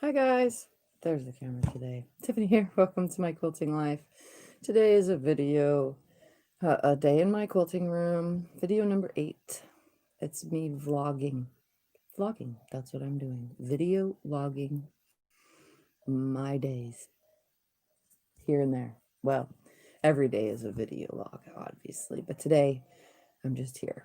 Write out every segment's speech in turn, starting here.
Hi guys, there's the camera today. Tiffany here, welcome to my quilting life. Today is a video, a day in my quilting room, video number 8. It's me vlogging. Vlogging, that's what I'm doing. Video logging my days. Here and there. Well, every day is a video log, obviously, but today I'm just here.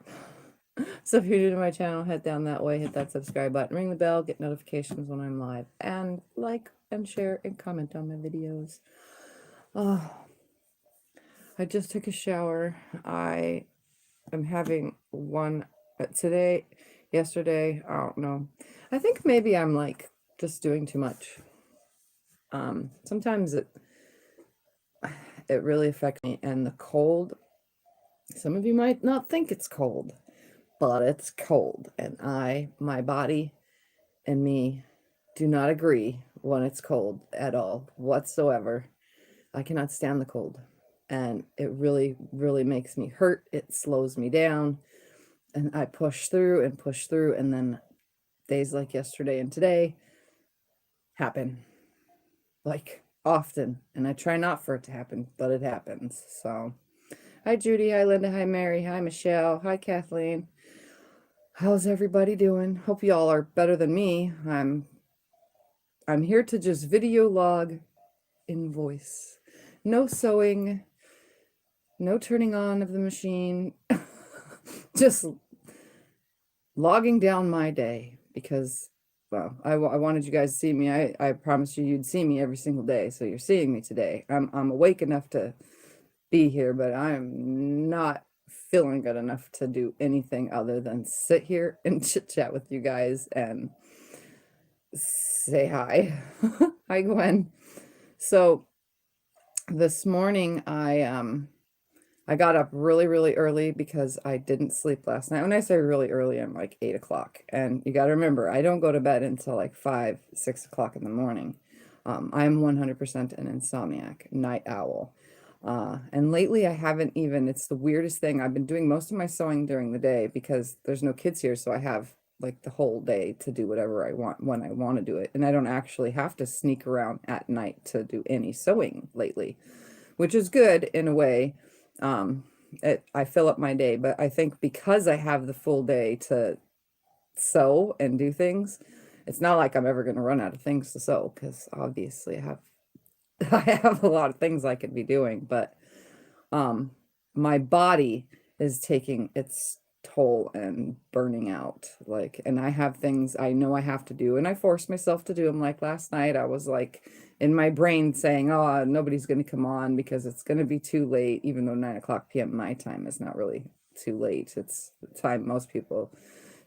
So if you're new to my channel, head down that way, hit that subscribe button, ring the bell, get notifications when I'm live, and like and share and comment on my videos. I just took a shower. I am having one yesterday, I don't know. I think maybe I'm like just doing too much. Sometimes it really affects me, and the cold, some of you might not think it's cold, but it's cold, and my body and me do not agree when it's cold at all whatsoever. I cannot stand the cold, and it really, really makes me hurt. It slows me down, and I push through, and then days like yesterday and today happen, like, often, and I try not for it to happen, but it happens. So hi Judy, hi Linda, hi Mary, hi Michelle, hi Kathleen. How's everybody doing? Hope y'all are better than me. I'm here to just video log in voice. No sewing, no turning on of the machine, just logging down my day because, well, I wanted you guys to see me. I promised you'd see me every single day, so you're seeing me today. I'm awake enough to be here, but I'm not feeling good enough to do anything other than sit here and chit chat with you guys and say hi. Hi Gwen. So this morning I got up really, really early because I didn't sleep last night. When I say really early, I'm like 8 o'clock. And you got to remember, I don't go to bed until like 5, 6 o'clock in the morning. I'm 100% an insomniac, night owl. And lately I haven't even, it's the weirdest thing. I've been doing most of my sewing during the day because there's no kids here. So I have like the whole day to do whatever I want when I want to do it. And I don't actually have to sneak around at night to do any sewing lately, which is good in a way. I fill up my day, but I think because I have the full day to sew and do things, it's not like I'm ever going to run out of things to sew, because obviously I have a lot of things I could be doing, but my body is taking its toll and burning out, like, and I have things I know I have to do, and I force myself to do them. Like last night I was like in my brain saying, oh, nobody's going to come on because it's going to be too late, even though 9 p.m. my time is not really too late. It's the time most people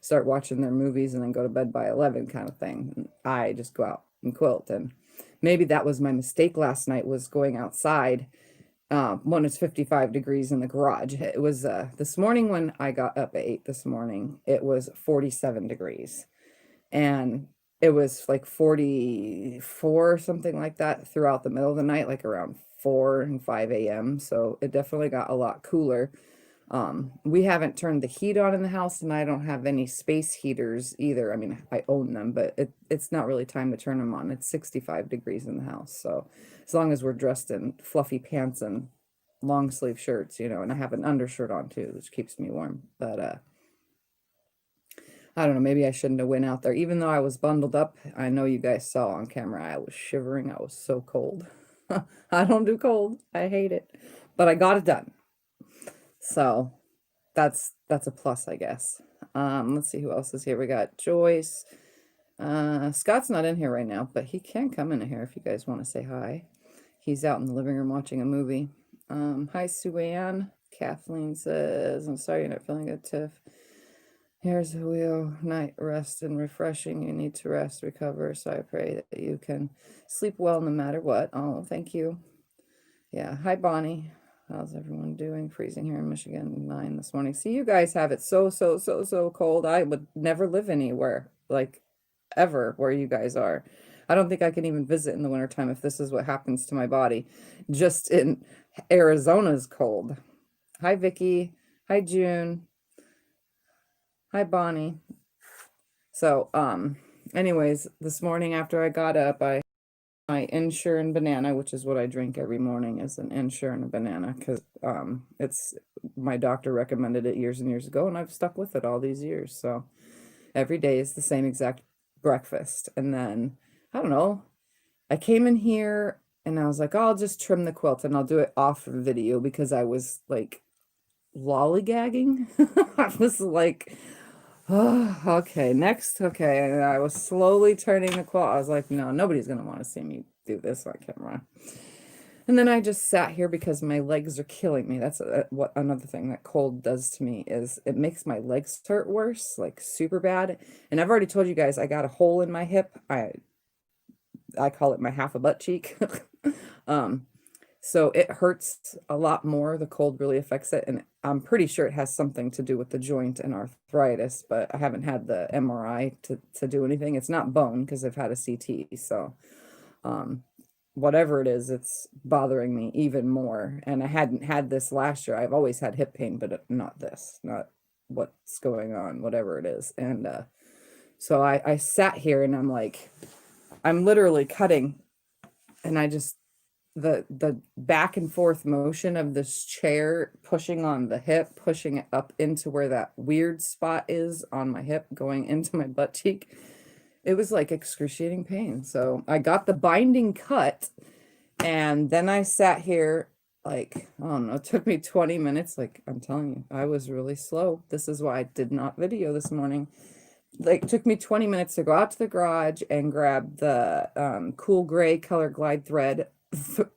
start watching their movies and then go to bed by 11 kind of thing. And I just go out and quilt, and maybe that was my mistake last night, was going outside when it's 55 degrees in the garage. It was this morning when I got up at 8 this morning, it was 47 degrees, and it was like 44 or something like that throughout the middle of the night, like around 4 and 5 a.m. So it definitely got a lot cooler. We haven't turned the heat on in the house, and I don't have any space heaters either. I mean, I own them, but it's not really time to turn them on. It's 65 degrees in the house. So as long as we're dressed in fluffy pants and long sleeve shirts, you know, and I have an undershirt on too, which keeps me warm. But I don't know, maybe I shouldn't have went out there. Even though I was bundled up, I know you guys saw on camera, I was shivering. I was so cold. I don't do cold. I hate it. But I got it done. So that's a plus, I guess. Let's see who else is here. We got Joyce. Scott's not in here right now, but he can come in here if you guys want to say hi. He's out in the living room watching a movie. Hi, Sue Ann. Kathleen says, I'm sorry you're not feeling good, Tiff. Here's a wheel, night rest and refreshing. You need to rest, recover. So I pray that you can sleep well no matter what. Oh, thank you. Yeah. Hi, Bonnie. How's everyone doing? Freezing here in Michigan, 9 this morning. See, you guys have it so cold. I would never live anywhere, like, ever, where you guys are. I don't think I can even visit in the wintertime if this is what happens to my body. Just in Arizona's cold. Hi, Vicky. Hi, June. Hi, Bonnie. So, anyways, this morning after I got up, my Ensure and banana, which is what I drink every morning, is an Ensure and a banana, because it's my doctor recommended it years and years ago, and I've stuck with it all these years. So every day is the same exact breakfast. And then I don't know, I came in here and I was like, oh, I'll just trim the quilt and I'll do it off video because I was like lollygagging. I was like, oh, okay, next. Okay. And I was slowly turning the quilt. I was like, no, nobody's going to want to see me do this on camera. And then I just sat here because my legs are killing me. That's what another thing that cold does to me is it makes my legs hurt worse, like super bad. And I've already told you guys I got a hole in my hip. I call it my half a butt cheek. So it hurts a lot more. The cold really affects it. And I'm pretty sure it has something to do with the joint and arthritis, but I haven't had the MRI to do anything. It's not bone because I've had a CT. So, whatever it is, it's bothering me even more. And I hadn't had this last year. I've always had hip pain, but not this, not what's going on, whatever it is. And, so I sat here and I'm like, I'm literally cutting, and I just, the back and forth motion of this chair pushing on the hip, pushing it up into where that weird spot is on my hip, going into my butt cheek. It was like excruciating pain. So I got the binding cut, and then I sat here like, I don't know, it took me 20 minutes. Like, I'm telling you, I was really slow. This is why I did not video this morning. Like, it took me 20 minutes to go out to the garage and grab the cool gray color glide thread.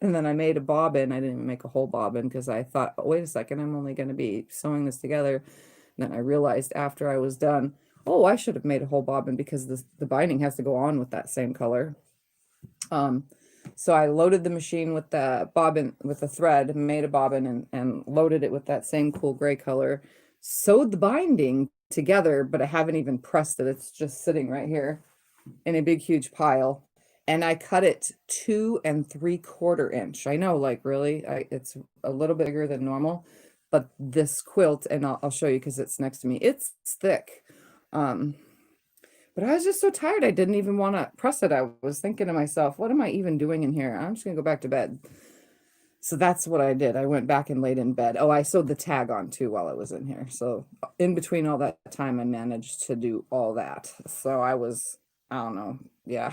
And then I made a bobbin. I didn't even make a whole bobbin because I thought, oh, wait a second, I'm only going to be sewing this together. And then I realized after I was done, oh, I should have made a whole bobbin because the binding has to go on with that same color. So I loaded the machine with the bobbin, with the thread, made a bobbin and loaded it with that same cool gray color, sewed the binding together, but I haven't even pressed it. It's just sitting right here in a big, huge pile. And I cut it 2 3/4 inch. I know, like, really, it's a little bit bigger than normal, but this quilt, and I'll show you because it's next to me, it's thick. But I was just so tired. I didn't even want to press it. I was thinking to myself, what am I even doing in here? I'm just going to go back to bed. So that's what I did. I went back and laid in bed. Oh, I sewed the tag on too while I was in here. So in between all that time, I managed to do all that. So I don't know. Yeah.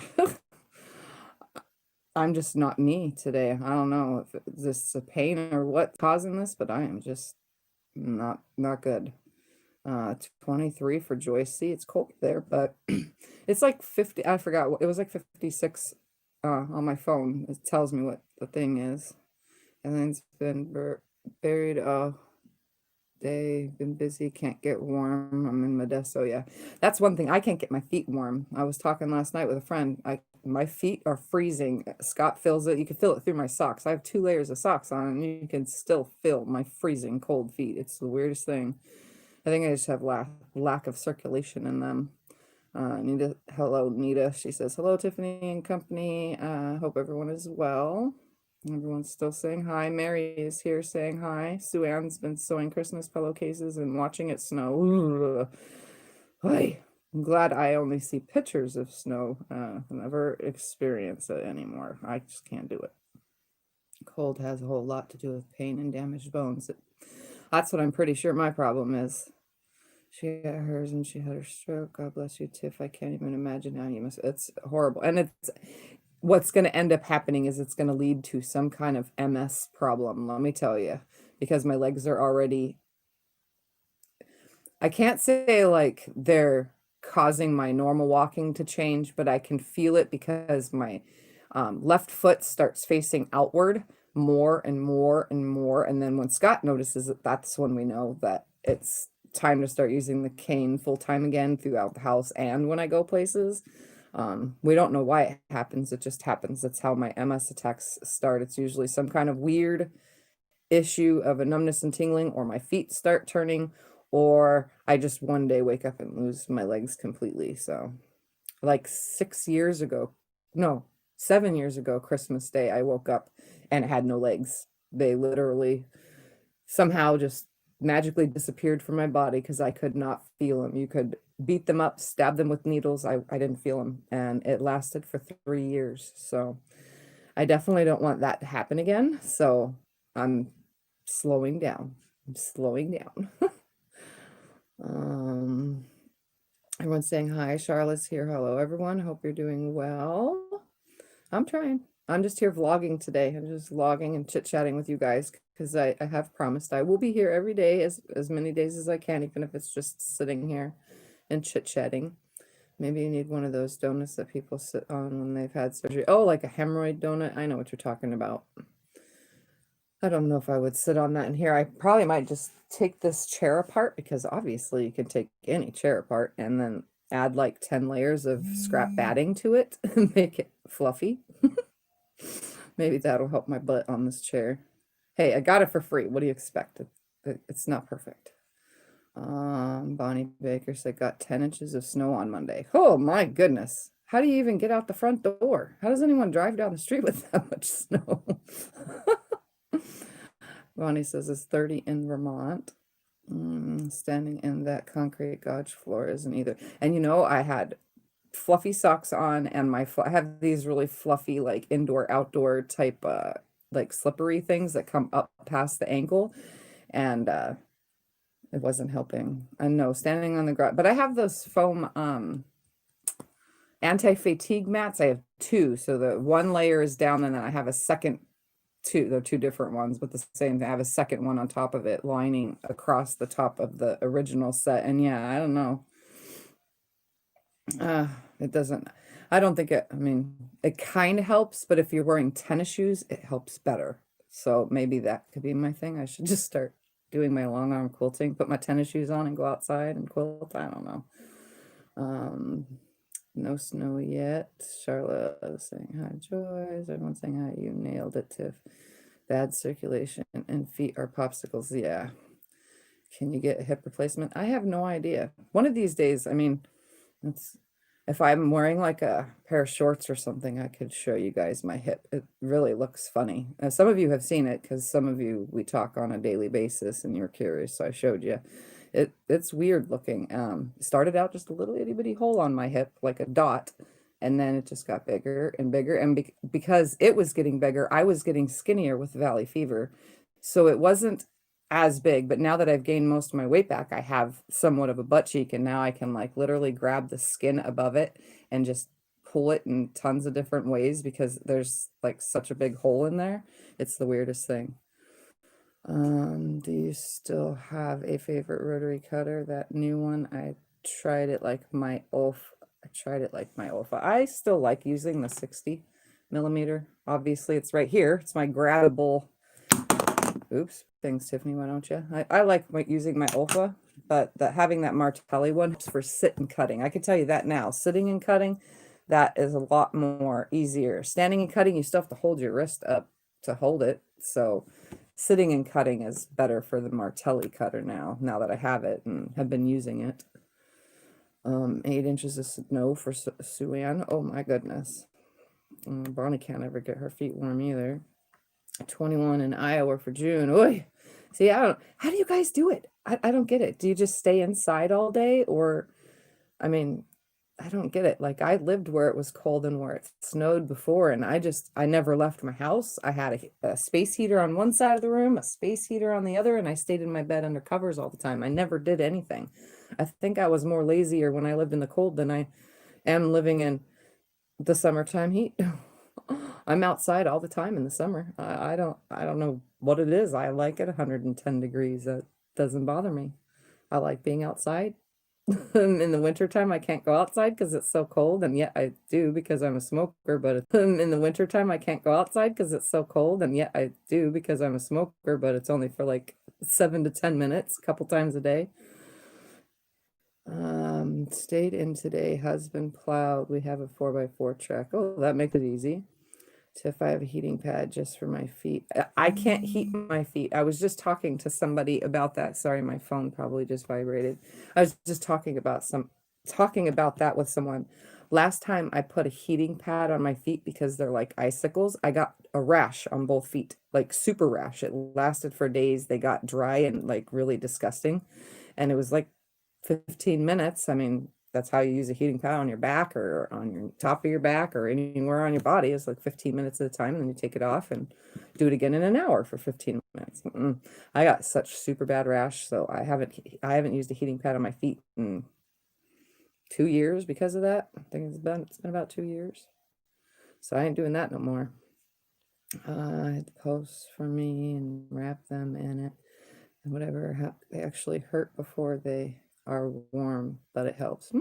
I'm just not me today. I don't know if this is a pain or what's causing this, but I am just not good. 23 for Joycey. It's cold there, but it's like 50. I forgot what it was, like 56 on my phone. It tells me what the thing is. And then it's been buried all day, been busy, can't get warm. I'm in Modesto. Yeah, that's one thing. I can't get my feet warm. I was talking last night with a friend. My feet are freezing. Scott feels it. You can feel it through my socks. I have 2 layers of socks on, and you can still feel my freezing cold feet. It's the weirdest thing. I think I just have lack of circulation in them. Nita, hello, Nita. She says, hello, Tiffany and company. Hope everyone is well. Everyone's still saying hi. Mary is here saying hi. Sue Ann's been sewing Christmas pillowcases and watching it snow. Hi. I'm glad I only see pictures of snow. Never experience it anymore. I just can't do it. Cold has a whole lot to do with pain and damaged bones. That's what I'm pretty sure my problem is. She got hers and she had her stroke. God bless you, Tiff. I can't even imagine how you must. It's horrible. And what's going to end up happening is it's going to lead to some kind of MS problem. Let me tell you, because my legs are already, I can't say like they're causing my normal walking to change, but I can feel it because my left foot starts facing outward more and more and more. And then when Scott notices it, that's when we know that it's time to start using the cane full time again throughout the house and when I go places. We don't know why it happens. It just happens. That's how my MS attacks start. It's usually some kind of weird issue of a numbness and tingling, or my feet start turning, or I just one day wake up and lose my legs completely. So like 7 years ago, Christmas Day, I woke up and had no legs. They literally somehow just magically disappeared from my body because I could not feel them. You could beat them up, stab them with needles. I didn't feel them, and it lasted for 3 years. So I definitely don't want that to happen again. So I'm slowing down. I'm slowing down. Everyone's saying hi. Charlotte's here. Hello, everyone. Hope you're doing well. I'm trying. I'm just here vlogging today. I'm just vlogging and chit-chatting with you guys because I have promised I will be here every day, as many days as I can, even if it's just sitting here and chit-chatting. Maybe you need one of those donuts that people sit on when they've had surgery. Oh, like a hemorrhoid donut. I know what you're talking about. I don't know if I would sit on that in here. I probably might just take this chair apart, because obviously you can take any chair apart and then add like 10 layers of scrap batting to it and make it fluffy. Maybe that'll help my butt on this chair. Hey, I got it for free. What do you expect? It's not perfect. Bonnie Baker said, got 10 inches of snow on Monday. Oh my goodness. How do you even get out the front door? How does anyone drive down the street with that much snow? Bonnie says it's 30 in Vermont. Standing in that concrete gauge floor isn't either. And you know, I had fluffy socks on, and I have these really fluffy, like indoor outdoor type like slippery things that come up past the ankle, and it wasn't helping. I know, standing on the ground, but I have those foam anti-fatigue mats. I have two, so the one layer is down, and then I have a second two. They're two different ones, but the same thing. I have a second one on top of it, lining across the top of the original set. And yeah, I don't know. It doesn't, I don't think it, I mean, it kind of helps, but if you're wearing tennis shoes, it helps better. So maybe that could be my thing. I should just start doing my long arm quilting, put my tennis shoes on and go outside and quilt. I don't know. No snow yet. Charlotte is saying hi, Joyce. Everyone's saying hi. You nailed it, Tiff. Bad circulation and feet are popsicles. Yeah. Can you get a hip replacement? I have no idea. One of these days, I mean, if I'm wearing like a pair of shorts or something, I could show you guys my hip. It really looks funny. Some of you have seen it, because some of you, we talk on a daily basis and you're curious, so I showed you. It's weird looking. Started out just a little itty bitty hole on my hip, like a dot, and then it just got bigger and bigger. And because it was getting bigger, I was getting skinnier with valley fever, so it wasn't as big. But now that I've gained most of my weight back, I have somewhat of a butt cheek, and now I can like literally grab the skin above it and just pull it in tons of different ways, because there's like such a big hole in there. It's the weirdest thing. Do you still have a favorite rotary cutter? That new one, I tried it like my Olfa. I still like using the 60mm. Obviously, it's right here. It's my grabbable. Oops, thanks, Tiffany. Why don't you? I like using my Olfa, but having that Martelli one is for sit and cutting. I can tell you that now. Sitting and cutting, that is a lot more easier. Standing and cutting, you still have to hold your wrist up to hold it. So sitting and cutting is better for the Martelli cutter now that I have it and have been using it. 8 inches of snow for Sue-Ann. Oh my goodness. Bonnie can't ever get her feet warm either. 21 in Iowa for June. Oy. See, how do you guys do it? I don't get it. Do you just stay inside all day? Or, I mean, I don't get it. Like, I lived where it was cold and where it snowed before, and I never left my house. I had a space heater on one side of the room, a space heater on the other, and I stayed in my bed under covers all the time. I never did anything. I think I was more lazier when I lived in the cold than I am living in the summertime heat. I'm outside all the time in the summer. I don't know what it is. I like it 110 degrees. That doesn't bother me. I like being outside. In the wintertime, I can't go outside because it's so cold, and yet I do because I'm a smoker. But in the wintertime, I can't go outside because it's so cold, and yet I do because I'm a smoker. But it's only for like 7 to 10 minutes, a couple times a day. Stayed in today. Husband plowed. We have a 4x4 track. Oh, that makes it easy. If I have a heating pad just for my feet. I can't heat my feet. I was just talking to somebody about that. Sorry, my phone probably just vibrated. I was just talking about that with someone. Last time I put a heating pad on my feet because they're like icicles, I got a rash on both feet, like super rash. It lasted for days. They got dry and like really disgusting. And it was like 15 minutes. I mean, that's how you use a heating pad on your back or on your top of your back or anywhere on your body. It's like 15 minutes at a time. And then you take it off and do it again in an hour for 15 minutes. I got such super bad rash. So I haven't used a heating pad on my feet in 2 years because of that. I think it's been about 2 years. So I ain't doing that no more. I had to post for me and wrap them in it and whatever. They actually hurt before they are warm, but it helps.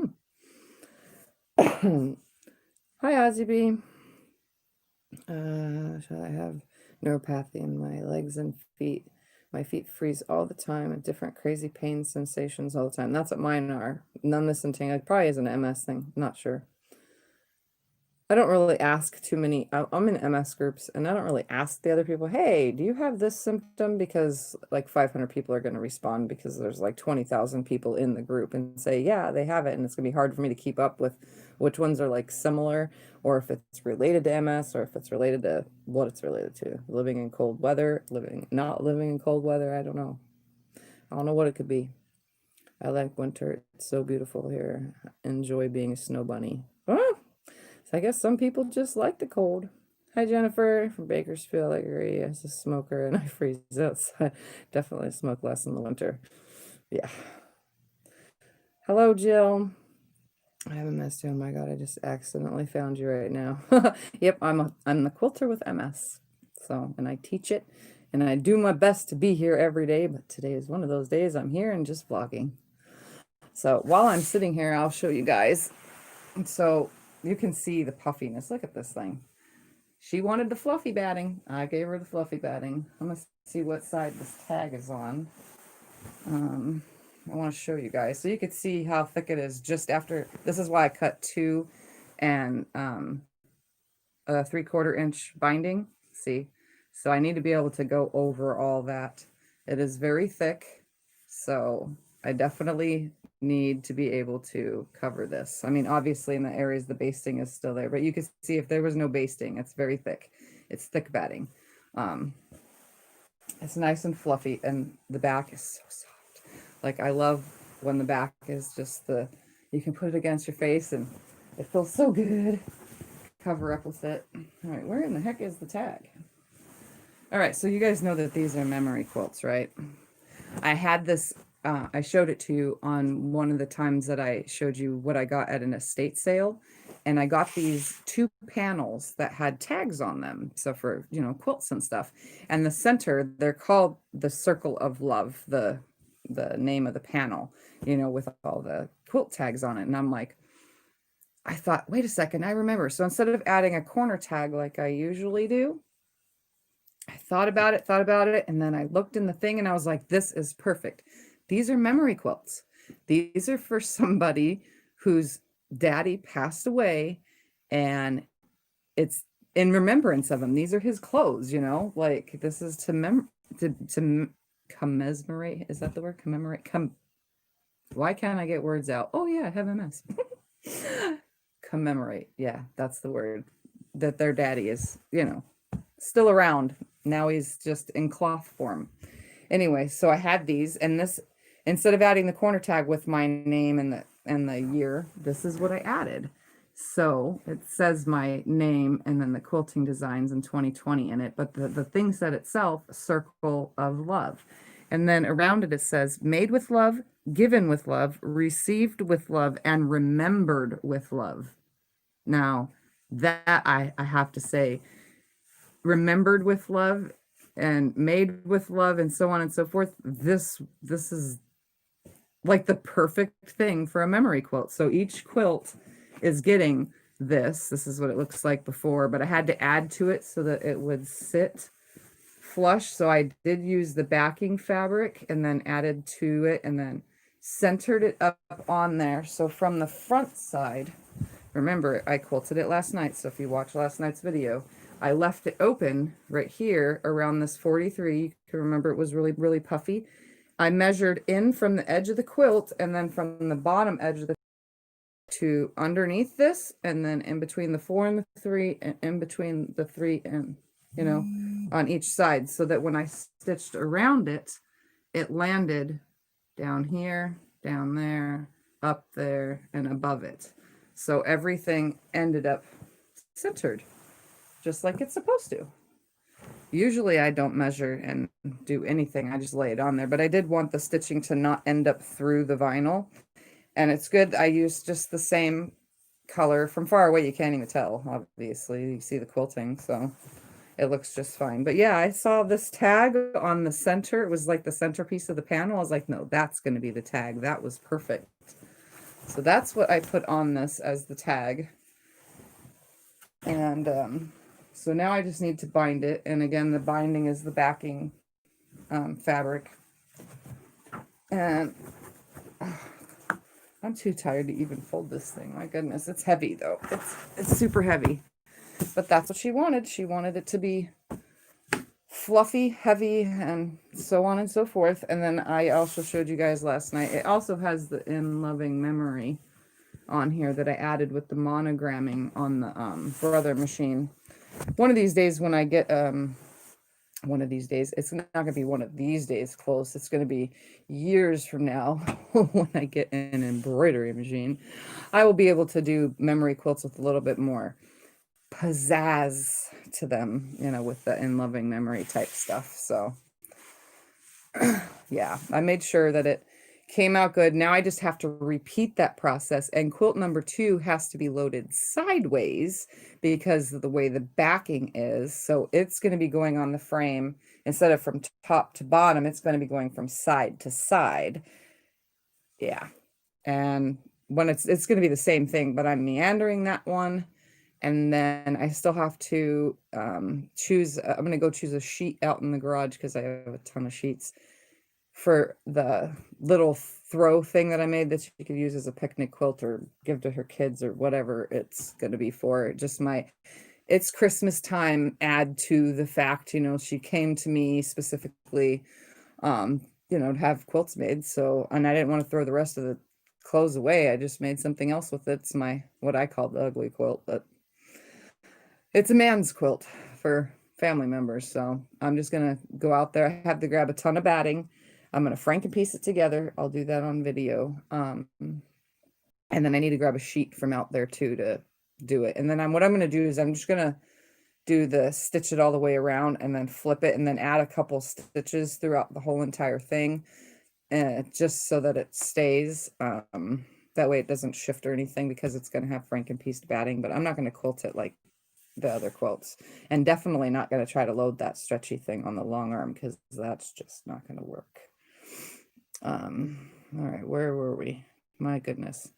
Hi, Ozzy B. I have neuropathy in my legs and feet. My feet freeze all the time and different crazy pain sensations all the time. That's what mine are. Numbness and tingling. It probably is an MS thing. I'm not sure. I don't really ask too many. I'm in MS groups and I don't really ask the other people, hey, do you have this symptom? Because like 500 people are going to respond because there's like 20,000 people in the group and say, yeah, they have it. And it's going to be hard for me to keep up with which ones are like similar or if it's related to MS or if it's related to what it's related to. Living in cold weather, not living in cold weather. I don't know. I don't know what it could be. I like winter. It's so beautiful here. Enjoy being a snow bunny. So I guess some people just like the cold. Hi, Jennifer from Bakersfield. I agree. As a smoker and I freeze outside. Definitely smoke less in the winter. Yeah. Hello, Jill. I haven't missed you. Oh my God, I just accidentally found you right now. Yep, I'm the quilter with MS. So, and I teach it and I do my best to be here every day, but today is one of those days I'm here and just vlogging. So while I'm sitting here, I'll show you guys. So you can see the puffiness. Look at this thing. She wanted the fluffy batting. I gave her the fluffy batting. I'm going to see what side this tag is on. I want to show you guys. So you could see how thick it is just after. This is why I cut 2 and a 3/4 inch binding. See? So I need to be able to go over all that. It is very thick. So I definitely need to be able to cover this. I mean, obviously in the areas the basting is still there, but you can see if there was no basting, it's very thick. It's thick batting. It's nice and fluffy and the back is so soft. Like I love when the back is just you can put it against your face and it feels so good. Cover up with it. All right, where in the heck is the tag? All right, so you guys know that these are memory quilts, right? I had this I showed it to you on one of the times that I showed you what I got at an estate sale. And I got these 2 panels that had tags on them. So for, quilts and stuff. And the center, they're called the Circle of Love, the name of the panel, with all the quilt tags on it. And I'm like, I thought, wait a second, I remember. So instead of adding a corner tag like I usually do, I thought about it, and then I looked in the thing and I was like, this is perfect. These are memory quilts. These are for somebody whose daddy passed away and it's in remembrance of him. These are his clothes, like this is to commemorate. Is that the word? Commemorate. Why can't I get words out? Oh yeah, I have MS. Commemorate. Yeah, that's the word. That their daddy is, still around. Now he's just in cloth form. Anyway, so I had these, and this, instead of adding the corner tag with my name and the year, this is what I added. So it says my name and then the quilting designs in 2020 in it, but the thing said itself, Circle of Love. And then around it, it says made with love, given with love, received with love, and remembered with love. Now, that I have to say, remembered with love and made with love and so on and so forth. This is like the perfect thing for a memory quilt. So each quilt is getting this. This is what it looks like before, but I had to add to it so that it would sit flush. So I did use the backing fabric and then added to it and then centered it up on there. So from the front side, remember, I quilted it last night. So if you watch last night's video, I left it open right here around this 43. You can remember it was really, really puffy. I measured in from the edge of the quilt and then from the bottom edge of the to underneath this, and then in between the 4 and the 3, and in between the 3 and, you know, on each side, so that when I stitched around it, it landed down here, down there, up there, and above it. So everything ended up centered, just like it's supposed to. Usually I don't measure and do anything. I just lay it on there, but I did want the stitching to not end up through the vinyl. And it's good. I used just the same color. From far away, you can't even tell, obviously. You see the quilting, so it looks just fine. But yeah, I saw this tag on the center. It was like the centerpiece of the panel. I was like, no, that's going to be the tag. That was perfect. So that's what I put on this as the tag. And so now I just need to bind it. And again, the binding is the backing fabric. And I'm too tired to even fold this thing. My goodness, it's heavy though. It's super heavy. But that's what she wanted. She wanted it to be fluffy, heavy, and so on and so forth. And then I also showed you guys last night. It also has the In Loving Memory on here that I added with the monogramming on the Brother machine. One of these days when I get one of these days, it's not gonna be one of these days close, it's gonna be years from now when I get an embroidery machine, I will be able to do memory quilts with a little bit more pizzazz to them, you know, with the In Loving Memory type stuff. So yeah, I made sure that it came out good. Now I just have to repeat that process, and quilt number 2 has to be loaded sideways because of the way the backing is. So it's going to be going on the frame instead of from top to bottom. It's going to be going from side to side. Yeah. And when it's going to be the same thing, but I'm meandering that one. And then I still have to choose, I'm going to go choose a sheet out in the garage because I have a ton of sheets for the little throw thing that I made that you could use as a picnic quilt or give to her kids or whatever it's going to be for. Just it's Christmas time, add to the fact, you know, she came to me specifically, you know, to have quilts made. So, and I didn't want to throw the rest of the clothes away. I just made something else with it. It's what I call the ugly quilt, but it's a man's quilt for family members. So I'm just going to go out there. I have to grab a ton of batting. I'm going to franken piece it together. I'll do that on video. And then I need to grab a sheet from out there too to do it. And then what I'm going to do is I'm just going to do the stitch it all the way around and then flip it and then add a couple stitches throughout the whole entire thing. Just so that it stays. That way it doesn't shift or anything because it's going to have franken pieced batting, but I'm not going to quilt it like the other quilts, and definitely not going to try to load that stretchy thing on the long arm because that's just not going to work. All right, where were we? My goodness,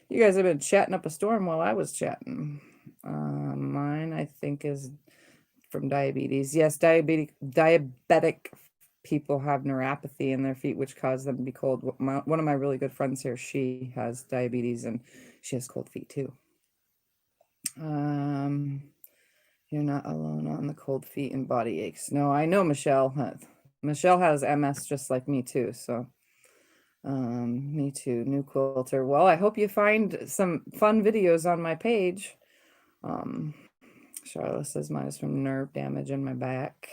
you guys have been chatting up a storm while I was chatting. Mine I think is from diabetes. Yes, diabetic people have neuropathy in their feet, which cause them to be cold. One of my really good friends here, she has diabetes and she has cold feet too. You're not alone on the cold feet and body aches. No, I know Michelle. Michelle has MS just like me too. So, me too, new quilter. Well, I hope you find some fun videos on my page. Charlotte says mine is from nerve damage in my back.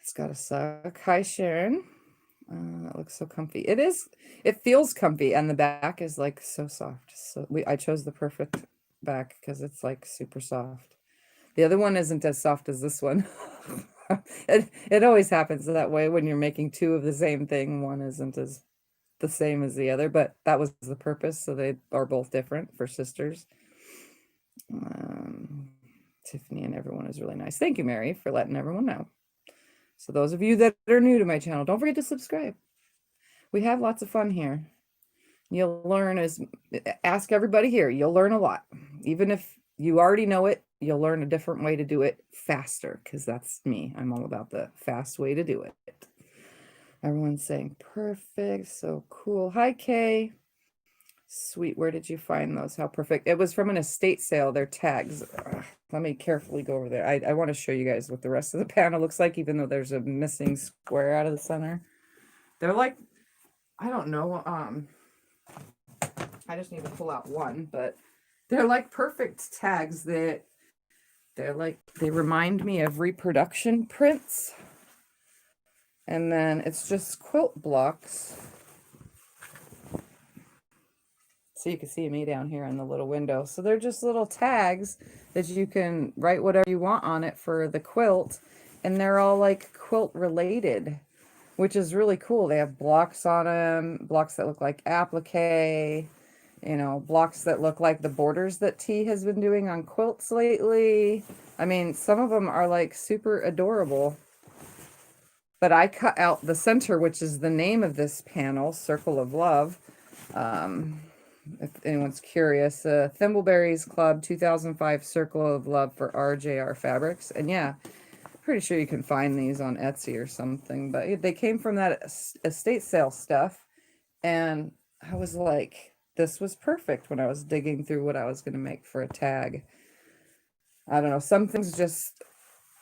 It's gotta suck. Hi, Sharon. That looks so comfy. It is. It feels comfy, and the back is like so soft. So I chose the perfect back because it's like super soft. The other one isn't as soft as this one. It always happens that way when you're making two of the same thing. One isn't as the same as the other, but that was the purpose. So they are both different for sisters. Tiffany and everyone is really nice. Thank you, Mary, for letting everyone know. So those of you that are new to my channel, don't forget to subscribe. We have lots of fun here. You'll learn ask everybody here. You'll learn a lot. Even if you already know it, you'll learn a different way to do it faster, because that's me. I'm all about the fast way to do it. Everyone's saying perfect, so cool. Hi, Kay. Sweet, where did you find those? How perfect. It was from an estate sale, their tags. Let me carefully go over there. I want to show you guys what the rest of the panel looks like, even though there's a missing square out of the center. They're like, I don't know, I just need to pull out one, but they're like perfect tags that they remind me of reproduction prints. And then it's just quilt blocks. So you can see me down here in the little window. So they're just little tags that you can write whatever you want on it for the quilt. And they're all like quilt related, which is really cool. They have blocks on them, blocks that look like applique, you know, blocks that look like the borders that T has been doing on quilts lately. I mean, some of them are like super adorable. But I cut out the center, which is the name of this panel, Circle of Love. If anyone's curious, Thimbleberries Club 2005 Circle of Love for RJR Fabrics. And yeah, pretty sure you can find these on Etsy or something. But they came from that estate sale stuff. And I was like, this was perfect when I was digging through what I was going to make for a tag. I don't know. Some things just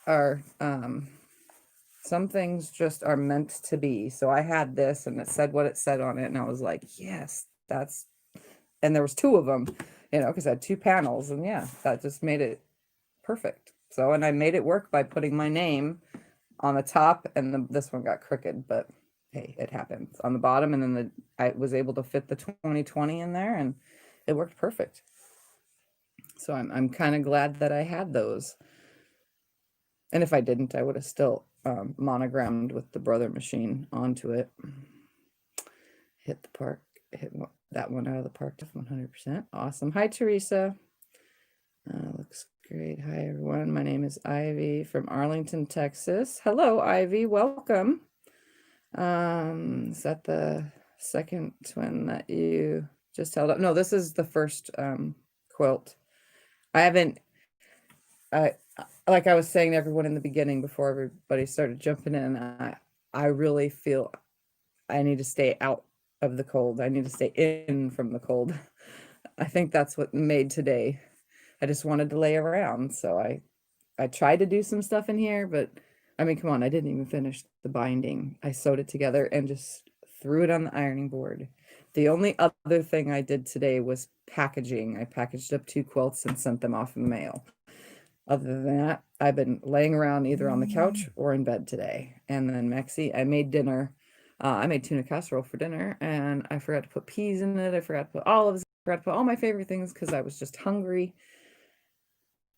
are meant to be. So I had this and it said what it said on it. And I was like, yes, that's, and there was two of them, you know, because I had two panels, and yeah, that just made it perfect. So, and I made it work by putting my name on the top, and this one got crooked, but hey, it happens on the bottom. And then I was able to fit the 2020 in there, and it worked perfect. So I'm kind of glad that I had those. And if I didn't, I would have still monogrammed with the brother machine onto it. Hit that one out of the park to 100%. Awesome. Hi, Teresa. Looks great. Hi, everyone. My name is Ivy from Arlington, Texas. Hello, Ivy. Welcome. Is that the second twin that you just held up? No, this is the first quilt. I haven't, like I was saying to everyone in the beginning before everybody started jumping in, I really feel I need to stay out of the cold. I need to stay in from the cold. I think that's what made today. I just wanted to lay around. So I tried to do some stuff in here, but I mean, come on, I didn't even finish the binding. I sewed it together and just threw it on the ironing board. The only other thing I did today was packaging. I packaged up 2 quilts and sent them off in the mail. Other than that, I've been laying around either on the couch or in bed today. And then Maxie, I made dinner. I made tuna casserole for dinner, and I forgot to put peas in it. I forgot to put olives. I forgot to put all my favorite things because I was just hungry.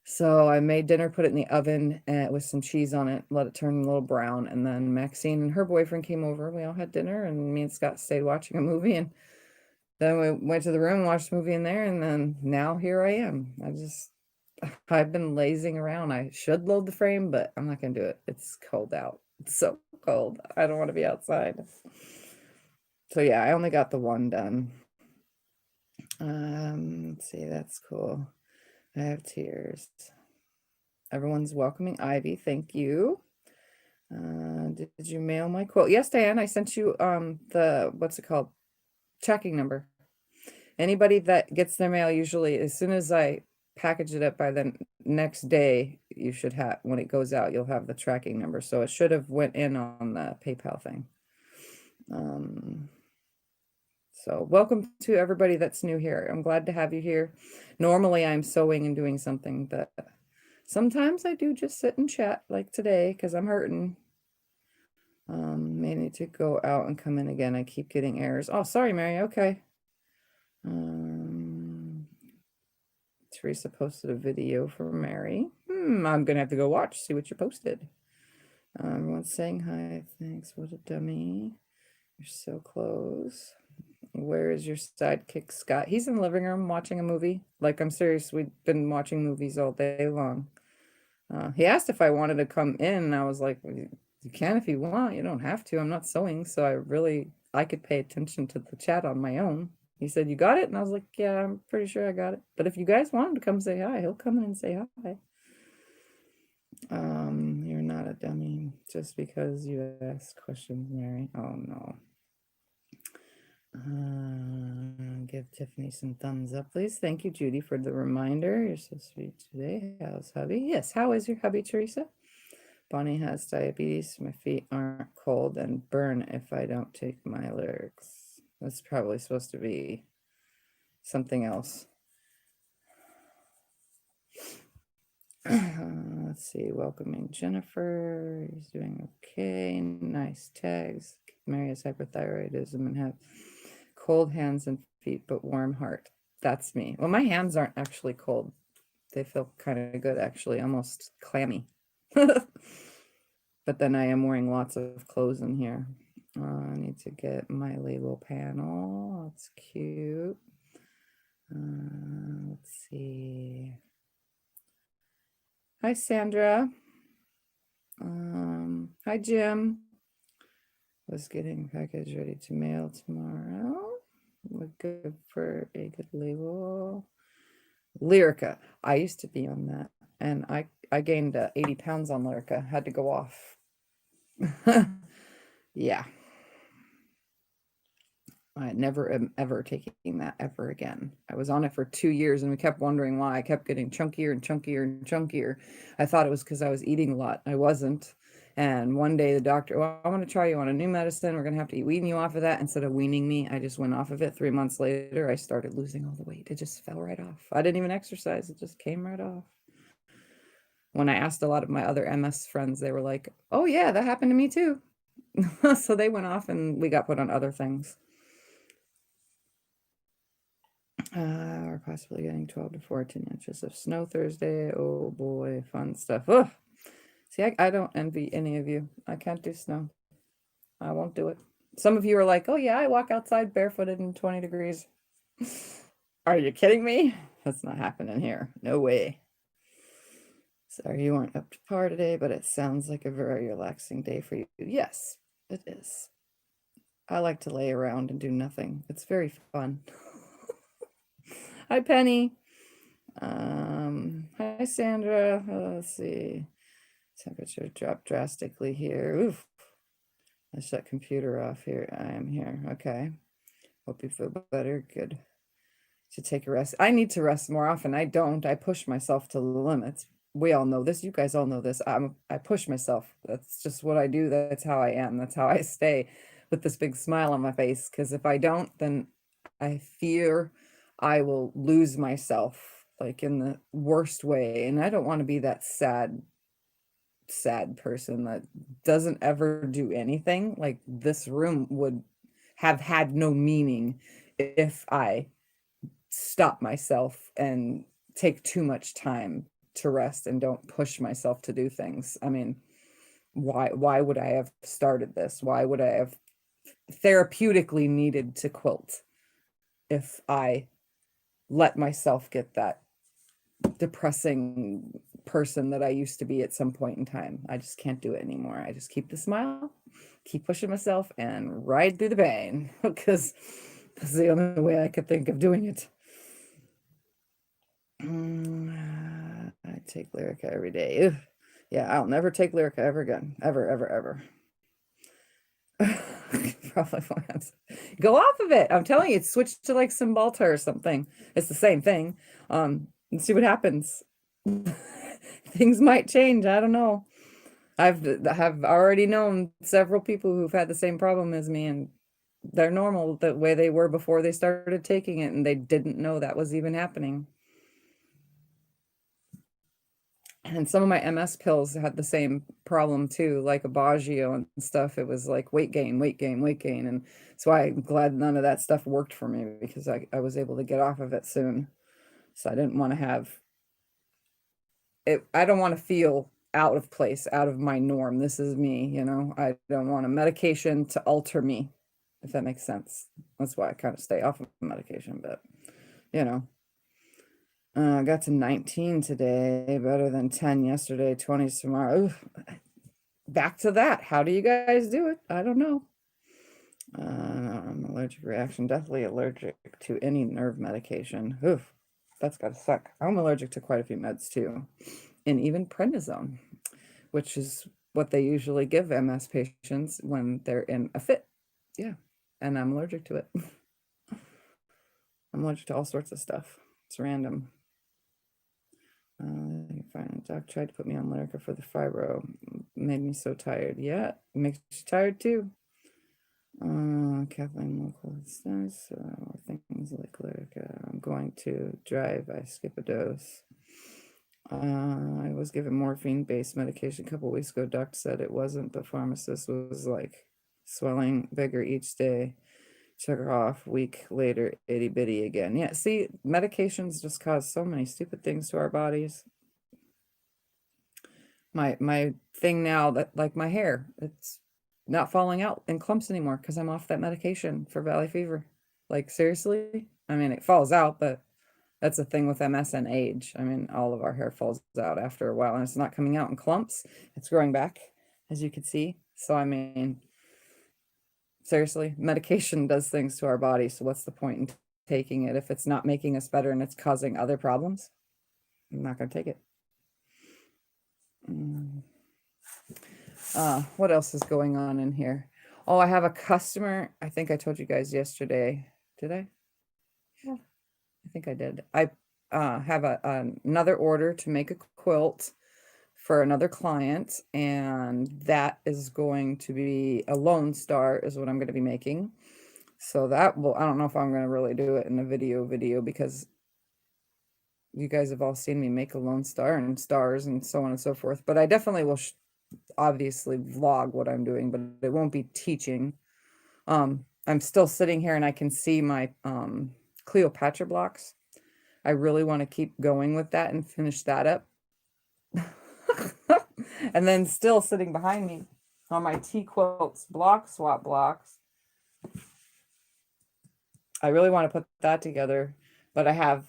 So I made dinner, put it in the oven with some cheese on it, let it turn a little brown. And then Maxine and her boyfriend came over. We all had dinner, and me and Scott stayed watching a movie. And then we went to the room, watched the movie in there. And then now here I am. I've been lazing around. I should load the frame, but I'm not going to do it. It's cold out. It's so cold. I don't want to be outside. So yeah, I only got the one done. Let's see. That's cool. I have tears. Everyone's welcoming Ivy. Thank you. Did you mail my quote? Yes, Diane, I sent you the, what's it called? Tracking number. Anybody that gets their mail, usually as soon as I package it up by the next day, you should have, when it goes out, you'll have the tracking number. So it should have went in on the PayPal thing. So welcome to everybody that's new here. I'm glad to have you here. Normally I'm sewing and doing something, but sometimes I do just sit and chat like today because I'm hurting. May need to go out and come in again. I keep getting errors. Oh, sorry, Mary. Okay. Teresa posted a video for Mary. I'm gonna have to go watch, see what you posted. Everyone's saying hi. Thanks. What a dummy. You're so close. Where is your sidekick, Scott? He's in the living room watching a movie. Like, I'm serious. We've been watching movies all day long. He asked if I wanted to come in, and I was like, well, you can if you want. You don't have to. I'm not sewing, so I could pay attention to the chat on my own. He said, you got it? And I was like, yeah, I'm pretty sure I got it. But if you guys want him to come say hi, he'll come in and say hi. You're not a dummy just because you ask questions, Mary. Oh, no. Give Tiffany some thumbs up, please. Thank you, Judy, for the reminder. You're so sweet today. How's hubby? Yes, how is your hubby, Teresa? Bonnie has diabetes. My feet aren't cold and burn if I don't take my lyrics. That's probably supposed to be something else. Let's see, welcoming Jennifer. He's doing okay. Nice tags. Mary has hyperthyroidism and have cold hands and feet, but warm heart. That's me. Well, my hands aren't actually cold. They feel kind of good, actually, almost clammy. But then I am wearing lots of clothes in here. I need to get my label panel. That's cute. Let's see. Hi, Sandra. Hi, Jim. Was getting package ready to mail tomorrow. Look good for a good label. Lyrica. I used to be on that, and I gained 80 pounds on Lyrica. Had to go off. Yeah. I never am ever taking that ever again. I was on it for 2 years and we kept wondering why I kept getting chunkier and chunkier and chunkier. I thought it was because I was eating a lot. I wasn't. And one day the doctor, well, I want to try you on a new medicine. We're going to have to wean you off of that. Instead of weaning me, I just went off of it. 3 months later, I started losing all the weight. It just fell right off. I didn't even exercise. It just came right off. When I asked a lot of my other MS friends, they were like, oh yeah, that happened to me too. So they went off and we got put on other things. We're possibly getting 12 to 14 inches of snow Thursday. Oh boy, fun stuff. Oh, see, I don't envy any of you. I can't do snow. I won't do it. Some of you are like, oh yeah, I walk outside barefooted in 20 degrees. Are you kidding me? That's not happening here. No way. Sorry you weren't up to par today, but it sounds like a very relaxing day for you. Yes, it is. I like to lay around and do nothing. It's very fun. Hi, Penny. Hi, Sandra. Let's see. Temperature dropped drastically here. Oof. I shut computer off here. I am here. Okay. Hope you feel better. Good. Should take a rest. I need to rest more often. I don't. I push myself to the limits. We all know this. You guys all know this. I push myself. That's just what I do. That's how I am. That's how I stay with this big smile on my face. Because if I don't, then I fear I will lose myself, like in the worst way. And I don't want to be that sad person that doesn't ever do anything. Like this room would have had no meaning if I stop myself and take too much time to rest and don't push myself to do things. I mean, why would I have started this? Why would I have therapeutically needed to quilt if I let myself get that depressing person that I used to be at some point in time? I just can't do it anymore. I just keep the smile, keep pushing myself, and ride through the pain because that's the only way I could think of doing it. I take Lyrica every day. Ugh. Yeah, I'll never take Lyrica ever again. Ever, ever, ever. Probably won't. Go off of it. I'm telling you, switch to like Cymbalta or something. It's the same thing. And see what happens. Things might change. I don't know. Have already known several people who've had the same problem as me, and they're normal the way they were before they started taking it, and they didn't know that was even happening. And some of my MS pills had the same problem too, like Abagio and stuff. It was like weight gain, weight gain, weight gain. And so I'm glad none of that stuff worked for me because I was able to get off of it soon. So I didn't want to have it. I don't want to feel out of place, out of my norm. This is me, you know. I don't want a medication to alter me, if that makes sense. That's why I kind of stay off of medication, but you know. I got to 19 today, better than 10 yesterday, 20s tomorrow. Ooh, back to that. How do you guys do it? I don't know. I'm allergic reaction, definitely allergic to any nerve medication. Oof, that's gotta suck. I'm allergic to quite a few meds too, and even prednisone, which is what they usually give MS patients when they're in a fit. Yeah, and I'm allergic to it. I'm allergic to all sorts of stuff. It's random. Fine. Doc tried to put me on Lyrica for the fibro. Made me so tired. Yeah, makes you tired too. Kathleen local says things like Lyrica. I'm going to drive. I skip a dose. I was given morphine-based medication a couple weeks ago. Doctor said it wasn't, but pharmacist was like swelling bigger each day. Took her off. Week later, itty bitty again. Yeah, see, medications just cause so many stupid things to our bodies. My thing now, that like my hair, it's not falling out in clumps anymore because I'm off that medication for valley fever. Like, seriously? I mean, it falls out, but that's the thing with MS and age. I mean, all of our hair falls out after a while, and it's not coming out in clumps. It's growing back, as you can see. So, I mean, seriously, medication does things to our body. So what's the point in taking it if it's not making us better and it's causing other problems? I'm not going to take it. What else is going on in here? Oh, I have a customer. I think I told you guys yesterday. Did I? Yeah, I think I did. I have another order to make a quilt for another client, and that is going to be a Lone Star is what I'm going to be making. So that will, I don't know if I'm going to really do it in a video because you guys have all seen me make a Lone Star and stars and so on and so forth, but I definitely will obviously vlog what I'm doing, but it won't be teaching. I'm still sitting here and I can see my Cleopatra blocks. I really want to keep going with that and finish that up. And then still sitting behind me on my T-Quilts block swap blocks. I really want to put that together, but I have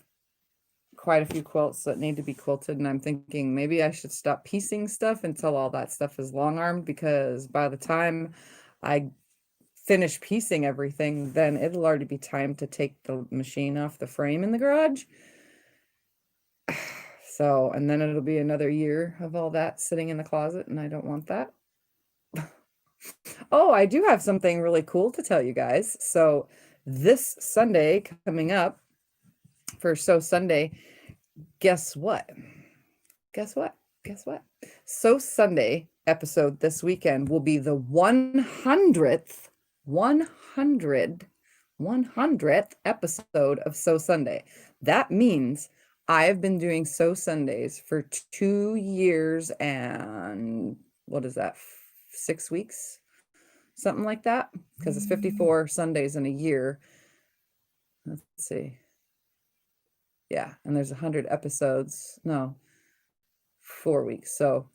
quite a few quilts that need to be quilted, and I'm thinking maybe I should stop piecing stuff until all that stuff is long-armed, because by the time I finish piecing everything, then it'll already be time to take the machine off the frame in the garage. So, and then it'll be another year of all that sitting in the closet, and I don't want that. Oh, I do have something really cool to tell you guys. So this Sunday coming up for Sew Sunday, guess what? Guess what? Guess what? Sew Sunday episode this weekend will be the 100th episode of Sew Sunday. That means I have been doing Sew Sundays for 2 years and what is that, 6 weeks? Something like that, because it's 54 Sundays in a year. Let's see. Yeah, and there's 100 episodes. No, 4 weeks. So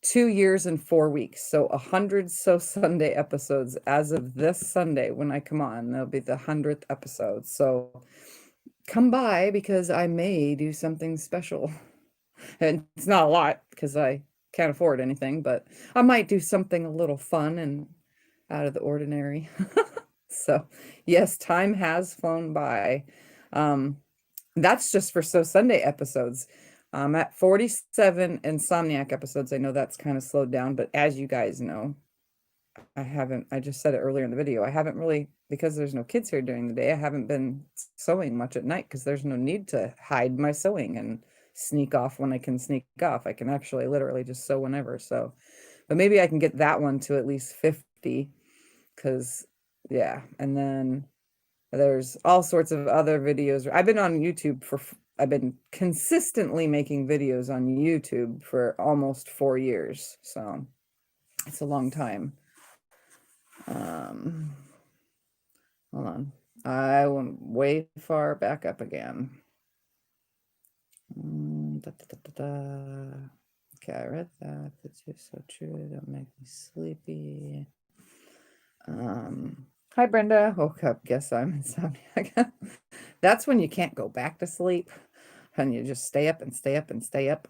2 years and 4 weeks. So 100 Sew Sunday episodes as of this Sunday when I come on. There'll be the 100th episode. So come by because I may do something special. And it's not a lot because I can't afford anything, but I might do something a little fun and out of the ordinary. So yes, time has flown by. That's just for Sew Sunday episodes. At 47 Insomniac episodes. I know that's kind of slowed down, but as you guys know, I just said it earlier in the video, I haven't really, because there's no kids here during the day, I haven't been sewing much at night because there's no need to hide my sewing and sneak off when I can sneak off. I can actually literally just sew whenever. So, but maybe I can get that one to at least 50 because, yeah. And then there's all sorts of other videos. I've been on YouTube I've been consistently making videos on YouTube for almost 4 years. So it's a long time. Hold on. I went way far back up again. Okay, I read that. It's just so true. Don't make me sleepy. Hi, Brenda. Woke up. Guess I'm insomniac. That's when you can't go back to sleep and you just stay up and stay up and stay up.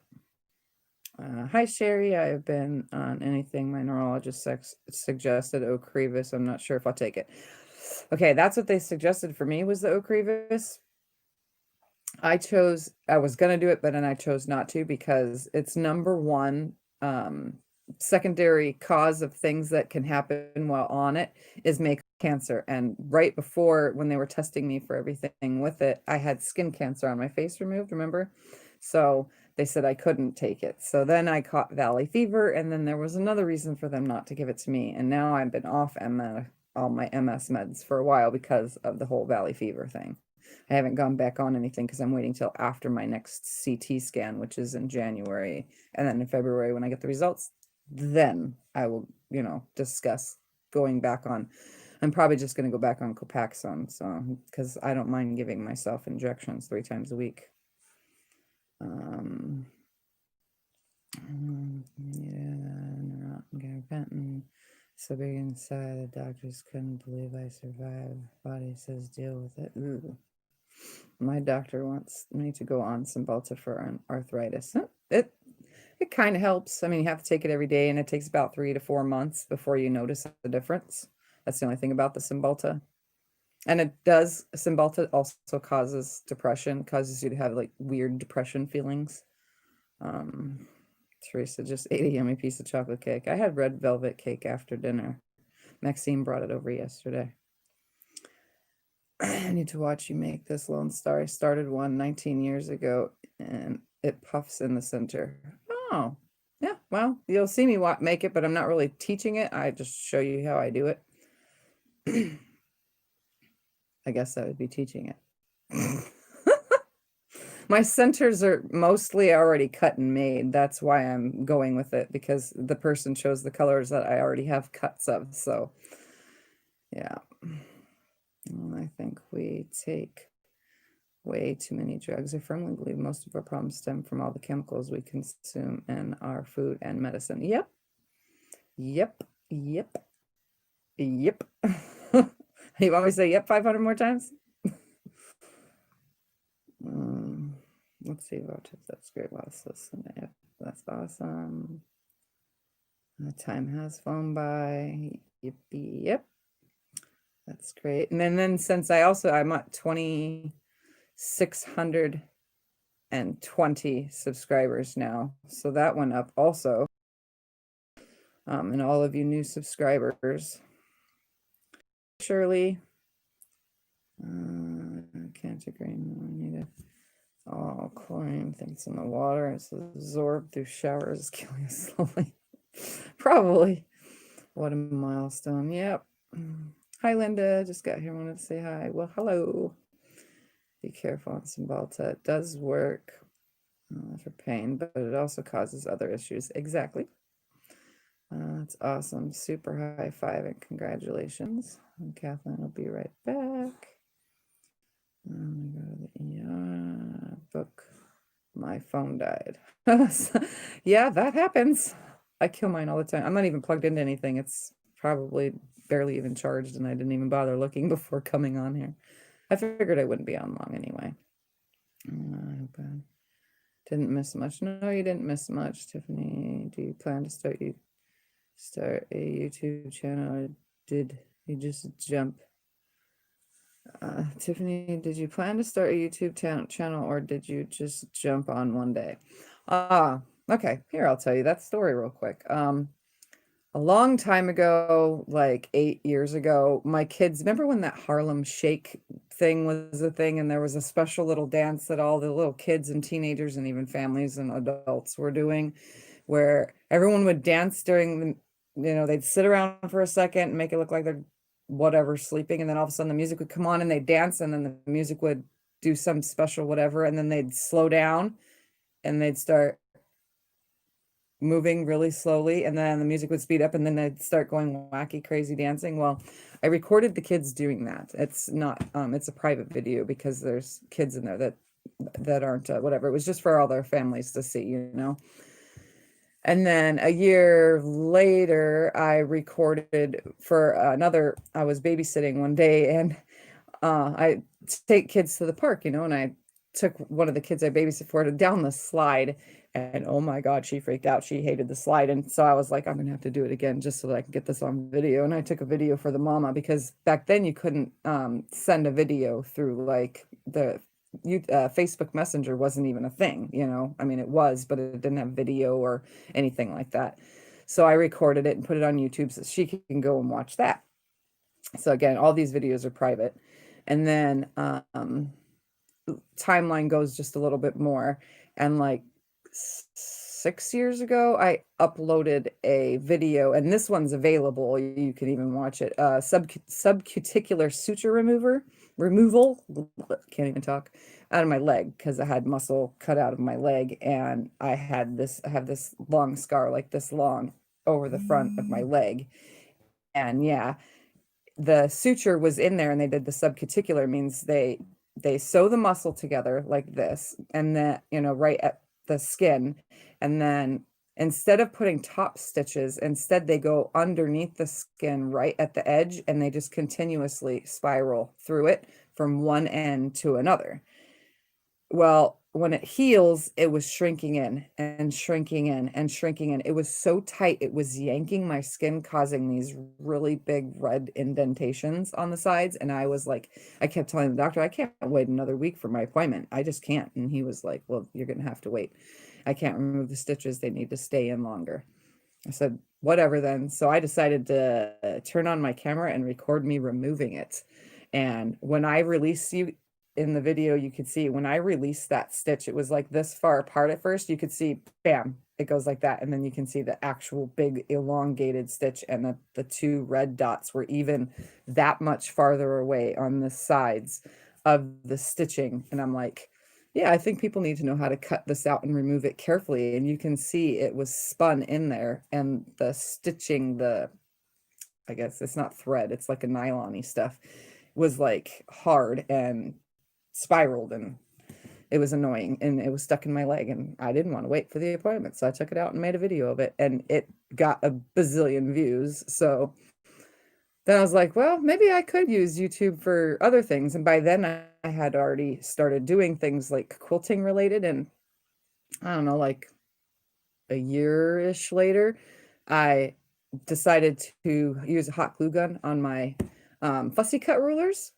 Hi, Sherry. I've been on anything my neurologist suggested. Ocrevis. I'm not sure if I'll take it. Okay, that's what they suggested for me was the Ocrevis. I was going to do it, but then I chose not to because it's number one secondary cause of things that can happen while on it is make cancer. And right before, when they were testing me for everything with it, I had skin cancer on my face removed, remember? So they said I couldn't take it. So then I caught valley fever, and then there was another reason for them not to give it to me. And now I've been off all my MS meds for a while because of the whole valley fever thing. I haven't gone back on anything because I'm waiting till after my next CT scan, which is in January. And then in February, when I get the results, then I will, discuss going back on. I'm probably just going to go back on Copaxone, so because I don't mind giving myself injections 3 times a week. So big inside, the doctors couldn't believe I survived. Body says deal with it. Ooh. My doctor wants me to go on Cymbalta for an arthritis. It kind of helps. I mean, you have to take it every day, and it takes about 3 to 4 months before you notice the difference. That's the only thing about the Cymbalta. And Cymbalta also causes depression, causes you to have like weird depression feelings. Teresa just ate a yummy piece of chocolate cake. I had red velvet cake after dinner. Maxine brought it over yesterday. I need to watch you make this Lone Star. I started one 19 years ago, and it puffs in the center. Oh, yeah. Well, you'll see me make it, but I'm not really teaching it. I just show you how I do it. I guess that would be teaching it. My centers are mostly already cut and made. That's why I'm going with it, because the person chose the colors that I already have cuts of. So, yeah. Well, I think we take way too many drugs. I firmly believe most of our problems stem from all the chemicals we consume in our food and medicine. Yep. Yep. Yep. Yep. You always say yep 500 more times? Let's see about it. That's great. Wow, that's awesome. The time has flown by. Yippee, yep. That's great. And then since I'm at 2,620 subscribers now. So that went up also. And all of you new subscribers. Shirley. Can't agree more. Oh, chlorine thinks in the water. It's absorbed through showers, killing us slowly. Probably. What a milestone. Yep. Hi, Linda. Just got here. Wanted to say hi. Well, hello. Be careful on Cymbalta. It does work for pain, but it also causes other issues. Exactly. That's awesome. Super high five and congratulations. And Kathleen will be right back. I'm gonna go to the ER book. My phone died. Yeah, that happens. I kill mine all the time. I'm not even plugged into anything. It's probably barely even charged, and I didn't even bother looking before coming on here. I figured I wouldn't be on long anyway. I hope I didn't miss much. No, you didn't miss much, Tiffany. Do you plan to start a YouTube channel, or did you just jump? Tiffany, did you plan to start a YouTube channel, or did you just jump on one day? Okay, here, I'll tell you that story real quick. A long time ago, like 8 years ago, my kids, remember when that Harlem Shake thing was a thing, and there was a special little dance that all the little kids and teenagers and even families and adults were doing, where everyone would dance during the, they'd sit around for a second and make it look like they're whatever sleeping, and then all of a sudden the music would come on and they'd dance, and then the music would do some special whatever, and then they'd slow down and they'd start moving really slowly, and then the music would speed up, and then they'd start going wacky crazy dancing. Well, I recorded the kids doing that. It's not it's a private video because there's kids in there that aren't whatever. It was just for all their families to see, And then a year later, I recorded for I was babysitting one day, and I take kids to the park, and I took one of the kids I babysit for down the slide, and oh my God, she freaked out. She hated the slide. And so I was like, I'm gonna have to do it again just so that I can get this on video. And I took a video for the mama, because back then you couldn't send a video through like Facebook Messenger wasn't even a thing, I mean, it was, but it didn't have video or anything like that. So I recorded it and put it on YouTube so she can go and watch that. So again, all these videos are private. And then timeline goes just a little bit more, and like 6 years ago I uploaded a video, and this one's available, you can even watch it, subcuticular suture remover. removal, can't even talk, out of my leg, because I had muscle cut out of my leg, and I have this long scar, like this long, over the front of my leg. And yeah, the suture was in there, and they did the subcuticular, means they sew the muscle together like this, and then, right at the skin, and then instead of putting top stitches, instead they go underneath the skin right at the edge, and they just continuously spiral through it from one end to another. Well, when it heals, it was shrinking in and shrinking in and shrinking in. It was so tight, it was yanking my skin, causing these really big red indentations on the sides. And I was like, I kept telling the doctor, I can't wait another week for my appointment. I just can't. And he was like, well, you're going to have to wait. I can't remove the stitches. They need to stay in longer. I said, whatever then. So I decided to turn on my camera and record me removing it. And when I released you in the video, you could see when I released that stitch, it was like this far apart at first. You could see, bam, it goes like that. And then you can see the actual big elongated stitch, and the two red dots were even that much farther away on the sides of the stitching. And I'm like, yeah, I think people need to know how to cut this out and remove it carefully. And you can see it was spun in there, and the stitching, I guess it's not thread, it's like a nylon-y stuff, was like hard and spiraled, and it was annoying, and it was stuck in my leg, and I didn't want to wait for the appointment. So I took it out and made a video of it, and it got a bazillion views. So then I was like, well, maybe I could use YouTube for other things. And by then I had already started doing things like quilting related. And I don't know, like a year-ish later, I decided to use a hot glue gun on my fussy cut rulers,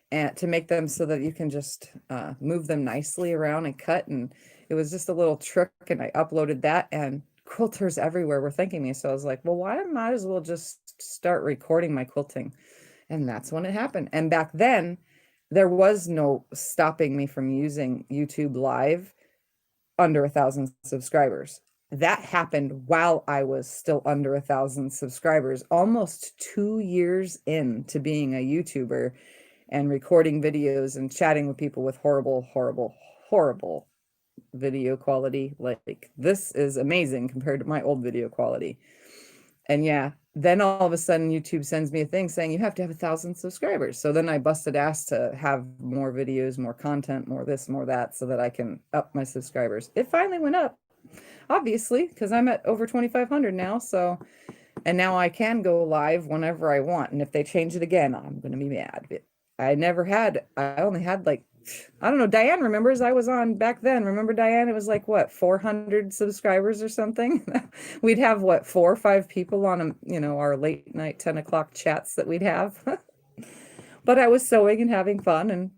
and to make them so that you can just move them nicely around and cut. And it was just a little trick, and I uploaded that, and quilters everywhere were thanking me. So I was like, well, why might as well just start recording my quilting. And that's when it happened. And back then there was no stopping me from using YouTube Live under 1,000 subscribers. That happened while I was still under 1,000 subscribers, almost 2 years into being a YouTuber and recording videos and chatting with people with horrible video quality. Like, this is amazing compared to my old video quality. And yeah, then all of a sudden YouTube sends me a thing saying you have to have 1,000 subscribers. So then I busted ass to have more videos, more content, more this, more that, so that I can up my subscribers. It finally went up, obviously, because I'm at over 2,500 now. So, and now I can go live whenever I want. And if they change it again, I'm going to be mad. I only had like, I don't know, Diane remembers I was on back then. Remember, Diane? It was like, what, 400 subscribers or something? We'd have, what, 4 or 5 people on, our late night 10 o'clock chats that we'd have. But I was sewing and having fun, and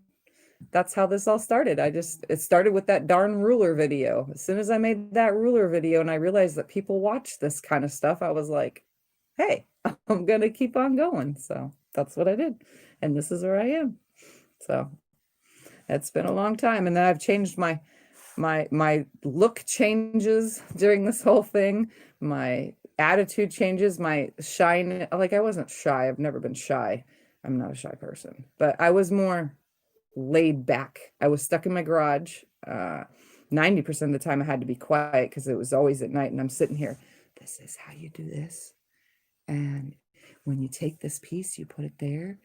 that's how this all started. It started with that darn ruler video. As soon as I made that ruler video and I realized that people watch this kind of stuff, I was like, hey, I'm going to keep on going. So that's what I did. And this is where I am. So it's been a long time. And then I've changed my look changes during this whole thing. My attitude changes, my shyness. Like, I wasn't shy. I've never been shy. I'm not a shy person, but I was more laid back. I was stuck in my garage. 90% of the time I had to be quiet because it was always at night, and I'm sitting here. This is how you do this. And when you take this piece, you put it there,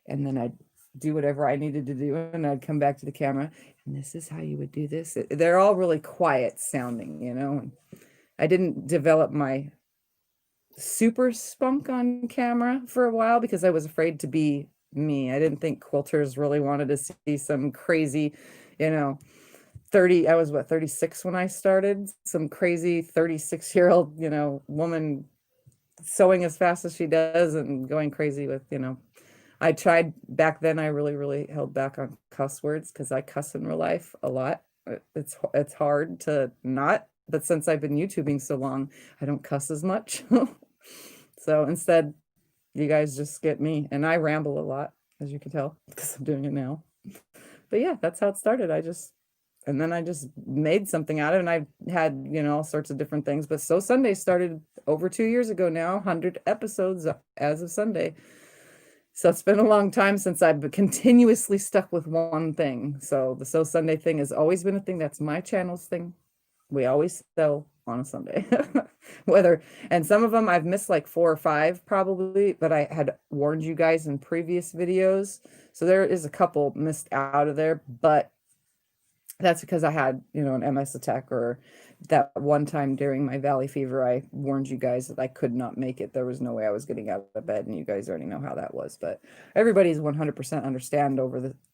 and then I'd do whatever I needed to do, and I'd come back to the camera, and this is how you would do this. They're all really quiet sounding, And I didn't develop my super spunk on camera for a while because I was afraid to be me. I didn't think quilters really wanted to see some crazy, 30, I was 36 when I started, some crazy 36-year-old, woman sewing as fast as she does and going crazy with, I tried back then. I really held back on cuss words because I cuss in real life a lot. It's hard to not, but since I've been YouTubing so long, I don't cuss as much. So instead, you guys just get me, and I ramble a lot, as you can tell, because I'm doing it now. But yeah, that's how it started. And then I just made something out of it, and I've had, all sorts of different things. But So Sunday started over 2 years ago now, 100 episodes as of Sunday. So it's been a long time since I've continuously stuck with one thing. So the Sew Sunday thing has always been a thing. That's my channel's thing. We always sew on a Sunday. And some of them I've missed like 4 or 5 probably, but I had warned you guys in previous videos. So there is a couple missed out of there, but that's because I had, an MS attack, or that one time during my valley fever, I warned you guys that I could not make it. There was no way I was getting out of bed, and you guys already know how that was. But everybody's 100%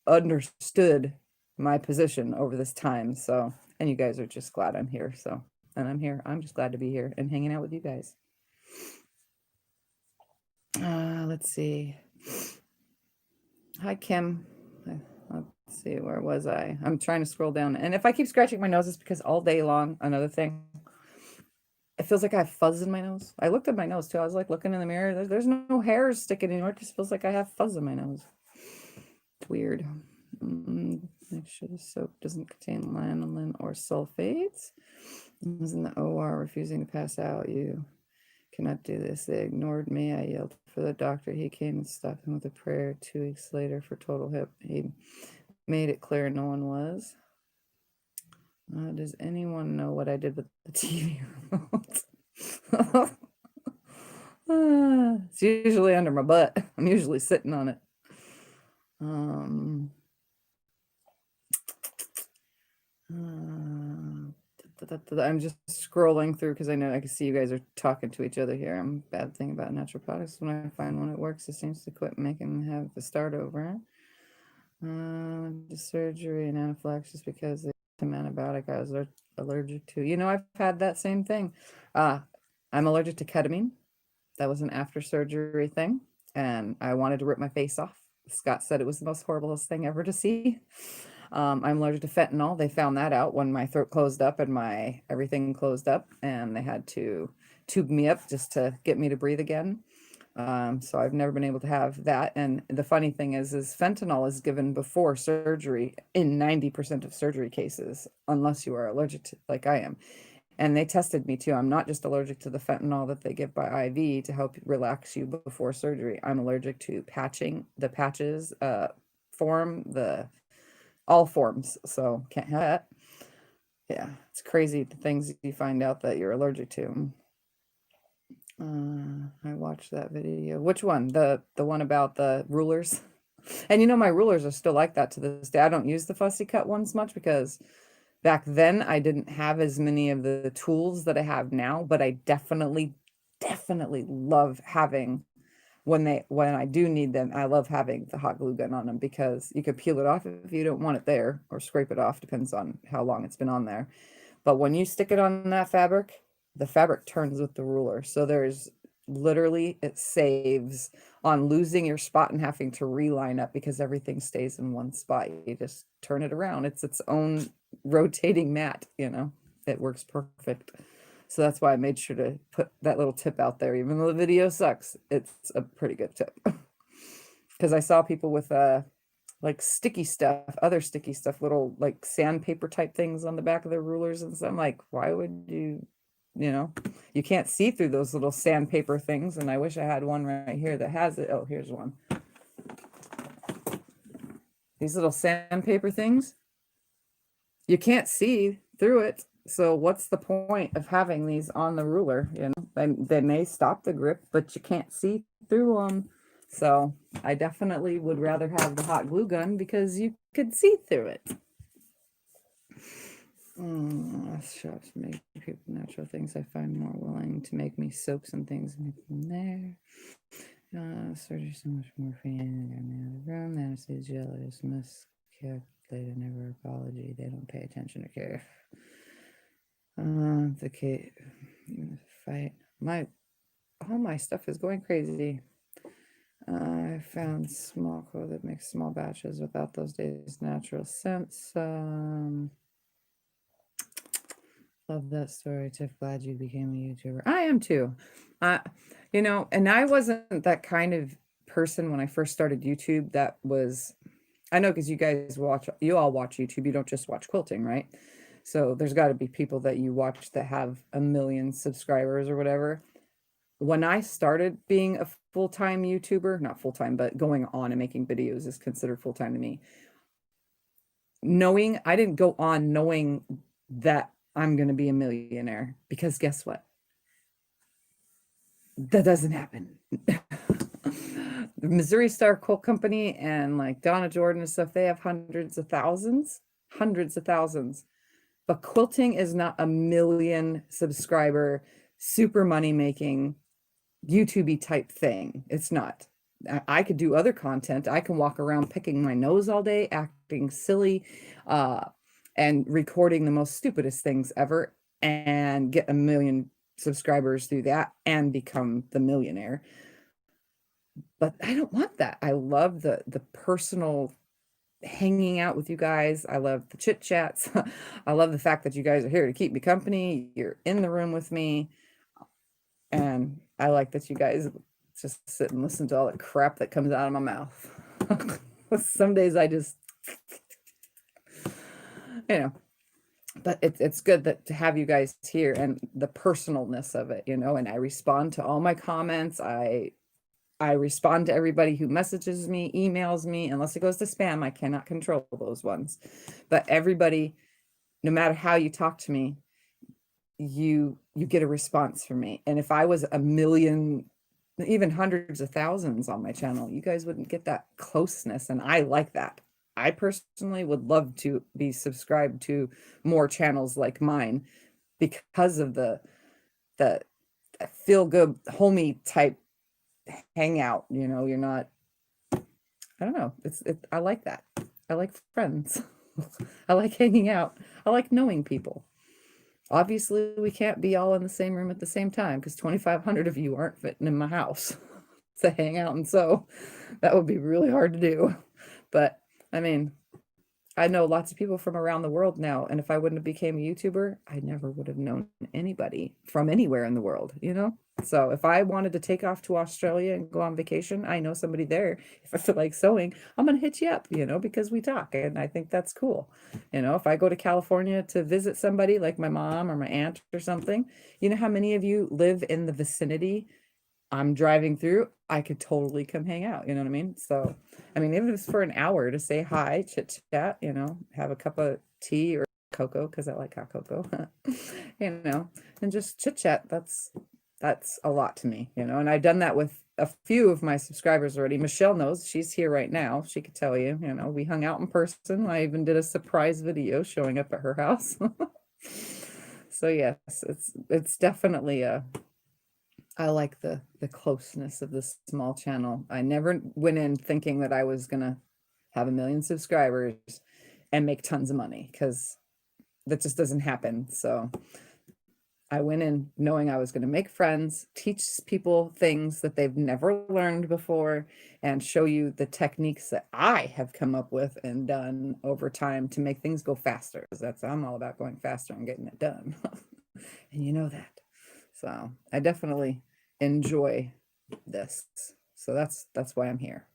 understood my position over this time. So, and you guys are just glad I'm here. So, and I'm here. I'm just glad to be here and hanging out with you guys. Let's see. Hi, Kim. Let's see, where was I? I'm trying to scroll down. And if I keep scratching my nose, it's because all day long, another thing, it feels like I have fuzz in my nose. I looked at my nose too. I was like looking in the mirror. There's no hairs sticking anymore. It just feels like I have fuzz in my nose. It's weird. Make sure the soap doesn't contain lanolin or sulfates. I was in the OR refusing to pass out. You cannot do this. They ignored me. I yelled for the doctor. He came and stopped him with a prayer. 2 weeks later for total hip. He made it clear no one was. Does anyone know what I did with the TV remote? It's usually under my butt. I'm usually sitting on it. I'm just scrolling through because I know I can see you guys are talking to each other here. Bad thing about natural products, when I find one it works, it seems to quit making me have to start over. The surgery and anaphylaxis because the antibiotic I was allergic to. I've had that same thing. I'm allergic to ketamine. That was an after surgery thing, and I wanted to rip my face off. Scott said it was the most horriblest thing ever to see. I'm allergic to fentanyl. They found that out when my throat closed up and my everything closed up, and they had to tube me up just to get me to breathe again. So I've never been able to have that. And the funny thing is fentanyl is given before surgery in 90% of surgery cases, unless you are allergic to, like I am. And they tested me too. I'm not just allergic to the fentanyl that they give by IV to help relax you before surgery. I'm allergic to patching, the patches, form, all forms. So can't have that. Yeah, it's crazy the things you find out that you're allergic to. I watched that video. Which one? The one about the rulers? And my rulers are still like that to this day. I don't use the fussy cut ones much because back then I didn't have as many of the tools that I have now, but I definitely love having, when I do need them, I love having the hot glue gun on them, because you can peel it off if you don't want it there, or scrape it off, depends on how long it's been on there. But when you stick it on that fabric, the fabric turns with the ruler. So there's literally, it saves on losing your spot and having to reline up, because everything stays in one spot. You just turn it around. It's its own rotating mat, it works perfect. So that's why I made sure to put that little tip out there. Even though the video sucks, it's a pretty good tip. Because I saw people with like sticky stuff, other sticky stuff, little like sandpaper type things on the back of their rulers. And so I'm like, why would you, you can't see through those little sandpaper things. And I wish I had one right here that has it. Oh, here's one. These little sandpaper things, you can't see through it. So what's the point of having these on the ruler? They may stop the grip, but you can't see through them. So I definitely would rather have the hot glue gun, because you could see through it. Shops make people natural things. I find more willing to make me soaps and things and make them there. Surgery so much morphine. Got me out of the room. Anesthesia is miscalculated. Never apology. They don't pay attention or care. The case, fight. All my stuff is going crazy. I found small quote that makes small batches without those days natural scents. Love that story, Tiff. Glad you became a YouTuber. I am too. And I wasn't that kind of person when I first started YouTube. That was, I know, because you all watch YouTube. You don't just watch quilting, right? So there's got to be people that you watch that have 1 million subscribers or whatever. when I started being a full-time YouTuber, not full-time, but going on and making videos is considered full-time to me. I didn't go on knowing that I'm going to be a millionaire, because guess what? That doesn't happen. The Missouri Star Quilt Company and like Donna Jordan and stuff, they have hundreds of thousands. But quilting is not a million subscriber, super money making YouTube type thing. It's not. I could do other content. I can walk around picking my nose all day, acting silly, and recording the most stupidest things ever, and get a million subscribers through that and become the millionaire. But I don't want that. I love the personal hanging out with you guys. I love the chit chats. I love the fact that you guys are here to keep me company. You're in the room with me. And I like that you guys just sit and listen to all the crap that comes out of my mouth. Some days I just, but it's good that to have you guys here and the personalness of it, and I respond to all my comments. I respond to everybody who messages me, emails me, unless it goes to spam. I cannot control those ones. But everybody, no matter how you talk to me, you get a response from me. And if I was a million, even hundreds of thousands on my channel, you guys wouldn't get that closeness. And I like that. I personally would love to be subscribed to more channels like mine because of the feel good homey type hangout. You're not, I don't know. I like that. I like friends. I like hanging out. I like knowing people. Obviously, we can't be all in the same room at the same time because 2,500 of you aren't fitting in my house to hang out. And so that would be really hard to do. But I mean, I know lots of people from around the world now. And if I wouldn't have became a YouTuber, I never would have known anybody from anywhere in the world, So if I wanted to take off to Australia and go on vacation, I know somebody there. If I feel like sewing, I'm going to hit you up, because we talk. And I think that's cool. If I go to California to visit somebody like my mom or my aunt or something, how many of you live in the vicinity I'm driving through? I could totally come hang out. You know what I mean? So, even if it's for an hour to say hi, chit chat, have a cup of tea or cocoa, because I like hot cocoa, and just chit chat. That's a lot to me, and I've done that with a few of my subscribers already. Michelle knows, she's here right now. She could tell you, we hung out in person. I even did a surprise video showing up at her house. So yes, it's definitely I like the closeness of this small channel. I never went in thinking that I was gonna have 1 million subscribers and make tons of money, because that just doesn't happen. So I went in knowing I was going to make friends, teach people things that they've never learned before, and show you the techniques that I have come up with and done over time to make things go faster. Because I'm all about going faster and getting it done. And you know that. So I definitely enjoy this. So that's why I'm here.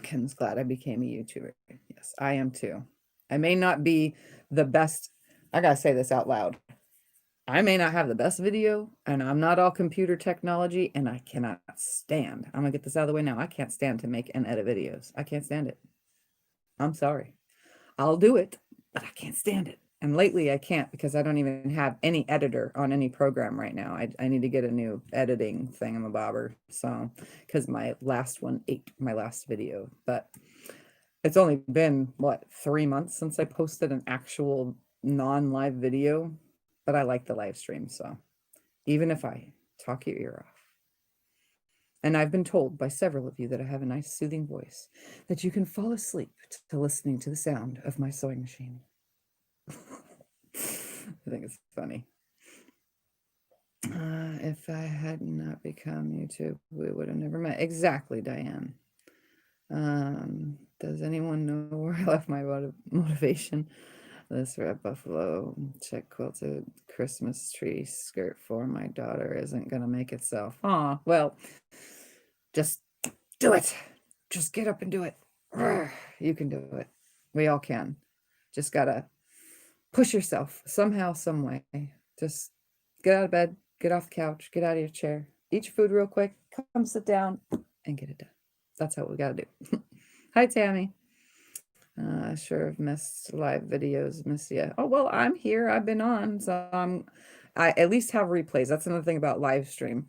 Ken's glad I became a YouTuber. Yes, I am too. I may not be the best. I gotta say this out loud. I may not have the best video, and I'm not all computer technology, and I cannot stand. I'm gonna get this out of the way now. I can't stand to make and edit videos. I can't stand it. I'm sorry. I'll do it, but I can't stand it. And lately I can't, because I don't even have any editor on any program right now. I need to get a new editing thingamabobber. So, because my last one ate my last video, but it's only been, what, 3 months since I posted an actual non-live video, but I like the live stream. So even if I talk your ear off. And I've been told by several of you that I have a nice soothing voice, that you can fall asleep to listening to the sound of my sewing machine. I think it's funny. If I had not become YouTube, we would have never met. Exactly, Diane. Does anyone know where I left my motivation? This red buffalo check quilted Christmas tree skirt for my daughter isn't gonna make itself. Aw, well, just do it. Just get up and do it. You can do it. We all can. Just gotta push yourself somehow, some way. Just get out of bed, get off the couch, get out of your chair, eat your food real quick, come sit down and get it done. That's what we got to do. Hi, Tammy. I sure have missed live videos. Miss you. Oh, well, I'm here. I've been on, so I at least have replays. That's another thing about live stream.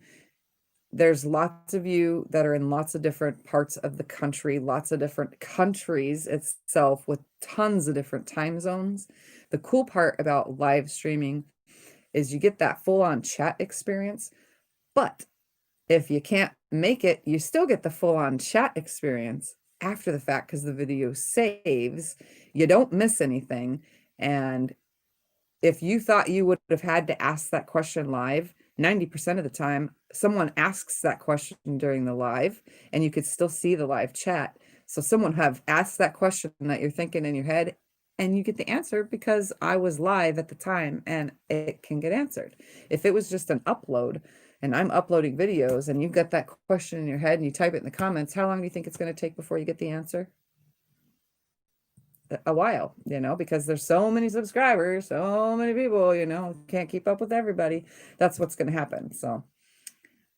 There's lots of you that are in lots of different parts of the country, lots of different countries itself with tons of different time zones. The cool part about live streaming is you get that full-on chat experience, but if you can't make it, you still get the full-on chat experience after the fact because the video saves. You don't miss anything. And if you thought you would have had to ask that question live, 90% of the time, someone asks that question during the live and you could still see the live chat. So someone have asked that question that you're thinking in your head and you get the answer because I was live at the time and it can get answered. If it was just an upload and I'm uploading videos and you've got that question in your head and you type it in the comments, how long do you think it's going to take before you get the answer? A while, because there's so many subscribers, so many people, can't keep up with everybody. That's what's going to happen. So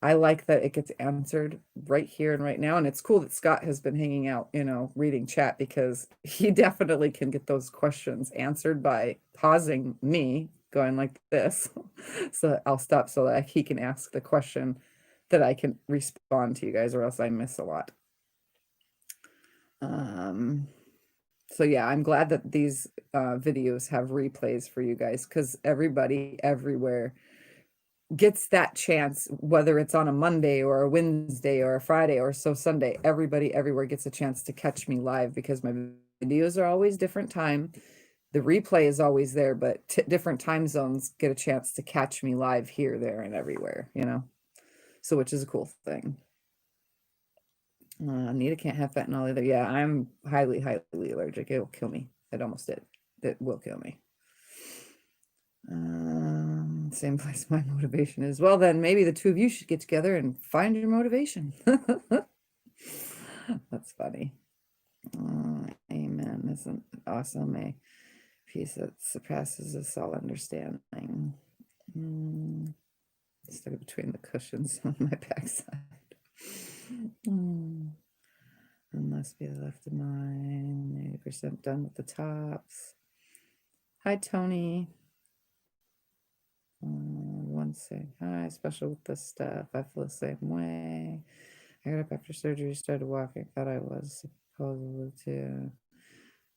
I like that it gets answered right here and right now. And it's cool that Scott has been hanging out, reading chat because he definitely can get those questions answered by pausing me going like this. So I'll stop so that he can ask the question that I can respond to you guys, or else I miss a lot. So yeah, I'm glad that these videos have replays for you guys because everybody everywhere gets that chance, whether it's on a Monday or a Wednesday or a Friday or so Sunday. Everybody everywhere gets a chance to catch me live because my videos are always different time. The replay is always there, but different time zones get a chance to catch me live here, there, and everywhere, so which is a cool thing. Anita can't have fentanyl either. Yeah, I'm highly allergic. It will kill me. It almost did. It will kill me. Same place my motivation is. Well, then maybe the two of you should get together and find your motivation. That's funny. Amen. Isn't it awesome? A peace that surpasses us all understanding. Stuck between the cushions on my backside. It must be the left of mine. 80% done with the tops. Hi, Tony. One thing. Hi, special with this stuff. I feel the same way. I got up after surgery, started walking. Thought I was supposedly to.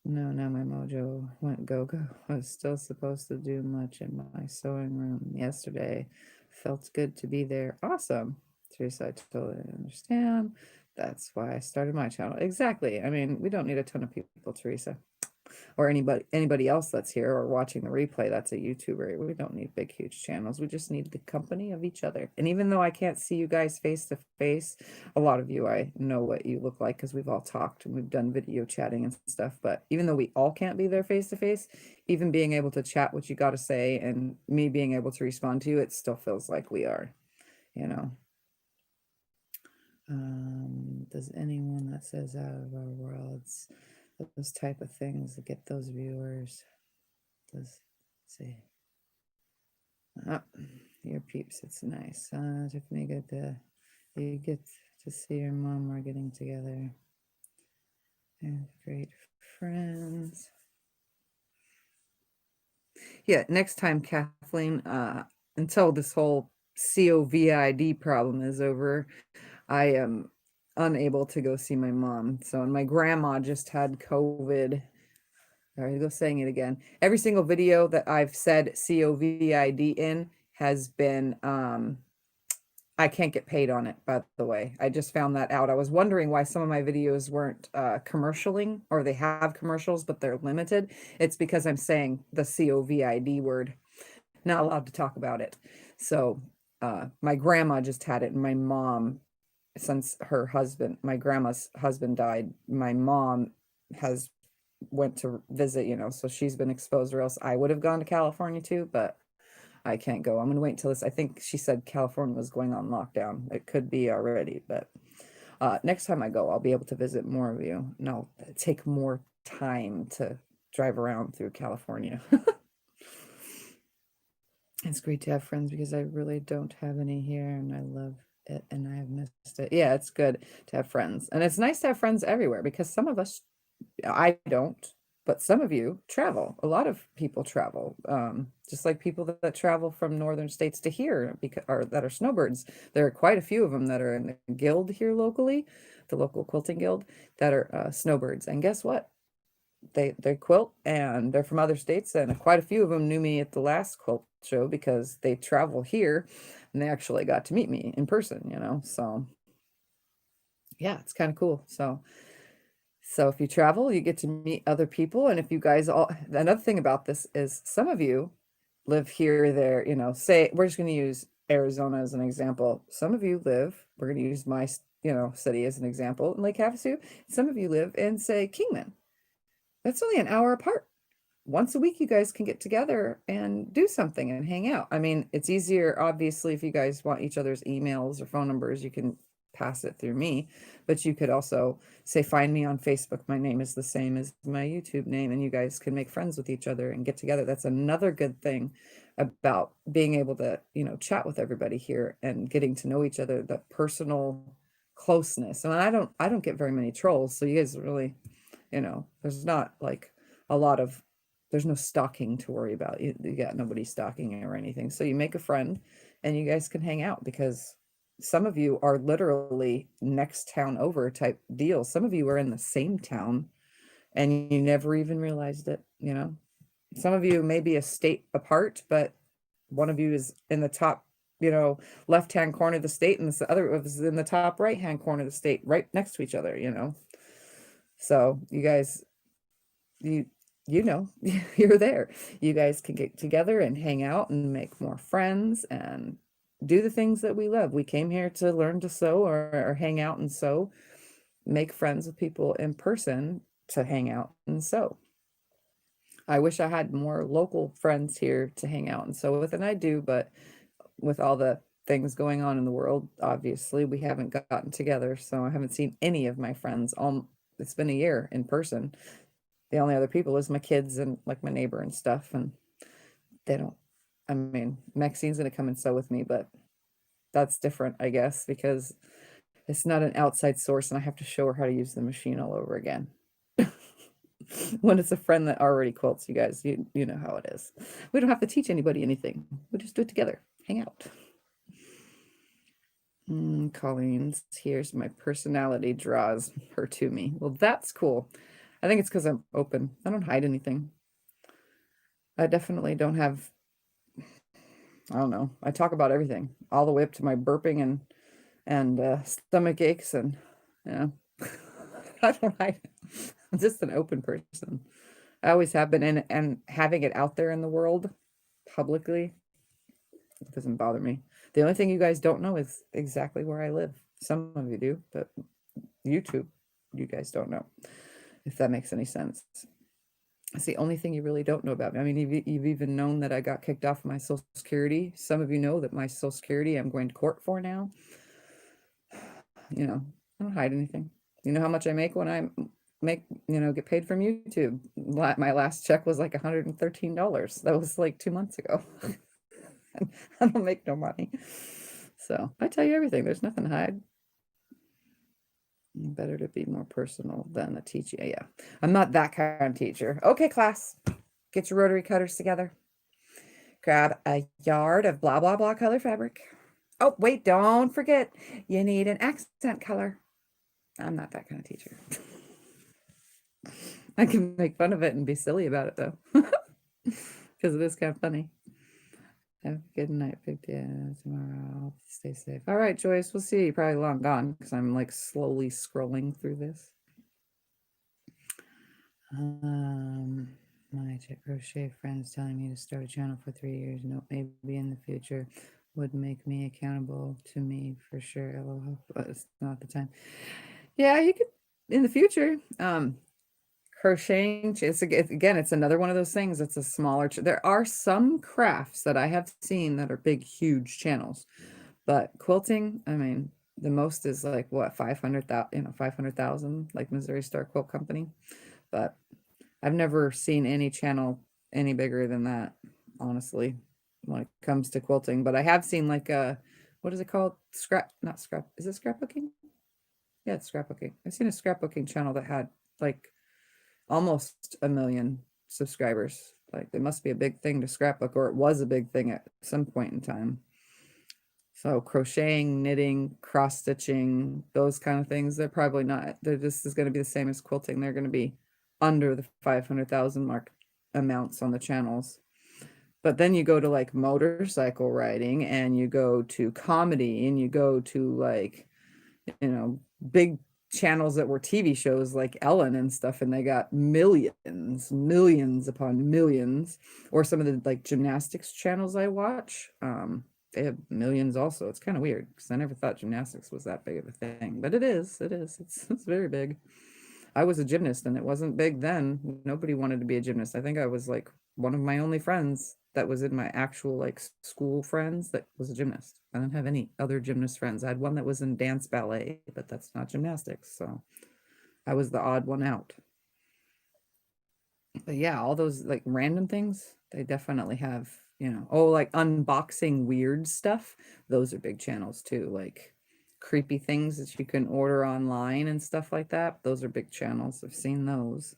No, now my mojo went go-go. I was still supposed to do much in my sewing room yesterday. Felt good to be there. Awesome. Teresa, I totally understand. That's why I started my channel. Exactly. I mean, we don't need a ton of people, Teresa, or anybody else that's here or watching the replay that's a YouTuber. We don't need big, huge channels. We just need the company of each other. And even though I can't see you guys face to face, a lot of you, I know what you look like because we've all talked and we've done video chatting and stuff. But even though we all can't be there face to face, even being able to chat what you got to say and me being able to respond to you, it still feels like we are, Does anyone that says out of our worlds, those type of things that get those viewers, let's see. Your peeps, it's nice. Tiffany, you get to see your mom. We're getting together. And great friends. Yeah, next time, Kathleen, until this whole COVID problem is over, I am unable to go see my mom. So, and my grandma just had COVID. All right, go saying it again. Every single video that I've said COVID in has been, I can't get paid on it, by the way. I just found that out. I was wondering why some of my videos weren't commercialing, or they have commercials, but they're limited. It's because I'm saying the COVID word, not allowed to talk about it. So my grandma just had it, and my mom, since my grandma's husband died, my mom went to visit, so she's been exposed, or else I would have gone to California too, but I can't go. I'm going to wait until this. I think she said California was going on lockdown. It could be already, but next time I go, I'll be able to visit more of you. And I'll take more time to drive around through California. It's great to have friends because I really don't have any here and I love it and I have missed it. Yeah, it's good to have friends. And it's nice to have friends everywhere because some of us, I don't, but some of you travel. A lot of people travel, just like people that travel from northern states to here because or that are snowbirds. There are quite a few of them that are in the guild here locally, the local quilting guild, that are snowbirds. And guess what? They quilt and they're from other states, and quite a few of them knew me at the last quilt show because they travel here and they actually got to meet me in person, you know. So yeah, it's kind of cool. So if you travel, you get to meet other people. And if you guys all, another thing about this is some of you live here, there, you know, say, we're just going to use Arizona as an example. Some of you live, we're going to use my, you know, city as an example in Lake Havasu. Some of you live in, say, Kingman. That's only an hour apart. Once a week, you guys can get together and do something and hang out. I mean, it's easier, obviously, if you guys want each other's emails or phone numbers, you can pass it through me, but you could also say, find me on Facebook. My name is the same as my YouTube name, and you guys can make friends with each other and get together. That's another good thing about being able to, you know, chat with everybody here and getting to know each other, the personal closeness. And I don't get very many trolls, so you guys really, you know, there's not like a lot of, there's no stalking to worry about. You got nobody stalking you or anything. So you make a friend and you guys can hang out because some of you are literally next town over type deal. Some of you are in the same town and you never even realized it, you know. Some of you may be a state apart, but one of you is in the top, you know, left-hand corner of the state and the other is in the top right-hand corner of the state, right next to each other, you know. So you guys, you you know, you're there. You guys can get together and hang out and make more friends and do the things that we love. We came here to learn to sew or hang out and sew, make friends with people in person to hang out and sew. I wish I had more local friends here to hang out and sew with, and I do, but with all the things going on in the world, obviously we haven't gotten together, so I haven't seen any of my friends. It's been a year in person. The only other people is my kids and like my neighbor and stuff, and they don't, I mean, Maxine's gonna come and sew with me, but that's different, I guess, because it's not an outside source and I have to show her how to use the machine all over again. When it's a friend that already quilts, you guys, you know how it is. We don't have to teach anybody anything. We just do it together, hang out. Colleen's, here's my personality draws her to me. Well, that's cool. I think it's because I'm open. I don't hide anything. I definitely don't have, I don't know. I talk about everything, all the way up to my burping and stomach aches and, you know, I don't hide. I'm just an open person. I always have been, and having it out there in the world publicly, it doesn't bother me. The only thing you guys don't know is exactly where I live. Some of you do, but YouTube, you guys don't know, if that makes any sense. It's the only thing you really don't know about me. I mean, you've even known that I got kicked off my Social Security. Some of you know that my Social Security I'm going to court for now. You know, I don't hide anything. You know how much I make when I make, you know, get paid from YouTube. My last check was like $113. That was like 2 months ago. I don't make no money. So I tell you everything. There's nothing to hide. Better to be more personal than a teacher. Yeah, I'm not that kind of teacher. Okay, class, get your rotary cutters together. Grab a yard of blah, blah, blah color fabric. Oh, wait, don't forget, you need an accent color. I'm not that kind of teacher. I can make fun of it and be silly about it, though, because it is kind of funny. Have a good night, big day. Tomorrow, stay safe. All right, Joyce, we'll see. You're probably long gone because I'm like slowly scrolling through this. My crochet friend is telling me to start a channel for 3 years. No, maybe in the future would make me accountable to me for sure. LOL, but it's not the time. Yeah, you could in the future. Crocheting, again, it's another one of those things. It's a smaller. There are some crafts that I have seen that are big, huge channels, but quilting, I mean, the most is like what 500,000, you know, 500,000, like Missouri Star Quilt Company, but I've never seen any channel any bigger than that, honestly. when it comes to quilting, but I have seen like a, what is it called? Not scrap. Is it scrapbooking? Yeah, it's scrapbooking. I've seen a scrapbooking channel that had like almost 1 million subscribers. Like it must be a big thing to scrapbook, or it was a big thing at some point in time. So crocheting, knitting, cross stitching, those kind of things, they're probably not, they're just is going to be the same as quilting. They're going to be under the 500,000 mark amounts on the channels. But then you go to like motorcycle riding, and you go to comedy, and you go to like, big channels that were TV shows like Ellen and stuff, and they got millions upon millions. Or some of the like gymnastics channels I watch, they have millions also. It's kind of weird because I never thought gymnastics was that big of a thing, but it's very big. I was a gymnast, and it wasn't big then. Nobody wanted to be a gymnast. I think I was like one of my only friends that was in my actual like school friends that was a gymnast. I didn't have any other gymnast friends. I had one that was in dance ballet, but that's not gymnastics. So I was the odd one out. But yeah, all those like random things, they definitely have, oh, like unboxing weird stuff. Those are big channels too. Like creepy things that you can order online and stuff like that. Those are big channels. I've seen those.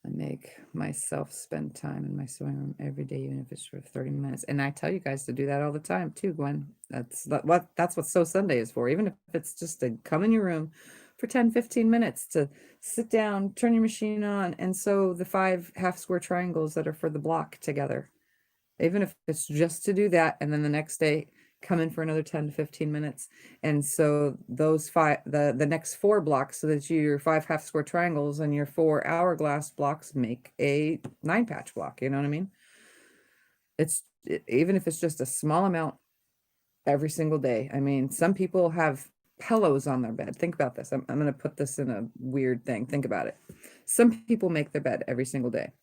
I make myself spend time in my sewing room every day, even if it's for 30 minutes. And I tell you guys to do that all the time too, Gwen. That's what Sew Sunday is for. Even if it's just to come in your room for 10-15 minutes to sit down, turn your machine on, and sew the 5 half square triangles that are for the block together. Even if it's just to do that, and then the next day come in for another 10-15 minutes. And so those the next 4 blocks, so that your 5 half square triangles and your 4 hourglass blocks make a 9 patch block. You know what I mean? Even if it's just a small amount every single day. I mean, some people have pillows on their bed. Think about this. I'm going to put this in a weird thing. Think about it. Some people make their bed every single day.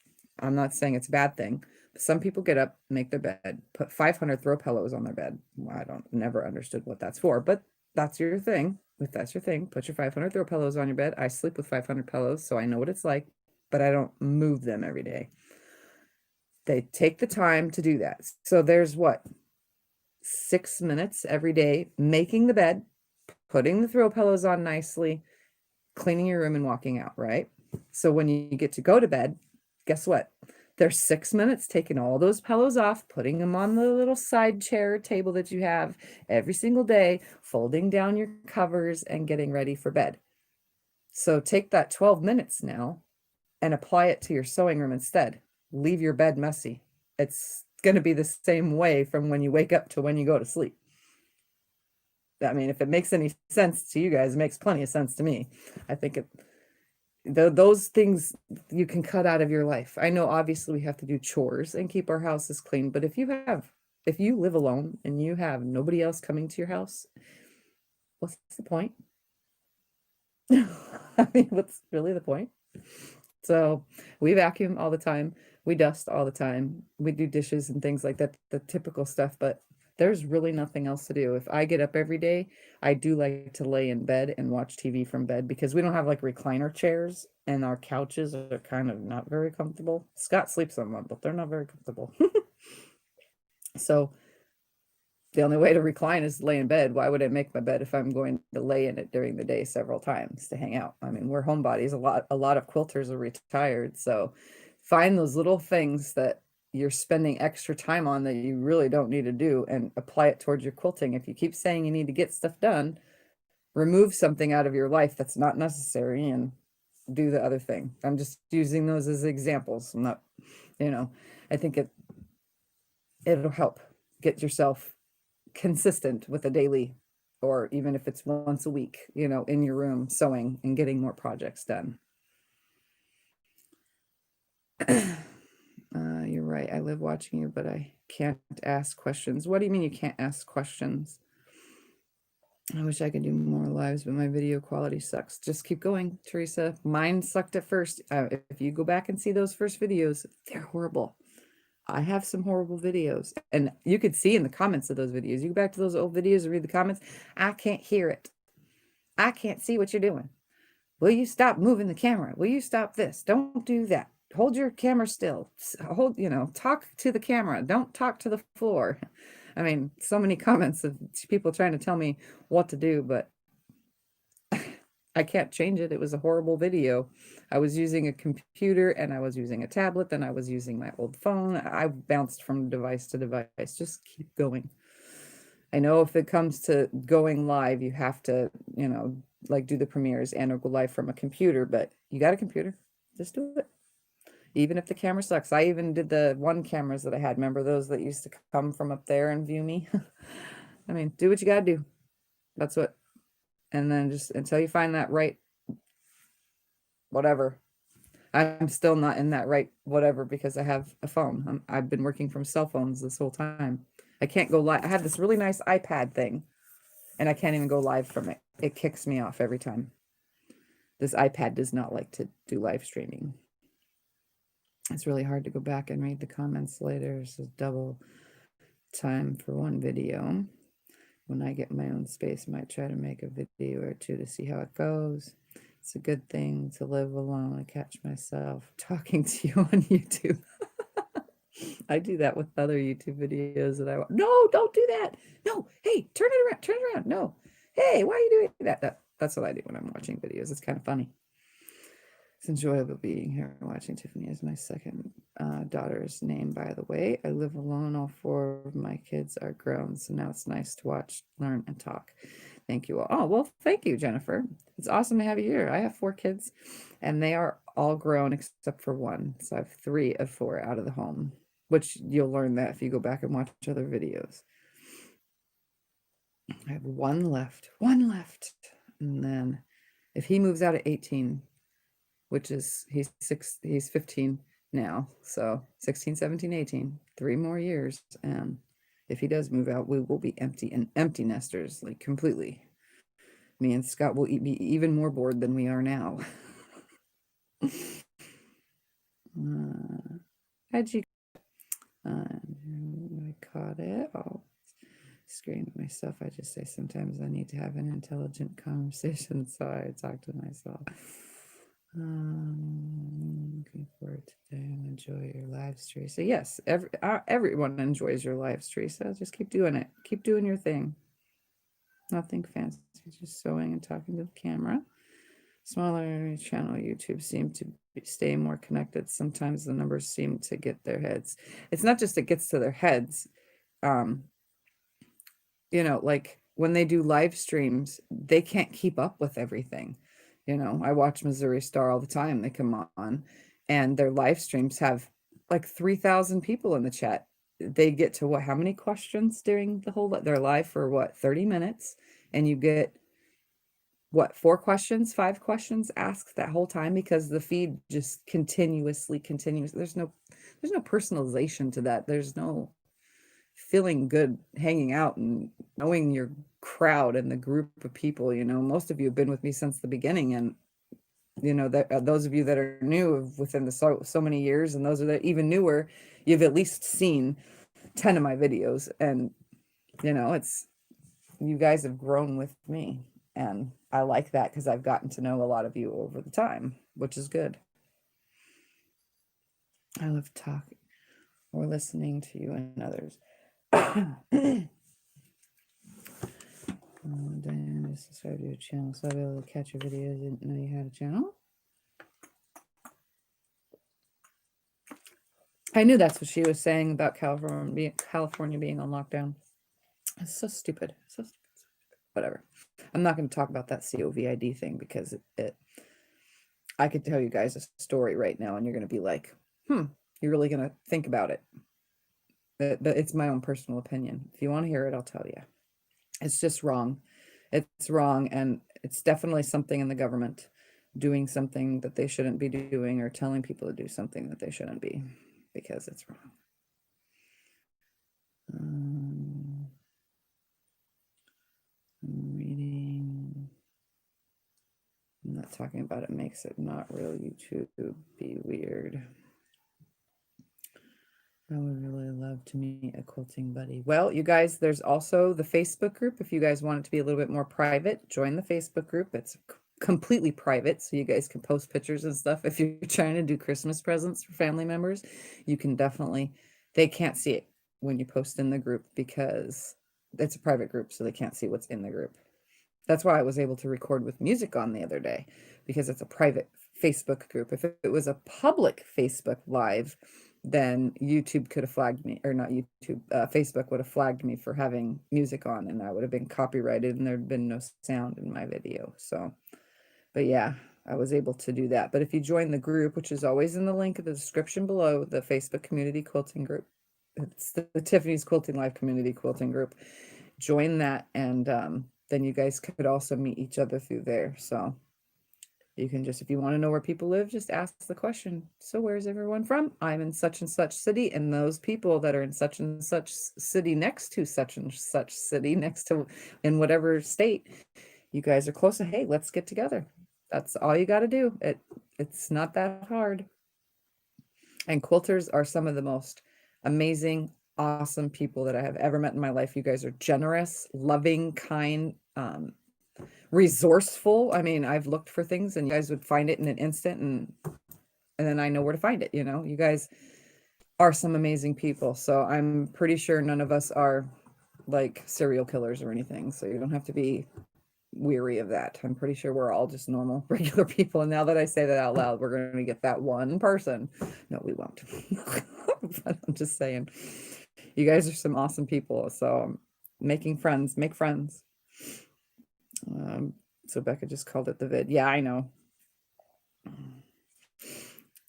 I'm not saying it's a bad thing. Some people get up, make their bed, put 500 throw pillows on their bed. Well, never understood what that's for, but that's your thing. If that's your thing, put your 500 throw pillows on your bed. I sleep with 500 pillows, so I know what it's like, but I don't move them every day. They take the time to do that. So there's what? 6 minutes every day making the bed, putting the throw pillows on nicely, cleaning your room, and walking out, right? So when you get to go to bed, guess what? There's 6 minutes taking all those pillows off, putting them on the little side chair table that you have every single day, folding down your covers, and getting ready for bed. So take that 12 minutes now and apply it to your sewing room instead. Leave your bed messy. It's going to be the same way from when you wake up to when you go to sleep. I mean, if it makes any sense to you guys, it makes plenty of sense to me. I think those things you can cut out of your life. I know obviously we have to do chores and keep our houses clean, but if you live alone and you have nobody else coming to your house, what's the point? I mean, what's really the point? So we vacuum all the time. We dust all the time. We do dishes and things like that, the typical stuff, but there's really nothing else to do. If I get up every day, I do like to lay in bed and watch TV from bed, because we don't have like recliner chairs, and our couches are kind of not very comfortable. Scott sleeps on one, but they're not very comfortable. So the only way to recline is to lay in bed. Why would I make my bed if I'm going to lay in it during the day several times to hang out? I mean, we're homebodies. A lot of quilters are retired. So find those little things that you're spending extra time on that you really don't need to do, and apply it towards your quilting. If you keep saying you need to get stuff done, remove something out of your life that's not necessary and do the other thing. I'm just using those as examples. I'm not, I think it'll help get yourself consistent with a daily, or even if it's once a week, in your room sewing and getting more projects done. You're right. I live watching you, but I can't ask questions. What do you mean you can't ask questions? I wish I could do more lives, but my video quality sucks. Just keep going, Teresa. Mine sucked at first. If you go back and see those first videos, they're horrible. I have some horrible videos, and you could see in the comments of those videos. You go back to those old videos and read the comments. I can't hear it. I can't see what you're doing. Will you stop moving the camera? Will you stop this? Don't do that. hold your camera still. Hold, talk to the camera. Don't talk to the floor. I mean, so many comments of people trying to tell me what to do, but I can't change it. It was a horrible video. I was using a computer and I was using a tablet, then I was using my old phone. I bounced from device to device. Just keep going. I know if it comes to going live, you have to, like do the premieres and or go live from a computer, but you got a computer, just do it. Even if the camera sucks. I even did the one cameras that I had. Remember those that used to come from up there and view me? I mean, do what you got to do. That's what. And then just until you find that right, whatever. I'm still not in that right, whatever, because I have a phone. I've been working from cell phones this whole time. I can't go live. I have this really nice iPad thing and I can't even go live from it. It kicks me off every time. This iPad does not like to do live streaming. It's really hard to go back and read the comments later. So double time for one video. When I get my own space, I might try to make a video or two to see how it goes. It's a good thing to live alone. I catch myself talking to you on YouTube. I do that with other YouTube videos that I want. No, don't do that. No, hey, turn it around. Turn it around. No, hey, why are you doing that? That's what I do when I'm watching videos. It's kind of funny. It's enjoyable being here watching. Tiffany is my second daughter's name, by the way. I live alone. All four of my kids are grown, so now it's nice to watch, learn, and talk. Thank you all. Oh, well, thank you, Jennifer. It's awesome to have you here. I have 4 kids, and they are all grown except for one. So I have 3 of 4 out of the home, which you'll learn that if you go back and watch other videos. I have one left. And then if he moves out at 18, which is he's 15 now, so 16, 17, 18, 3 more years, and if he does move out, we will be empty nesters, like completely. Me and Scott will be even more bored than we are now. How'd you I caught it. I'll scream at myself. I just say sometimes I need to have an intelligent conversation, so I talk to myself. Looking forward to today and enjoy your live stream. So yes, everyone enjoys your live stream. So just keep doing it. Keep doing your thing. Nothing fancy, just sewing and talking to the camera. Smaller channel YouTube seem to stay more connected. Sometimes the numbers seem to get their heads. It's not just it gets to their heads. Like when they do live streams, they can't keep up with everything. I watch Missouri Star all the time. They come on and their live streams have like 3,000 people in the chat. They get to how many questions during the whole, they're live for 30 minutes, and you get 4 questions, 5 questions asked that whole time, because the feed just continuously continues. There's no personalization to that. There's no feeling good hanging out and knowing your crowd and the group of people. Most of you have been with me since the beginning, and that those of you that are new within the so many years, and those that are even newer, you've at least seen 10 of my videos, and it's, you guys have grown with me, and I like that because I've gotten to know a lot of you over the time, which is good. I love talking or listening to you and others. Diana just subscribed to your channel, so I'll be able to catch your videos. Didn't know you had a channel. I knew that's what she was saying about California being on lockdown. It's so stupid. So stupid. Whatever. I'm not going to talk about that COVID thing, because I could tell you guys a story right now and you're going to be like, you're really going to think about it. But it's my own personal opinion. If you want to hear it, I'll tell you. It's just wrong. It's wrong. And it's definitely something in the government doing something that they shouldn't be doing, or telling people to do something that they shouldn't be, because it's wrong. I'm reading. I'm not talking about it makes it not real YouTube be weird. I would really love to meet a quilting buddy. Well, you guys, there's also the Facebook group. If you guys want it to be a little bit more private, join the Facebook group. It's completely private, so you guys can post pictures and stuff. If you're trying to do Christmas presents for family members, you can definitely, they can't see it when you post in the group because it's a private group, so they can't see what's in the group. That's why I was able to record with music on the other day, because it's a private Facebook group. If it was a public Facebook live, then YouTube could have flagged me, or not YouTube, Facebook would have flagged me for having music on, and I would have been copyrighted and there'd been no sound in my video. So, but yeah, I was able to do that. But if you join the group, which is always in the link in the description below, the Facebook community quilting group, it's the Tiffany's Quilting Live community quilting group, join that, and then you guys could also meet each other through there. So you can just, if you want to know where people live, just ask the question, so where's everyone from? I'm in such and such city, and those people that are in such and such city next to such and such city next to, in whatever state, you guys are close, hey, let's get together. That's all you got to do. It's not that hard. And quilters are some of the most amazing, awesome people that I have ever met in my life. You guys are generous, loving, kind, resourceful. I mean, I've looked for things and you guys would find it in an instant, and then I know where to find it. You know, you guys are some amazing people. So I'm pretty sure none of us are like serial killers or anything. So you don't have to be weary of that. I'm pretty sure we're all just normal, regular people. And now that I say that out loud, we're going to get that one person. No, we won't. But I'm just saying, you guys are some awesome people. So making friends, make friends. So Becca just called it the vid. Yeah, I know.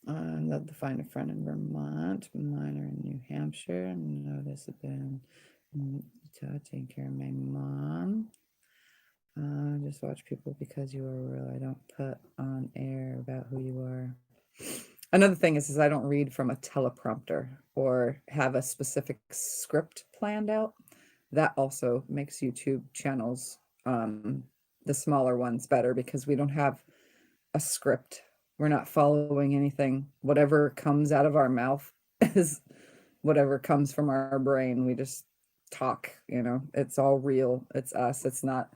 I'd love to find a friend in Vermont. Mine are in New Hampshire. No, this has been taking care of my mom. Just watch people because you are real. I don't put on air about who you are. Another thing is I don't read from a teleprompter or have a specific script planned out. That also makes YouTube channels, the smaller ones, better, because we don't have a script. We're not following anything. Whatever comes out of our mouth is whatever comes from our brain. We just talk, you know, it's all real. It's us. It's not.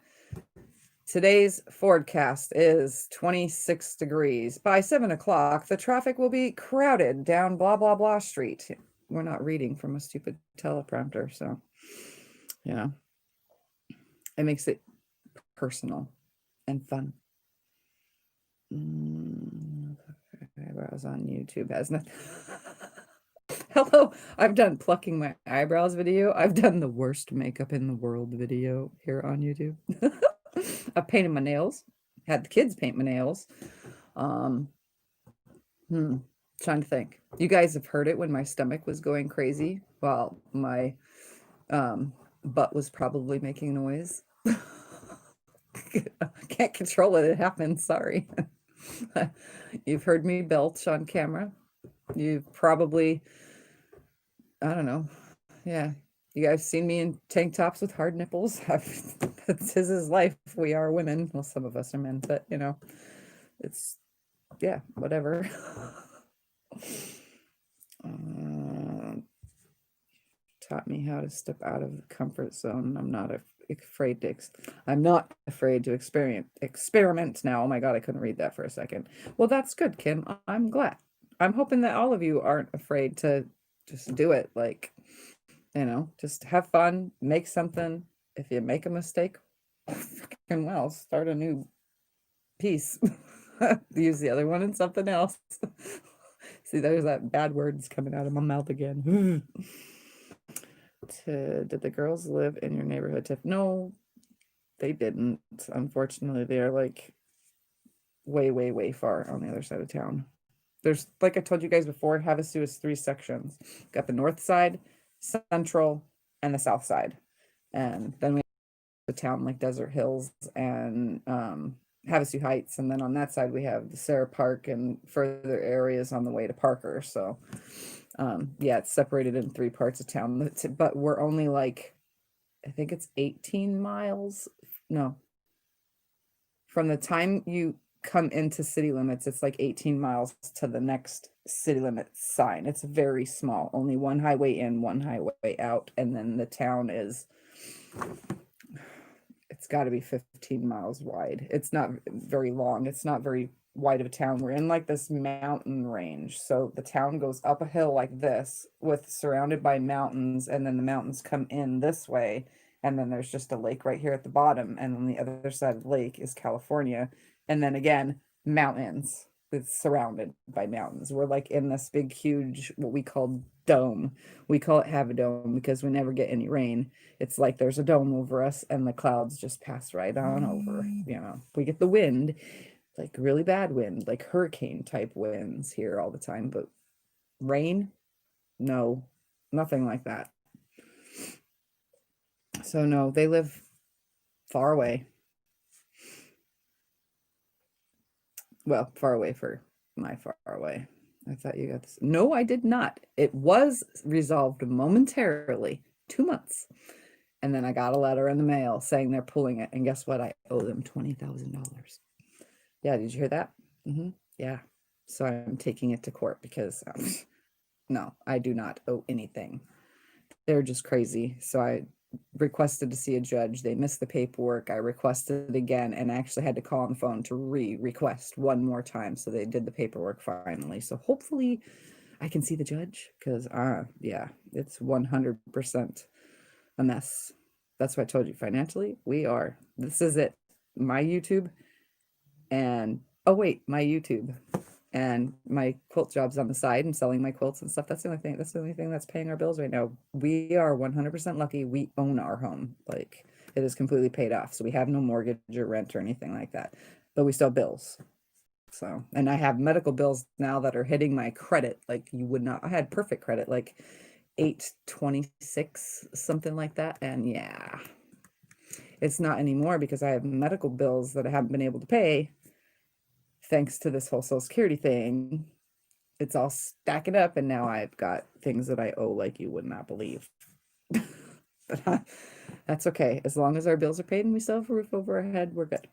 Today's forecast is 26 degrees. By 7 o'clock, the traffic will be crowded down blah, blah, blah street. We're not reading from a stupid teleprompter. So, yeah, it makes it personal and fun. Eyebrows on YouTube has nothing. Hello, I've done plucking my eyebrows video. I've done the worst makeup in the world video here on YouTube. I painted my nails, had the kids paint my nails. Trying to think. You guys have heard it when my stomach was going crazy while my butt was probably making noise. I can't control it. It happens. Sorry. You've heard me belch on camera. You've probably, I don't know. Yeah. You guys seen me in tank tops with hard nipples. This is life. We are women. Well, some of us are men, but you know, it's, yeah, whatever. Taught me how to step out of the comfort zone. I'm not afraid to experiment now. Oh my God, I couldn't read that for a second. Well, that's good, Kim. I'm glad. I'm hoping that all of you aren't afraid to just do it. Like, you know, just have fun, make something. If you make a mistake, freaking well, start a new piece. Use the other one in something else. See, there's that bad words coming out of my mouth again. Did the girls live in your neighborhood, Tiff? No, they didn't. Unfortunately, they're like way, way, way far on the other side of town. There's, like I told you guys before, Havasu is 3 sections. Got the north side, central, and the south side. And then we have the town like Desert Hills and Havasu Heights. And then on that side, we have the Sarah Park and further areas on the way to Parker. So yeah, it's separated in 3 parts of town, but we're only like, I think it's 18 miles. No, from the time you come into city limits, it's like 18 miles to the next city limit sign. It's very small, only 1 highway in, 1 highway out. And then the town is, it's got to be 15 miles wide. It's not very long. It's not very wide of a town. We're in like this mountain range. So the town goes up a hill like this, with surrounded by mountains, and then the mountains come in this way. And then there's just a lake right here at the bottom. And on the other side of the lake is California. And then again, mountains. It's surrounded by mountains. We're like in this big, huge, what we call dome. We call it Havadome because we never get any rain. It's like there's a dome over us and the clouds just pass right on over. You know, we get the wind, like really bad wind, like hurricane type winds here all the time, but rain, no, nothing like that. So no, they live far away. Well, far away for my far away. I thought you got this. No, I did not. It was resolved momentarily, 2 months. And then I got a letter in the mail saying they're pulling it. And guess what? I owe them $20,000. Yeah, did you hear that? Yeah. So I'm taking it to court because no, I do not owe anything. They're just crazy. So I requested to see a judge. They missed the paperwork. I requested it again and actually had to call on the phone to request one more time. So they did the paperwork finally. So hopefully I can see the judge because, yeah, it's 100% a mess. That's why I told you financially, this is it. My YouTube and, oh wait, my YouTube and my quilt jobs on the side and selling my quilts and stuff. That's the only thing that's paying our bills right now. We are 100% lucky. We own our home. Like, it is completely paid off. So we have no mortgage or rent or anything like that, but we still have bills. So, and I have medical bills now that are hitting my credit. Like you would not, I had perfect credit, like 826, something like that. And yeah, it's not anymore because I have medical bills that I haven't been able to pay thanks to this whole Social Security thing. It's all stacking up, and now I've got things that I owe like you would not believe. But that's okay. As long as our bills are paid and we still have a roof over our head, we're good.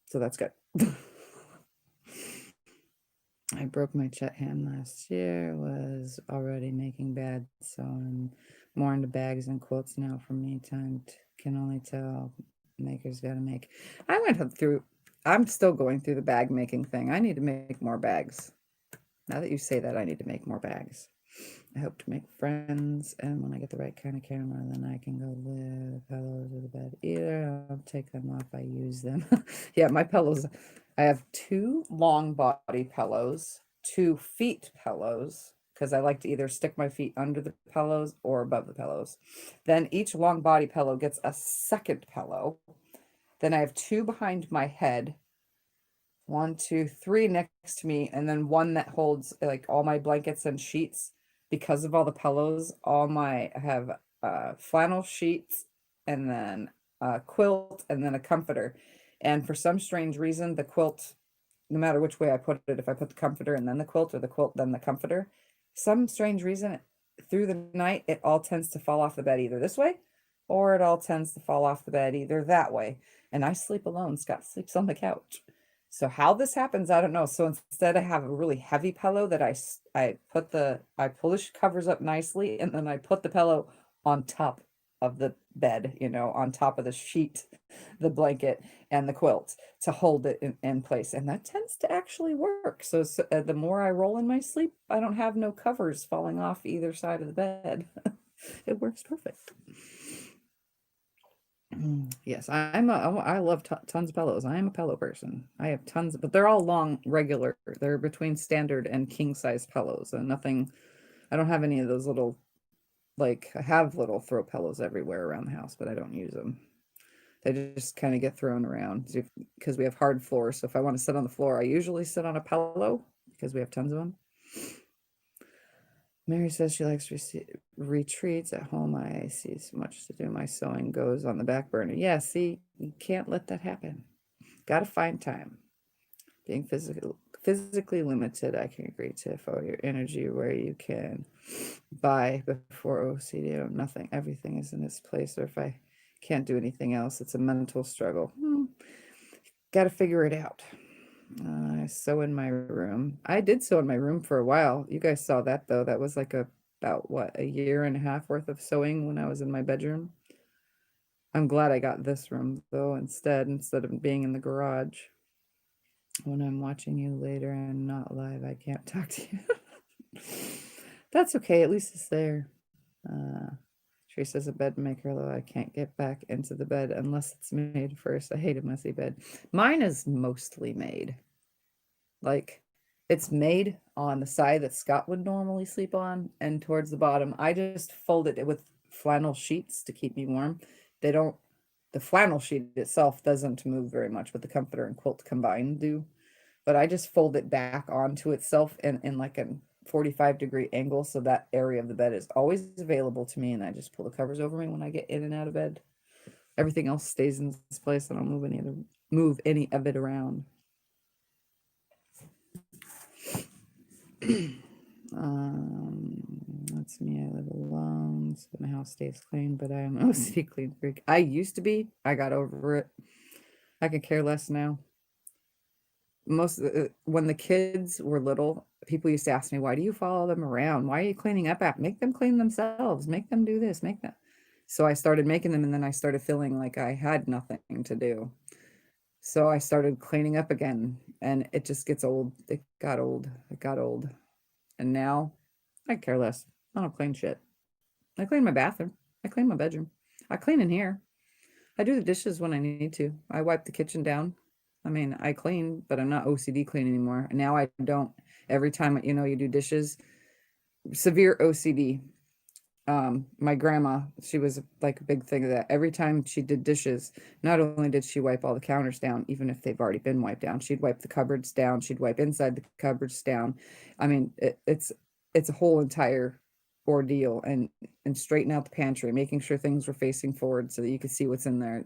So that's good. I broke my chet hand last year, was already making bad, so I'm more into bags and quilts now for me. Can only tell makers gotta make. I'm still going through the bag making thing. I need to make more bags. Now that you say that, I need to make more bags. I hope to make friends, and when I get the right kind of camera, then I can go live pillows with the bed. Either I'll take them off, I use them. Yeah, my pillows, I have 2 long body pillows, 2 feet pillows, because I like to either stick my feet under the pillows or above the pillows. Then each long body pillow gets a second pillow. Then I have 2 behind my head, 1, 2, 3 next to me, and then 1 that holds like all my blankets and sheets. Because of all the pillows, I have flannel sheets, and then a quilt, and then a comforter. And for some strange reason, the quilt, no matter which way I put it, if I put the comforter and then the quilt, or the quilt then the comforter, some strange reason through the night it all tends to fall off the bed either this way, or it all tends to fall off the bed either that way. And I sleep alone. Scott sleeps on the couch. So how this happens, I don't know. So instead I have a really heavy pillow that I pull the covers up nicely, and then I put the pillow on top of the bed, on top of the sheet, the blanket, and the quilt to hold it in place. And that tends to actually work. So, the more I roll in my sleep, I don't have no covers falling off either side of the bed. It works perfect. Yes, I love tons of pillows. I am a pillow person. I have tons, but they're all long, regular. They're between standard and king size pillows, and nothing. I don't have any of those little, like, I have little throw pillows everywhere around the house, but I don't use them. They just kind of get thrown around because we have hard floors. So if I want to sit on the floor, I usually sit on a pillow because we have tons of them. Mary says she likes retreats at home. I see so much to do. My sewing goes on the back burner. Yeah, see, you can't let that happen. Got to find time. Being physically limited, I can agree to for your energy where you can buy before OCD. Nothing. Everything is in its place. Or if I can't do anything else, it's a mental struggle. Got to figure it out. I sew in my room. I did sew in my room for a while. You guys saw that though. That was like about what, a year and a half worth of sewing when I was in my bedroom. I'm glad I got this room though instead of being in the garage. When I'm watching you later and not live, I can't talk to you. That's okay. At least it's there. Teresa's a bed maker, though I can't get back into the bed unless it's made first. I hate a messy bed. Mine is mostly made. Like, it's made on the side that Scott would normally sleep on and towards the bottom. I just folded it with flannel sheets to keep me warm. They don't, the flannel sheet itself doesn't move very much, but the comforter and quilt combined do. But I just fold it back onto itself in like a 45-degree angle, so that area of the bed is always available to me, and I just pull the covers over me when I get in and out of bed. Everything else stays in this place. I don't move any of it around. That's me. I live alone, so my house stays clean, but I am OCD clean freak. I used to be. I got over it. I could care less now. When the kids were little, people used to ask me, why do you follow them around? Why are you cleaning up after? Make them clean themselves. Make them do this. Make that. So I started making them, and then I started feeling like I had nothing to do. So I started cleaning up again, and it just gets old. It got old. It got old. And now I care less. I don't clean shit. I clean my bathroom. I clean my bedroom. I clean in here. I do the dishes when I need to. I wipe the kitchen down. I mean, I clean, but I'm not OCD clean anymore. Now I don't. Every time, you do dishes, severe OCD. My grandma, she was like a big thing of that. Every time she did dishes, not only did she wipe all the counters down, even if they've already been wiped down, she'd wipe the cupboards down. She'd wipe inside the cupboards down. I mean, it's a whole entire ordeal, and straighten out the pantry, making sure things were facing forward so that you could see what's in there.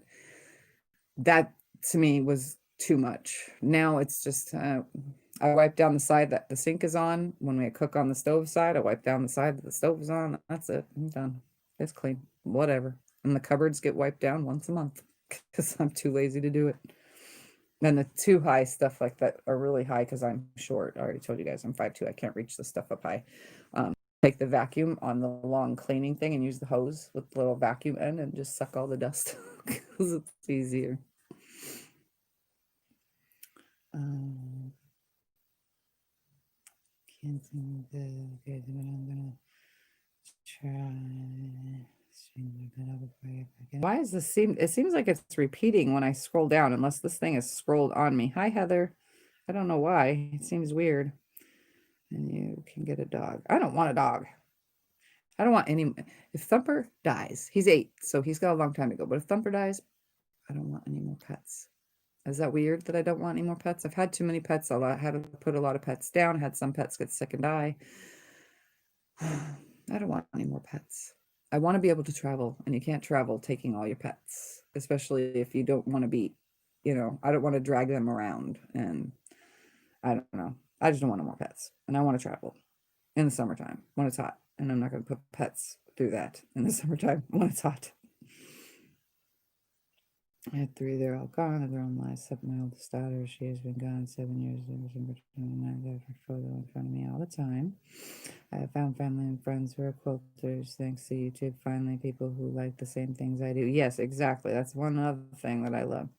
That to me was too much. Now it's just I wipe down the side that the sink is on. When we cook on the stove side, I wipe down the side that the stove is on. That's it. I'm done. It's clean. Whatever. And the cupboards get wiped down once a month because I'm too lazy to do it. And the too high stuff like that are really high because I'm short. I already told you guys I'm 5'2". I can't reach the stuff up high. Take the vacuum on the long cleaning thing and use the hose with the little vacuum end and just suck all the dust because it's easier. Can't seem to okay, but I'm gonna try. Why is this it seems like it's repeating when I scroll down, unless this thing is scrolled on me. Hi, Heather. I don't know why. It seems weird. And you can get a dog. I don't want a dog. I don't want any. If Thumper dies, he's 8, so he's got a long time to go. But if Thumper dies, I don't want any more pets. Is that weird that I don't want any more pets? I've had too many pets. I had to put a lot of pets down. Had some pets get sick and die. I don't want any more pets. I want to be able to travel, and you can't travel taking all your pets, especially if you don't want to be, I don't want to drag them around, and I don't know. I just don't want no more pets, and I want to travel in the summertime when it's hot, and I'm not going to put pets through that in the summertime when it's hot. I had 3, they're all gone. They're on my except my oldest daughter. She has been gone 7 years. December 29th. I have her photo in front of me all the time. I have found family and friends who are quilters thanks to YouTube. Finally, people who like the same things I do. Yes, exactly. That's one other thing that I love.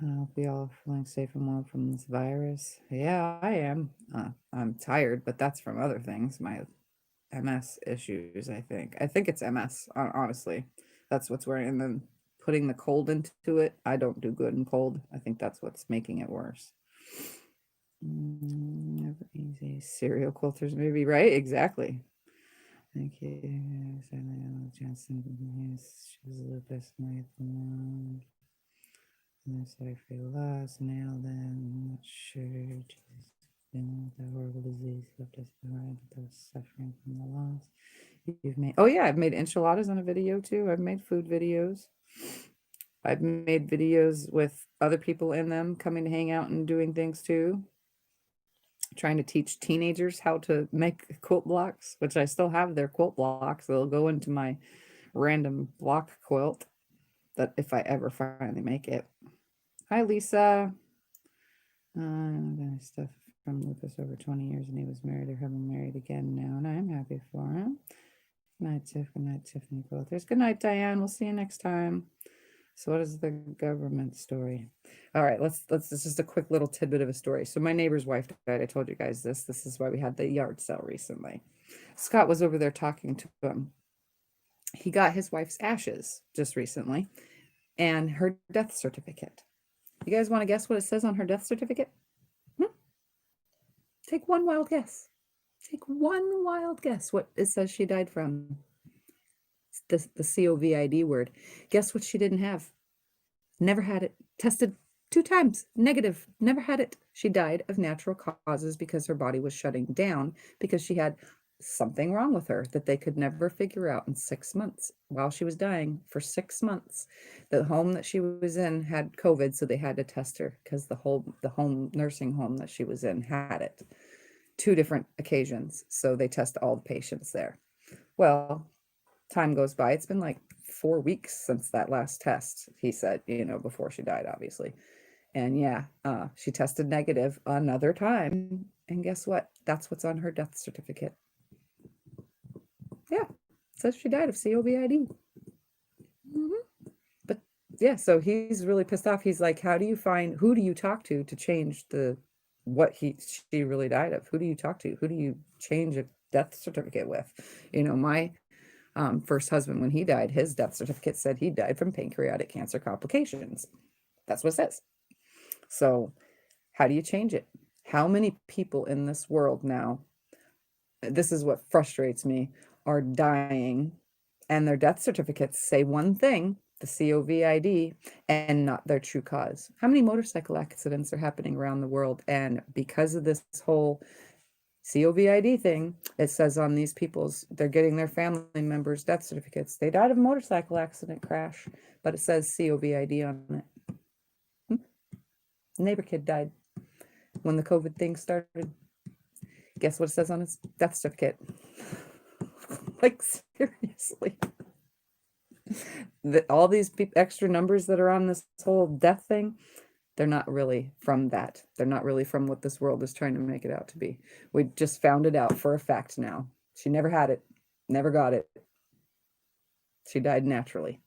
I hope we all feeling safe and well from this virus. Yeah, I am. I'm tired, but that's from other things. My MS issues, I think. I think it's MS, honestly. That's what's wearing. And then putting the cold into it, I don't do good in cold. I think that's what's making it worse. Never easy. Serial quilters, maybe, right? Exactly. Thank you. Johnson. She was the best night. And I'm sorry for your loss. Now then, I'm not sure. That horrible disease left us behind, but those suffering from the loss. You've made, oh yeah, I've made enchiladas on a video too. I've made food videos. I've made videos with other people in them coming to hang out and doing things too. Trying to teach teenagers how to make quilt blocks, which I still have their quilt blocks. They'll go into my random block quilt that if I ever finally make it. Hi, Lisa. Stuff from Lucas over 20 years, and he was married or having married again now, and I'm happy for him. Good night, Tiff. Good night, Tiffany Groff. Good night, Diane. We'll see you next time. So what is the government story? All right, this is just a quick little tidbit of a story. So my neighbor's wife died. I told you guys this. This is why we had the yard sale recently. Scott was over there talking to him. He got his wife's ashes just recently and her death certificate. You guys want to guess what it says on her death certificate? Hmm? Take one wild guess. Take one wild guess what it says she died from. The COVID word. Guess what she didn't have? Never had it. Tested 2 times. Negative. Never had it. She died of natural causes because her body was shutting down because she had something wrong with her that they could never figure out in 6 months. While she was dying for 6 months, the home that she was in had COVID, so they had to test her because the home nursing home that she was in had it. 2 different occasions, so they test all the patients there. Well, time goes by. It's been like 4 weeks since that last test, he said, before she died, obviously. And yeah, she tested negative another time. And guess what? That's what's on her death certificate. Yeah, it says she died of COVID. But yeah, so he's really pissed off. He's like, who do you talk to change what she really died of? Who do you talk to? Who do you change a death certificate with? My first husband, when he died, his death certificate said he died from pancreatic cancer complications. That's what it says. So how do you change it? How many people in this world now, this is what frustrates me, are dying and their death certificates say one thing, the COVID, and not their true cause? How many motorcycle accidents are happening around the world? And because of this whole COVID thing, it says on these they're getting their family members' death certificates. They died of a motorcycle accident crash, but it says COVID on it. Neighbor kid died when the COVID thing started. Guess what it says on his death certificate? Like, seriously. All these extra numbers that are on this whole death thing, they're not really from that. They're not really from what this world is trying to make it out to be. We just found it out for a fact now. She never had it, never got it. She died naturally.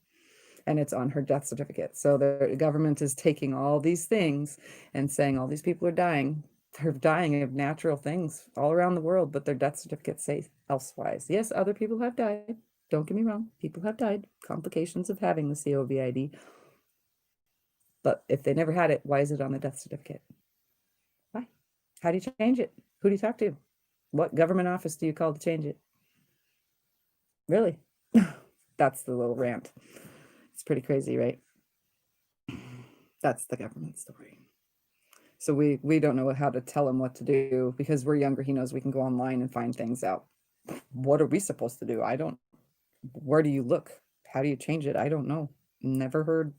And it's on her death certificate. So the government is taking all these things and saying all these people are dying. They're dying of natural things all around the world, but their death certificates say elsewise. Yes, other people have died. Don't get me wrong. People have died. Complications of having the COVID. But if they never had it, why is it on the death certificate? Why? How do you change it? Who do you talk to? What government office do you call to change it? Really? That's the little rant. It's pretty crazy, right? That's the government story. So we don't know how to tell him what to do because we're younger. He knows we can go online and find things out. What are we supposed to do? Where do you look? How do you change it? I don't know. Never heard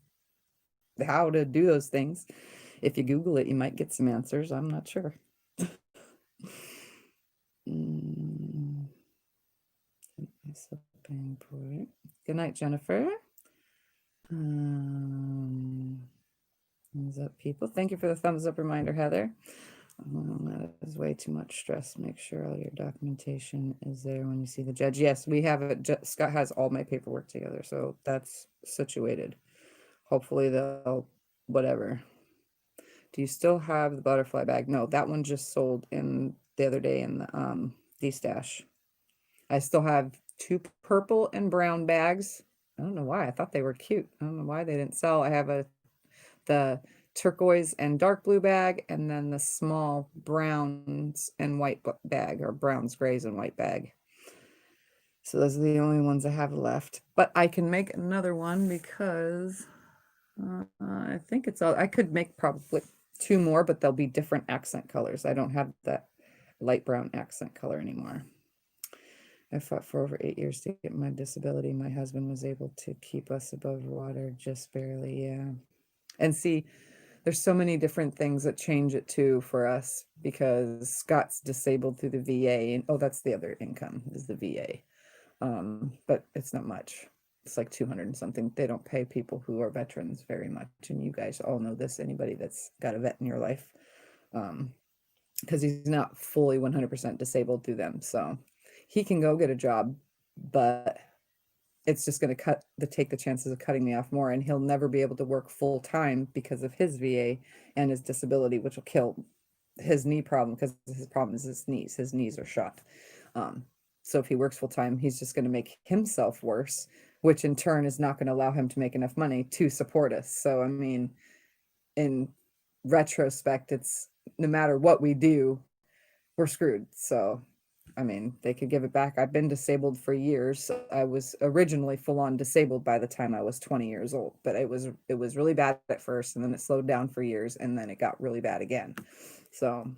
how to do those things. If you Google it, you might get some answers. I'm not sure. Good night, Jennifer. Thumbs up, people. Thank you for the thumbs up reminder, Heather. That is way too much stress. Make sure all your documentation is there when you see the judge. Yes, we have it. Scott has all my paperwork together, so that's situated. Hopefully they'll whatever. Do you still have the butterfly bag? No, that one just sold in the other day in the D-stash. I still have 2 purple and brown bags. I don't know why. I thought they were cute. I don't know why they didn't sell. I have the turquoise and dark blue bag, and then the small browns and white bag, or browns, grays, and white bag. So those are the only ones I have left. But I can make another one because I think it's all. I could make probably 2 more, but they'll be different accent colors. I don't have that light brown accent color anymore. I fought for over 8 years to get my disability. My husband was able to keep us above water just barely. Yeah. And see, there's so many different things that change it too for us because Scott's disabled through the VA. And that's the other income is the VA. But it's not much. It's like 200 and something. They don't pay people who are veterans very much. And you guys all know this, anybody that's got a vet in your life, because he's not fully 100% disabled through them. So he can go get a job, but it's just going to take the chances of cutting me off more, and he'll never be able to work full time because of his VA and his disability, which will kill his knee problem, because his problem is his knees are shot. So if he works full time, he's just going to make himself worse, which in turn is not going to allow him to make enough money to support us. So I mean, in retrospect, it's no matter what we do, we're screwed. So I mean, they could give it back. I've been disabled for years. I was originally full on disabled by the time I was 20 years old, but it was really bad at first, and then it slowed down for years, and then it got really bad again. So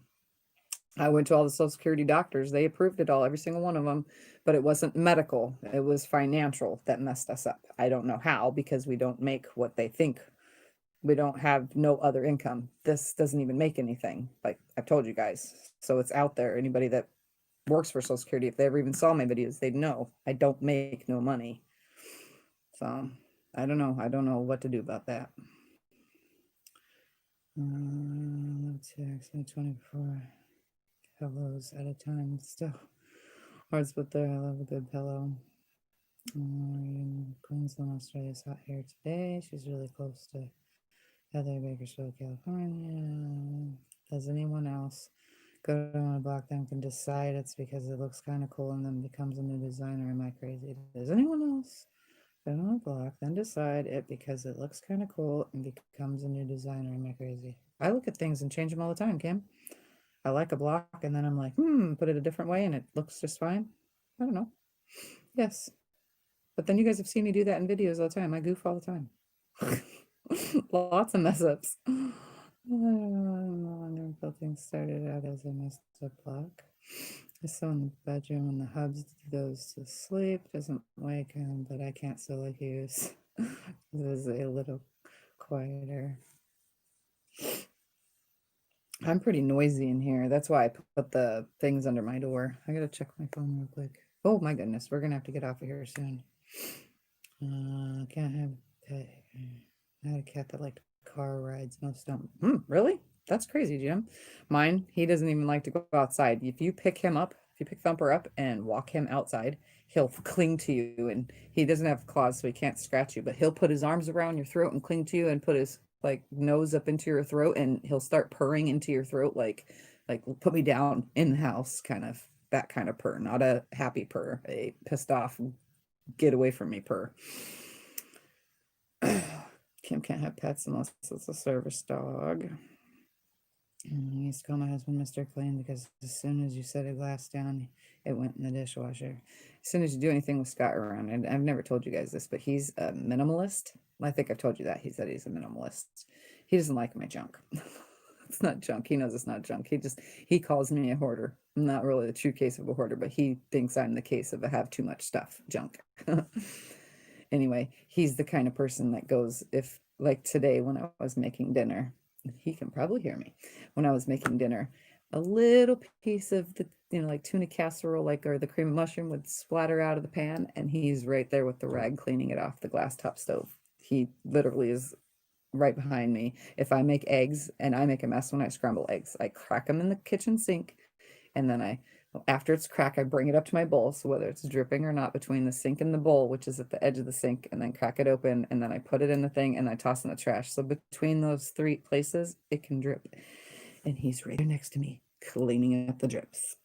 I went to all the Social Security doctors. They approved it all, every single one of them, but it wasn't medical. It was financial that messed us up. I don't know how, because we don't make what they think. We don't have no other income. This doesn't even make anything, like I've told you guys. So it's out there. Anybody that works for Social Security, if they ever even saw my videos, they'd know I don't make no money. So I don't know. I don't know what to do about that. Let's see, 24 pillows at a time. Still hard split there. I love a good pillow. In Queensland, Australia. It's hot here today. She's really close to Heather, Bakersfield, California. Does anyone else go on a block then can decide it's because it looks kind of cool and then becomes a new designer? Am I crazy? Does anyone else go on a block then decide it because it looks kind of cool and becomes a new designer? Am I crazy? I look at things and change them all the time, Kim. I like a block and then I'm like, put it a different way and it looks just fine. I don't know. Yes. But then you guys have seen me do that in videos all the time. I goof all the time. Lots of mess ups. Quilting started out as a messed up block. I sew in the bedroom when the hubs goes to sleep. Doesn't wake him, but I can't sew like he is. It was a little quieter. I'm pretty noisy in here. That's why I put the things under my door. I gotta check my phone real quick. Oh my goodness, we're gonna have to get off of here soon. Can't have pet. I had a cat that liked car rides. Most don't. Really? That's crazy, Jim. Mine, he doesn't even like to go outside. If you pick him up, if you pick Thumper up and walk him outside, he'll cling to you, and he doesn't have claws, so he can't scratch you, but he'll put his arms around your throat and cling to you and put his like nose up into your throat, and he'll start purring into your throat, like put me down in the house, kind of that kind of purr, not a happy purr, a pissed off, get away from me purr. Kim can't have pets unless it's a service dog. And he used to call my husband Mr. Clean because as soon as you set a glass down, it went in the dishwasher. As soon as you do anything with Scott around, and I've never told you guys this, but he's a minimalist. I think I've told you that. He said he's a minimalist. He doesn't like my junk. It's not junk. He knows it's not junk. He calls me a hoarder. I'm not really the true case of a hoarder, but he thinks I'm the case of a have too much stuff, junk. Anyway, he's the kind of person that goes, if like today when I was making dinner, he can probably hear me. When I was making dinner, a little piece of the, like tuna casserole, or the cream of mushroom would splatter out of the pan, and he's right there with the rag cleaning it off the glass top stove. He literally is right behind me. If I make eggs, and I make a mess when I scramble eggs, I crack them in the kitchen sink, and then after it's cracked, I bring it up to my bowl. So whether it's dripping or not, between the sink and the bowl, which is at the edge of the sink, and then crack it open, and then I put it in the thing, and I toss in the trash. So between those three places, it can drip. And he's right there next to me, cleaning up the drips.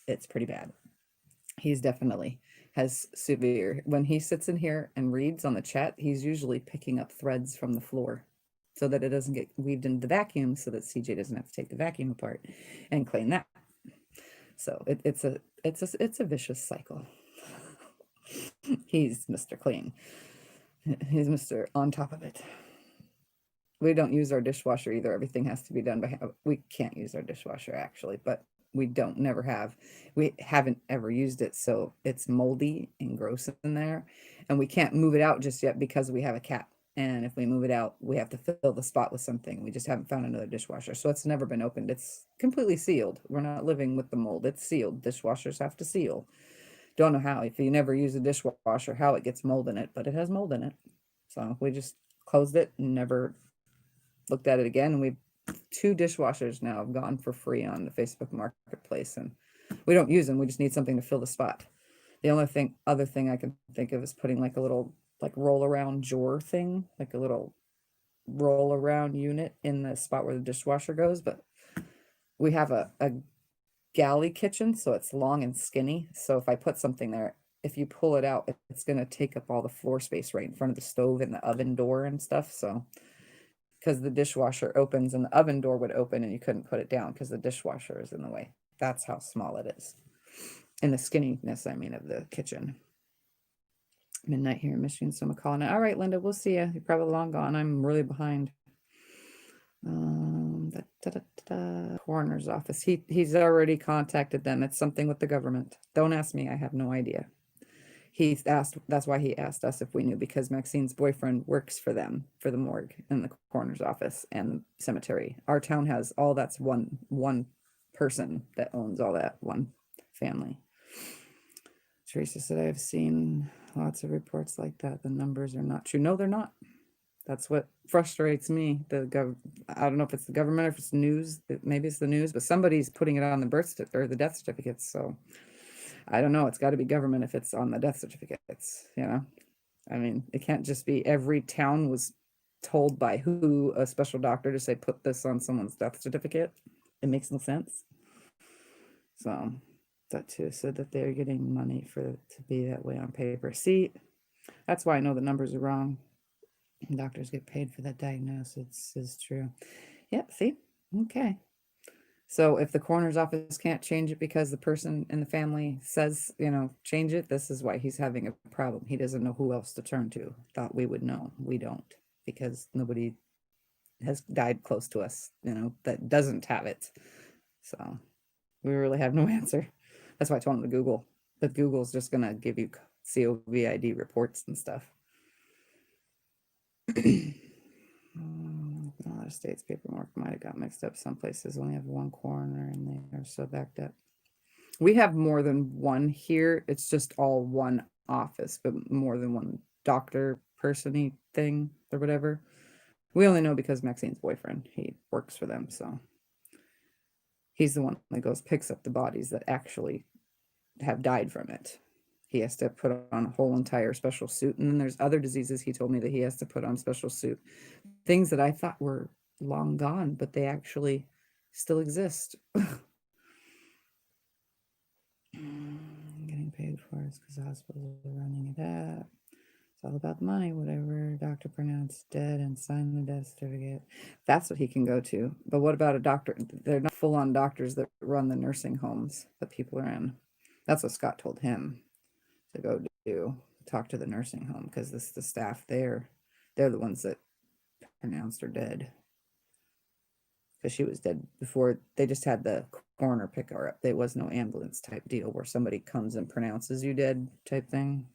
It's pretty bad. He's definitely has severe, when he sits in here and reads on the chat, he's usually picking up threads from the floor so that it doesn't get weaved into the vacuum, so that CJ doesn't have to take the vacuum apart and clean that. So it's a vicious cycle. He's Mr. Clean. He's Mr. On top of it. We don't use our dishwasher either. Everything has to be done by hand. We can't use our dishwasher actually, but we never have. We haven't ever used it, so it's moldy and gross in there, and we can't move it out just yet because we have a cat. And if we move it out, we have to fill the spot with something. We just haven't found another dishwasher. So it's never been opened. It's completely sealed. We're not living with the mold. It's sealed. Dishwashers have to seal. Don't know how, if you never use a dishwasher, how it gets mold in it, but it has mold in it. So we just closed it and never looked at it again. And we've 2 dishwashers now have gone for free on the Facebook Marketplace. And we don't use them. We just need something to fill the spot. The only other thing I can think of is putting like a little like roll around drawer thing, like a little roll around unit in the spot where the dishwasher goes. But we have a galley kitchen, so it's long and skinny. So if I put something there, if you pull it out, it's going to take up all the floor space right in front of the stove and the oven door and stuff. So because the dishwasher opens and the oven door would open and you couldn't put it down because the dishwasher is in the way. That's how small it is. And the skinniness, I mean, of the kitchen. Midnight here in Michigan, so I'm calling it. All right, Linda, we'll see you. You're probably long gone. I'm really behind. Coroner's office. He's already contacted them. It's something with the government. Don't ask me. I have no idea. He's asked. That's why he asked us if we knew, because Maxine's boyfriend works for them, for the morgue and the coroner's office and the cemetery. Our town has all that's one person that owns all that, one family. Teresa said, I've seen lots of reports like that. The numbers are not true. No, they're not. That's what frustrates me. I don't know if it's the government or if it's news. Maybe it's the news, but somebody's putting it on the birth or the death certificates. So I don't know. It's got to be government if it's on the death certificates. I mean, it can't just be every town was told by who, a special doctor, to say put this on someone's death certificate. It makes no sense. So that too said that they're getting money for it to be that way on paper. See, that's why I know the numbers are wrong. Doctors get paid for that diagnosis, is true. Yep, see? Okay. So if the coroner's office can't change it because the person in the family says, change it, this is why he's having a problem. He doesn't know who else to turn to. Thought we would know. We don't, because nobody has died close to us, that doesn't have it. So we really have no answer. That's why I told him to Google. But Google's just going to give you COVID reports and stuff. A lot of states' paperwork might have got mixed up. Some places only have one coroner and they are so backed up. We have more than one here. It's just all one office, but more than one doctor person-y thing or whatever. We only know because Maxine's boyfriend, he works for them. So he's the one that goes, picks up the bodies that actually have died from it. He has to put on a whole entire special suit. And then there's other diseases he told me that he has to put on special suit. Things that I thought were long gone, but they actually still exist. Getting paid for it because hospitals are running it up. It's all about the money. Whatever doctor pronounced dead and signed the death certificate. That's what he can go to. But what about a doctor? They're not full-on doctors that run the nursing homes that people are in. That's what Scott told him to go do. Talk to the nursing home, because the staff there, they're the ones that pronounced her dead. Because she was dead before. They just had the coroner pick her up. There was no ambulance type deal where somebody comes and pronounces you dead type thing.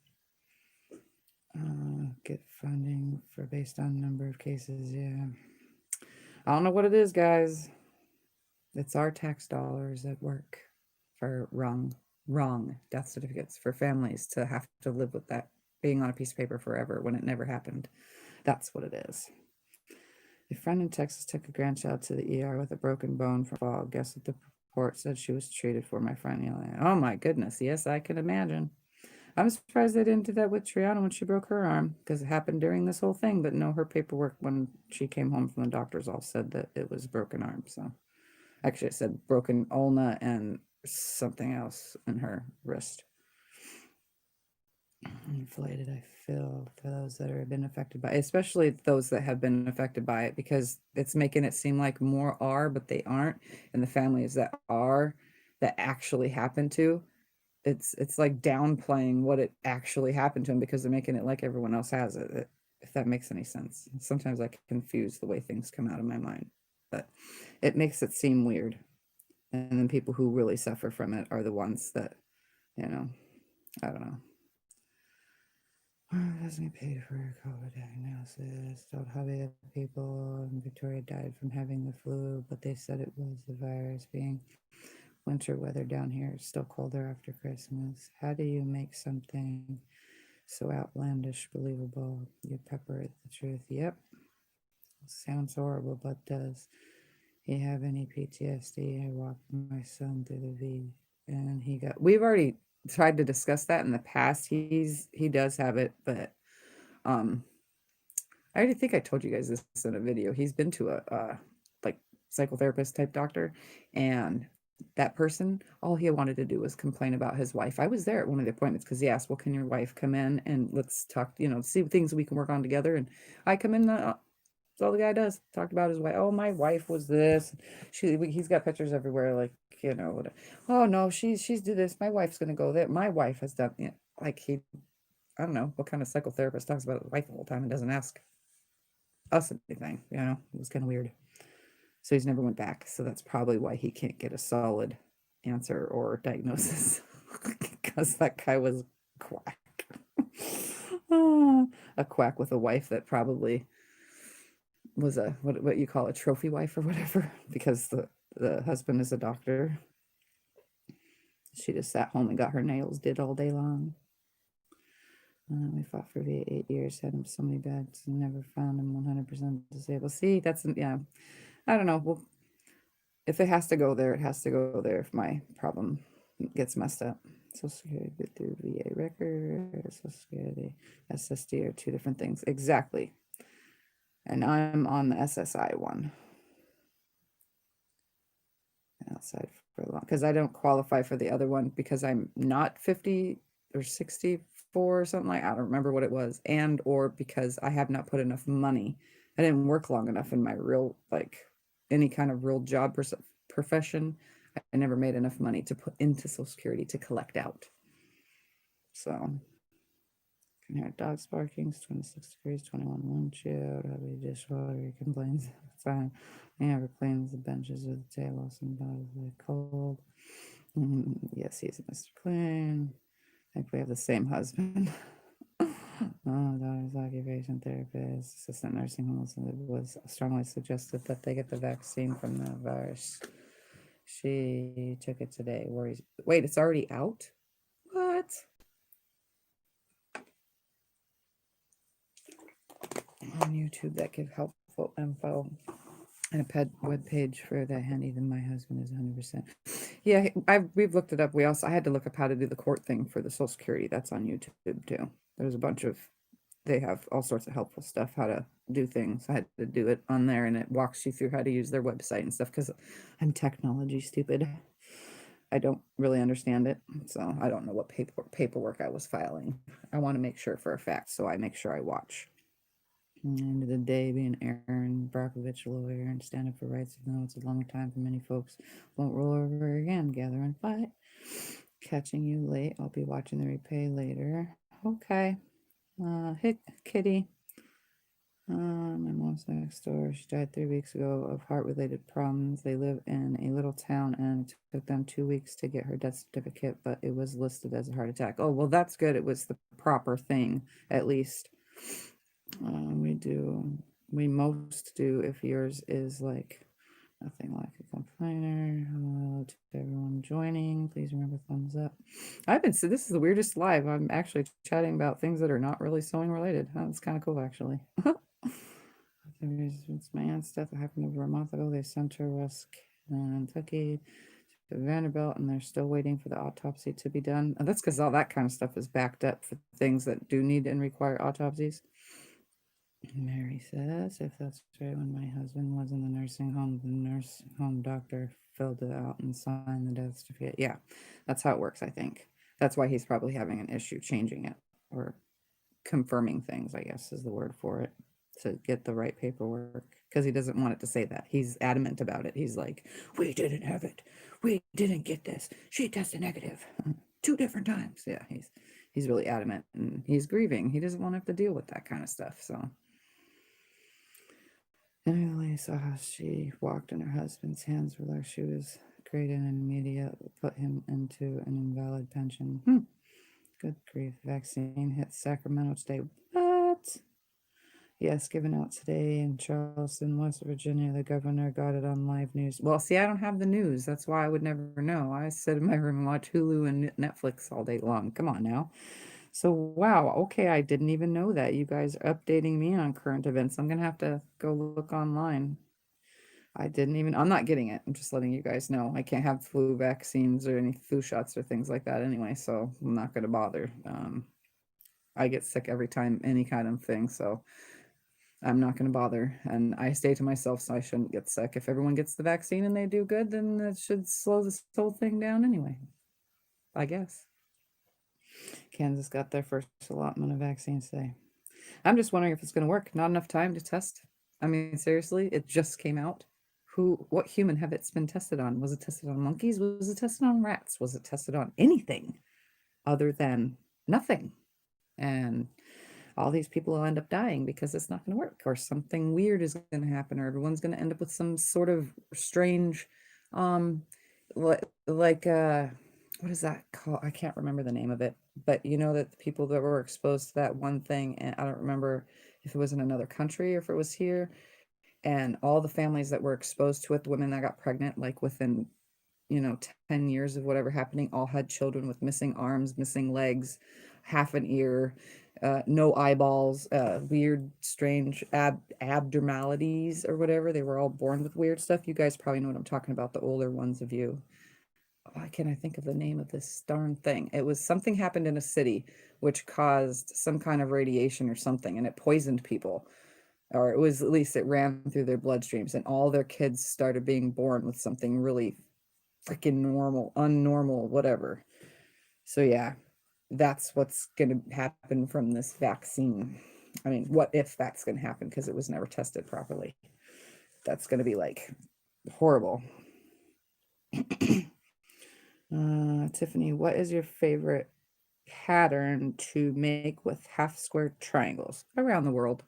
Get funding for based on number of cases. Yeah, I don't know what it is, guys. It's our tax dollars at work for wrong death certificates for families to have to live with that being on a piece of paper forever when it never happened. That's what it is. A friend in Texas took a grandchild to the ER with a broken bone from fall. Guess what the report said she was treated for, my friend? Oh my goodness. Yes, I can imagine. I'm surprised they didn't do that with Triana when she broke her arm, because it happened during this whole thing. But no, her paperwork when she came home from the doctors all said that it was broken arm. So actually it said broken ulna and something else in her wrist. Inflated, I feel, for those that have been affected by it, especially those that have been affected by it, because it's making it seem like more are, but they aren't. And the families that are, that actually happened to, it's like downplaying what it actually happened to them because they're making it like everyone else has it, if that makes any sense. Sometimes I confuse the way things come out of my mind, but it makes it seem weird. And then people who really suffer from it are the ones that, I don't know. Doesn't get paid for a COVID diagnosis. Told Javi that people in Victoria died from having the flu, but they said it was the virus. Being winter weather down here, it's still colder after Christmas. How do you make something so outlandish believable? You pepper it the truth. Yep. Sounds horrible, but does he have any PTSD? I walked my son through the V and we've already tried to discuss that in the past. He does have it, but um I already think I told you guys this in a video. He's been to a like psychotherapist type doctor, and that person, all he wanted to do was complain about his wife. I was there at one of the appointments because he asked, "Well, can your wife come in and let's talk? See things we can work on together." And I come in. That's all the guy does. Talked about his wife. Oh, my wife was this. He's got pictures everywhere. Like oh no, she's do this. My wife's gonna go there. My wife has done. Like I don't know what kind of psychotherapist talks about his wife the whole time and doesn't ask us anything. It was kind of weird. So he's never went back. So that's probably why he can't get a solid answer or diagnosis because that guy was quack. A quack with a wife that probably was a what you call a trophy wife or whatever, because the husband is a doctor. She just sat home and got her nails did all day long. We fought for 8 years, had him so many beds, and never found him 100% disabled. See, that's, yeah, I don't know. Well, if it has to go there, it has to go there if my problem gets messed up. Social Security through VA record, Social Security, SSD are two different things. Exactly. And I'm on the SSI one. Outside for long, because I don't qualify for the other one because I'm not 50 or 64 or something like, I don't remember what it was, and or because I have not put enough money. I didn't work long enough in my real, like, any kind of real job profession. I never made enough money to put into Social Security to collect out. So can hear dogs barking, 26 degrees, 21 wind chill, heavy dishwater, complains. Fine. Yeah, reclaims the benches with the tables and bottles of cold. Yes, he's Mr. Clean. I think we have the same husband. Daughter's occupation therapist, assistant nursing homes. It was strongly suggested that they get the vaccine from the virus. She took it today. Worries. Wait, it's already out? What? On YouTube that give helpful info and a pet web page for that handy. Then my husband is 100%. Yeah, we've looked it up. I had to look up how to do the court thing for the Social Security. That's on YouTube too. There's a bunch of, they have all sorts of helpful stuff, how to do things. I had to do it on there, and it walks you through how to use their website and stuff, because I'm technology stupid. I don't really understand it, so I don't know what paperwork I was filing. I want to make sure for a fact, so I make sure I watch. At the end of the day, being Aaron Brockovich, lawyer and stand up for rights, even though it's a long time for many folks, won't roll over again. Gather and fight. Catching you late. I'll be watching the replay later. Okay. Hey, Kitty. My mom's next door. She died 3 weeks ago of heart-related problems. They live in a little town, and it took them 2 weeks to get her death certificate, but it was listed as a heart attack. Oh, well, that's good. It was the proper thing, at least. We most do if yours is like nothing like a complainer. Hello to everyone joining. Please remember thumbs up. This is the weirdest live. I'm actually chatting about things that are not really sewing related. That's kind of cool, actually. It's my aunt's death. It happened over a month ago. They sent her West Kentucky to Vanderbilt, and they're still waiting for the autopsy to be done. And that's because all that kind of stuff is backed up for things that do need and require autopsies. Mary says, if that's right, when my husband was in the nursing home, the nurse home doctor filled it out and signed the death certificate. Yeah, that's how it works, I think. That's why he's probably having an issue changing it, or confirming things, I guess is the word for it, to get the right paperwork, because he doesn't want it to say that. He's adamant about it. He's like, we didn't have it. We didn't get this. She tested negative 2 different times. Yeah, he's really adamant, and he's grieving. He doesn't want to have to deal with that kind of stuff, so. Emily saw how she walked and her husband's hands were like she was great, and immediately put him into an invalid pension. Good grief. Vaccine hit Sacramento today. What? Yes, given out today in Charleston, West Virginia. The governor got it on live news. Well, see, I don't have the news. That's why I would never know. I sit in my room and watch Hulu and Netflix all day long. Come on now. So, wow, okay, I didn't even know that. You guys are updating me on current events. I'm going to have to go look online. I'm not getting it. I'm just letting you guys know. I can't have flu vaccines or any flu shots or things like that anyway, so I'm not going to bother. I get sick every time, any kind of thing, so I'm not going to bother. And I stay to myself, so I shouldn't get sick. If everyone gets the vaccine and they do good, then that should slow this whole thing down anyway, I guess. Kansas got their first allotment of vaccines today. I'm just wondering if it's going to work. Not enough time to test. I mean, seriously, it just came out. What human have it been tested on? Was it tested on monkeys? Was it tested on rats? Was it tested on anything other than nothing? And all these people will end up dying because it's not going to work, or something weird is going to happen, or everyone's going to end up with some sort of strange, um, like what is that called? I can't remember the name of it, but you know that the people that were exposed to that one thing, and I don't remember if it was in another country or if it was here, and all the families that were exposed to it, the women that got pregnant, like within, 10 years of whatever happening, all had children with missing arms, missing legs, half an ear, no eyeballs, weird, strange abnormalities or whatever. They were all born with weird stuff. You guys probably know what I'm talking about, the older ones of you. Why can't I think of the name of this darn thing? It was something happened in a city which caused some kind of radiation or something, and it poisoned people, or it was, at least it ran through their bloodstreams, and all their kids started being born with something really freaking normal, unnormal, whatever. So yeah, that's what's going to happen from this vaccine. I mean, what if that's going to happen, because it was never tested properly? That's going to be like horrible. Tiffany, what is your favorite pattern to make with half square triangles around the world?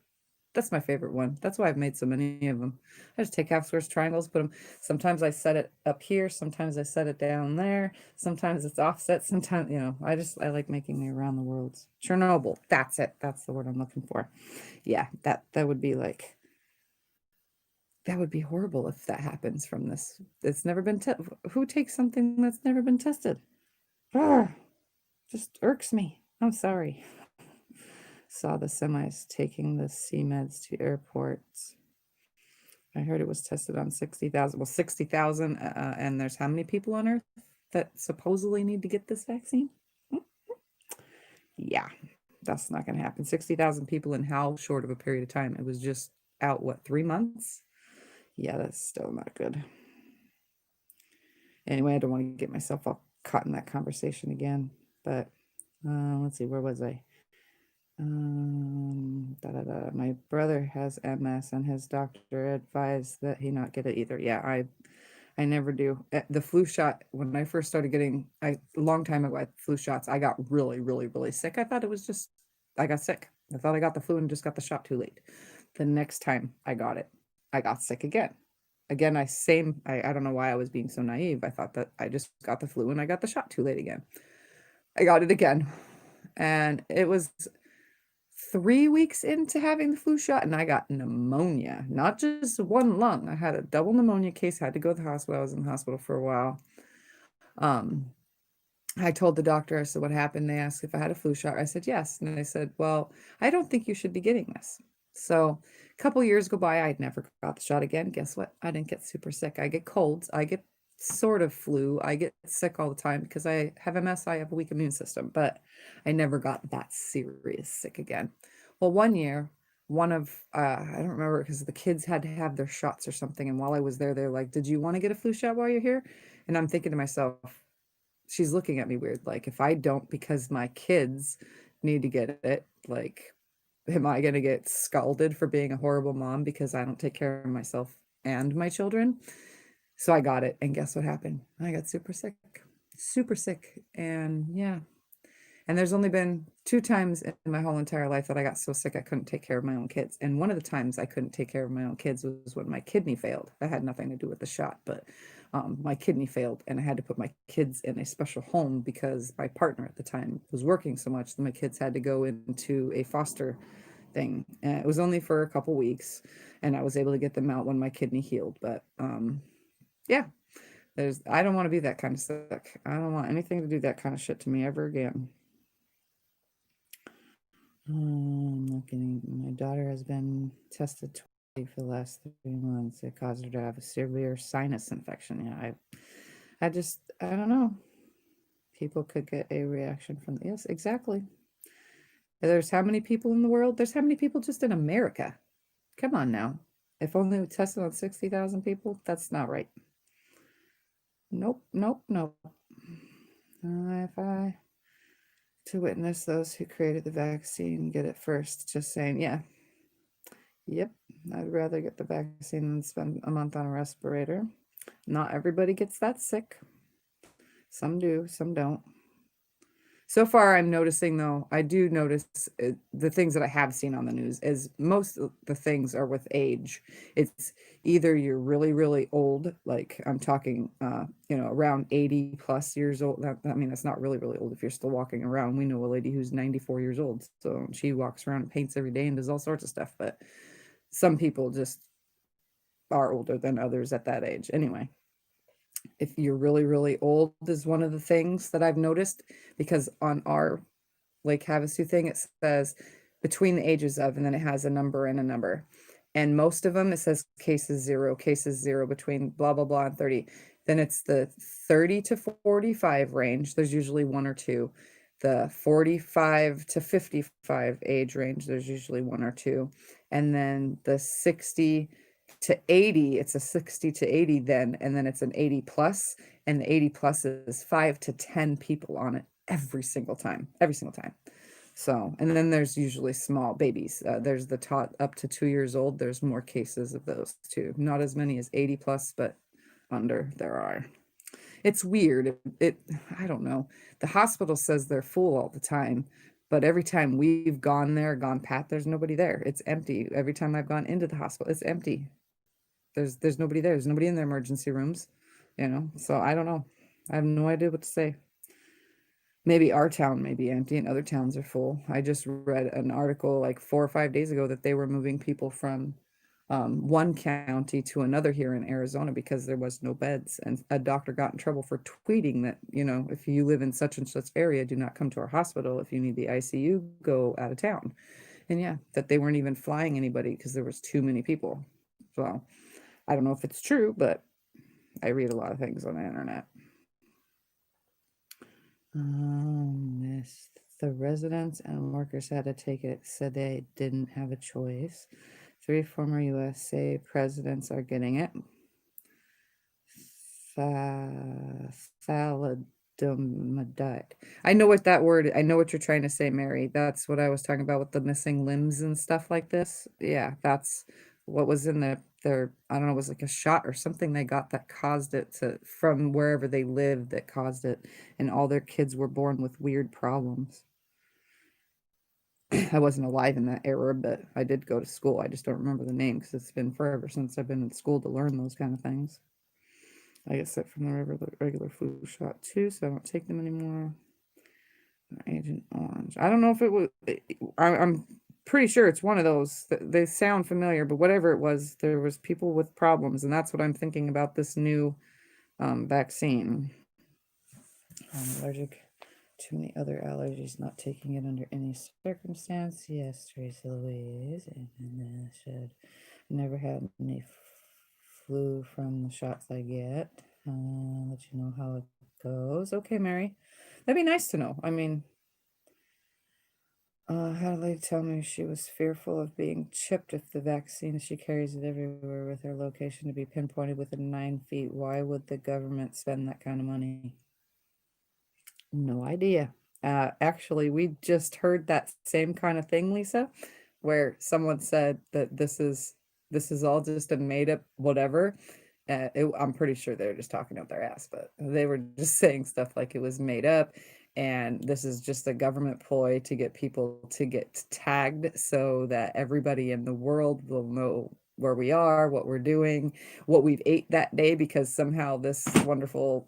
That's my favorite one. That's why I've made so many of them. I just take half squares, triangles, put them. Sometimes I set it up here. Sometimes I set it down there. Sometimes it's offset. Sometimes, I like making the around the worlds. Chernobyl. That's it. That's the word I'm looking for. Yeah, that would be like, that would be horrible if that happens from this. It's never been tested. Who takes something that's never been tested? Just irks me. I'm sorry. Saw the semis taking the C-meds to airports. I heard it was tested on 60,000. Well, 60,000, and there's how many people on Earth that supposedly need to get this vaccine? Yeah, that's not going to happen. 60,000 people in how short of a period of time? It was just out, what, 3 months? Yeah, that's still not good. Anyway, I don't want to get myself all caught in that conversation again, but let's see, where was I? My brother has MS and his doctor advised that he not get it either. Yeah, I never do. The flu shot, when I first started getting, a long time ago, I had flu shots, I got really, really, really sick. I thought it was just, I got sick. I thought I got the flu and just got the shot too late. The next time I got it, I got sick again. Again, I don't know why I was being so naive. I thought that I just got the flu and I got the shot too late again. I got it again. And it was 3 weeks into having the flu shot, and I got pneumonia, not just one lung. I had a double pneumonia case, had to go to the hospital. I was in the hospital for a while. I told the doctor, I said, what happened? They asked if I had a flu shot. I said, yes. And they said, well, I don't think you should be getting this. So a couple years go by, I'd never got the shot again. Guess what? I didn't get super sick. I get colds. I get sort of flu. I get sick all the time because I have MS. I have a weak immune system, but I never got that serious sick again. Well, one year, I don't remember, because the kids had to have their shots or something. And while I was there, they're like, did you want to get a flu shot while you're here? And I'm thinking to myself, she's looking at me weird. Like, if I don't, because my kids need to get it, like, am I going to get scalded for being a horrible mom because I don't take care of myself and my children? So I got it. And guess what happened? I got super sick, super sick. And yeah. And there's only been 2 times in my whole entire life that I got so sick I couldn't take care of my own kids. And one of the times I couldn't take care of my own kids was when my kidney failed. That had nothing to do with the shot, but my kidney failed, and I had to put my kids in a special home because my partner at the time was working so much that my kids had to go into a foster thing. And it was only for a couple weeks, and I was able to get them out when my kidney healed. But yeah, I don't want to be that kind of sick. I don't want anything to do that kind of shit to me ever again. I'm looking. My daughter has been tested for the last 3 months. It caused her to have a severe sinus infection. Yeah, I don't know. People could get a reaction from, yes, exactly. There's how many people in the world? There's how many people just in America? Come on now. If only we tested on 60,000 people, that's not right. Nope, nope, nope. If I to witness those who created the vaccine get it first, just saying, yeah. Yep, I'd rather get the vaccine than spend a month on a respirator. Not everybody gets that sick. Some do, some don't. So far, I'm noticing, though, I do notice the things that I have seen on the news is most of the things are with age. It's either you're really, really old, like I'm talking, around 80 plus years old. I mean, that's not really, really old if you're still walking around. We know a lady who's 94 years old. So she walks around and paints every day and does all sorts of stuff. But some people just are older than others at that age. Anyway, if you're really, really old is one of the things that I've noticed, because on our Lake Havasu thing, it says between the ages of, and then it has a number and a number. And most of them, it says cases zero between blah, blah, blah, and 30. Then it's the 30 to 45 range. There's usually one or two. The 45 to 55 age range, there's usually one or two. And then the 60 to 80, it's a 60 to 80 then, and then it's an 80 plus, and the 80 plus is 5 to 10 people on it every single time. So, and then there's usually small babies. There's the tot up to 2 years old. There's more cases of those too. Not as many as 80 plus, but under there are. It's weird. I don't know. The hospital says they're full all the time, but every time we've gone there, there's nobody there. It's empty. Every time I've gone into the hospital, it's empty. There's nobody there. There's nobody in the emergency rooms, So I don't know. I have no idea what to say. Maybe our town may be empty and other towns are full. I just read an article like 4 or 5 days ago that they were moving people from one county to another here in Arizona because there was no beds. And a doctor got in trouble for tweeting that, if you live in such and such area, do not come to our hospital. If you need the ICU, go out of town. And yeah, that they weren't even flying anybody because there was too many people. So I don't know if it's true, but I read a lot of things on the internet. The residents and workers had to take it, said they didn't have a choice. 3 former USA presidents are getting it. Thalidomide. I know what that word, I know what you're trying to say, Mary. That's what I was talking about with the missing limbs and stuff like this. Yeah, that's what was in their, I don't know, it was like a shot or something they got that caused it from wherever they lived that caused it. And all their kids were born with weird problems. I wasn't alive in that era, but I did go to school. I just don't remember the name because it's been forever since I've been in school to learn those kind of things. I get sick from the regular flu shot too, so I don't take them anymore. Agent Orange. I don't know if it was, I'm pretty sure it's one of those. They sound familiar, but whatever it was, there was people with problems, and that's what I'm thinking about this new vaccine. I'm allergic to many other allergies, not taking it under any circumstance. Yes, Tracy Louise, and I should never had any flu from the shots I get. Let you know how it goes. Okay, Mary, that'd be nice to know. I mean, had a lady tell me she was fearful of being chipped if the vaccine, she carries it everywhere with her location to be pinpointed within 9 feet. Why would the government spend that kind of money? No idea. Actually, we just heard that same kind of thing, Lisa, where someone said that this is all just a made up whatever. I'm pretty sure they're just talking out their ass, but they were just saying stuff like it was made up, and this is just a government ploy to get people to get tagged so that everybody in the world will know where we are, what we're doing, what we've ate that day, because somehow this wonderful,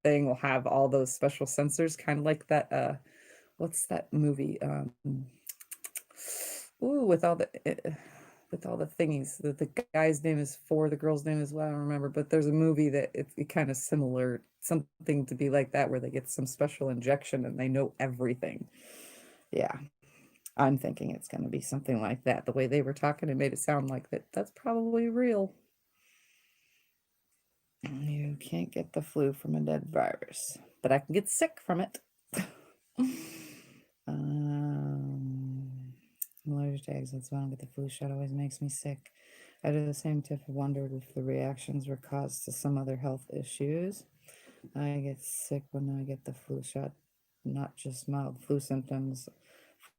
thing will have all those special sensors, kind of like that, what's that movie? With all the thingies. The guy's name is Four, the girl's name is, well, I don't remember, but there's a movie that it kind of similar, something to be like that, where they get some special injection and they know everything. Yeah. I'm thinking it's going to be something like that. The way they were talking, it made it sound like that's probably real. You can't get the flu from a dead virus, but I can get sick from it. I'm allergic to eggs, that's why I don't get the flu shot. It always makes me sick. I do the same. Tiff wondered if the reactions were caused to some other health issues. I get sick when I get the flu shot, not just mild flu symptoms,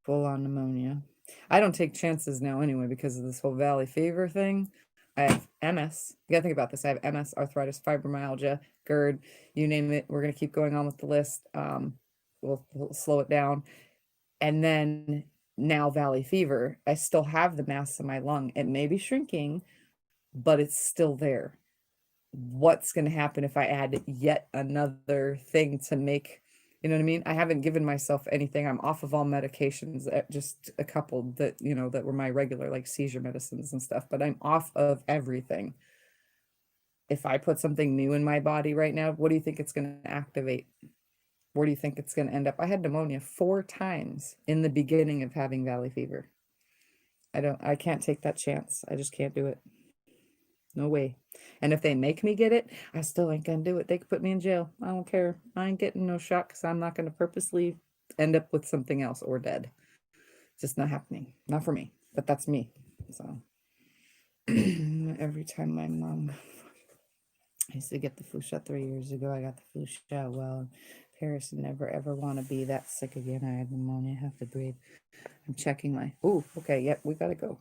full-on pneumonia. I don't take chances now anyway because of this whole valley fever thing. I have MS. You gotta think about this. I have MS, arthritis, fibromyalgia, GERD, you name it. We're gonna keep going on with the list. We'll slow it down. And then now valley fever. I still have the mass in my lung. It may be shrinking, but it's still there. What's going to happen if I add yet another thing to make, you know what I mean? I haven't given myself anything. I'm off of all medications, just a couple that, you know, that were my regular, like seizure medicines and stuff, but I'm off of everything. If I put something new in my body right now, what do you think it's going to activate? Where do you think it's going to end up? I had pneumonia 4 times in the beginning of having valley fever. I can't take that chance. I just can't do it. No way. And if they make me get it, I still ain't gonna do it. They could put me in jail. I don't care. I ain't getting no shot because I'm not gonna purposely end up with something else or dead. It's just not happening. Not for me. But that's me. So every time my mom, I used to get the flu shot 3 years ago. I got the flu shot. Well, Paris never ever want to be that sick again. I had pneumonia. I have to breathe. I'm checking my. Oh, okay. Yep, we gotta go.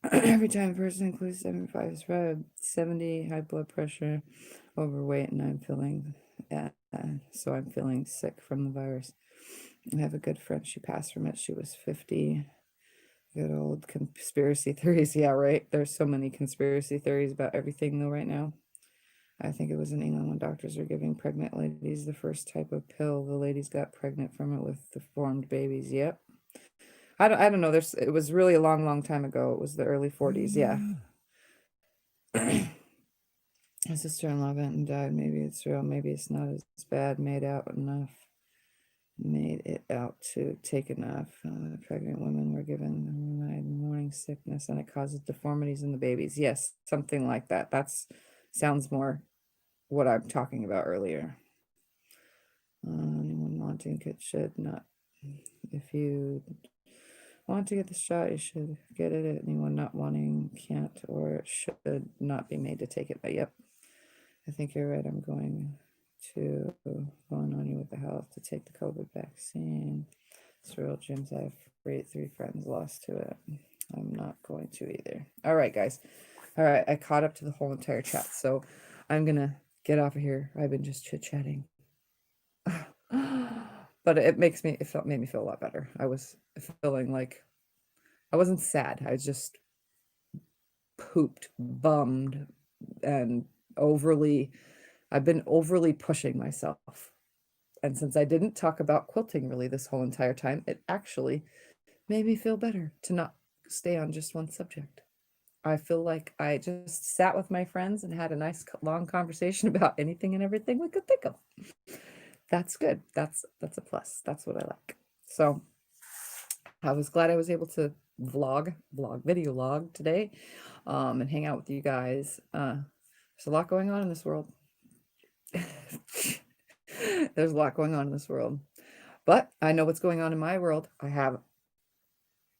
Every time a person includes 75 is red, 70 high blood pressure, overweight, and I'm feeling so I'm feeling sick from the virus. I have a good friend. She passed from it. She was 50. Good old conspiracy theories. Yeah, right. There's so many conspiracy theories about everything though right now. I think it was in England when doctors were giving pregnant ladies the first type of pill. The ladies got pregnant from it with deformed babies. Yep. I don't know. It was really a long time ago. It was the early 40s. Yeah. My sister-in-law went and died. Maybe it's real. Maybe it's not as bad. Made it out to take enough. Pregnant women were given morning sickness, and it causes deformities in the babies. Yes, something like that. Sounds more what I'm talking about earlier. Anyone wanting it should not. If you want to get the shot, you should get it. Anyone not wanting can't or should not be made to take it. But yep, I think you're right. I'm going on you with the health to take the COVID vaccine. It's real, gyms. I have three friends lost to it. I'm not going to either. All right, guys. All right, I caught up to the whole entire chat, so I'm gonna get off of here. I've been just chit-chatting. But it made me feel a lot better. I was feeling like I wasn't sad. I was just pooped, bummed, and I've been overly pushing myself. And since I didn't talk about quilting really this whole entire time, it actually made me feel better to not stay on just one subject. I feel like I just sat with my friends and had a nice long conversation about anything and everything we could think of. That's good. That's a plus. That's what I like. So I was glad I was able to video log today, and hang out with you guys. There's a lot going on in this world. There's a lot going on in this world, but I know what's going on in my world. I have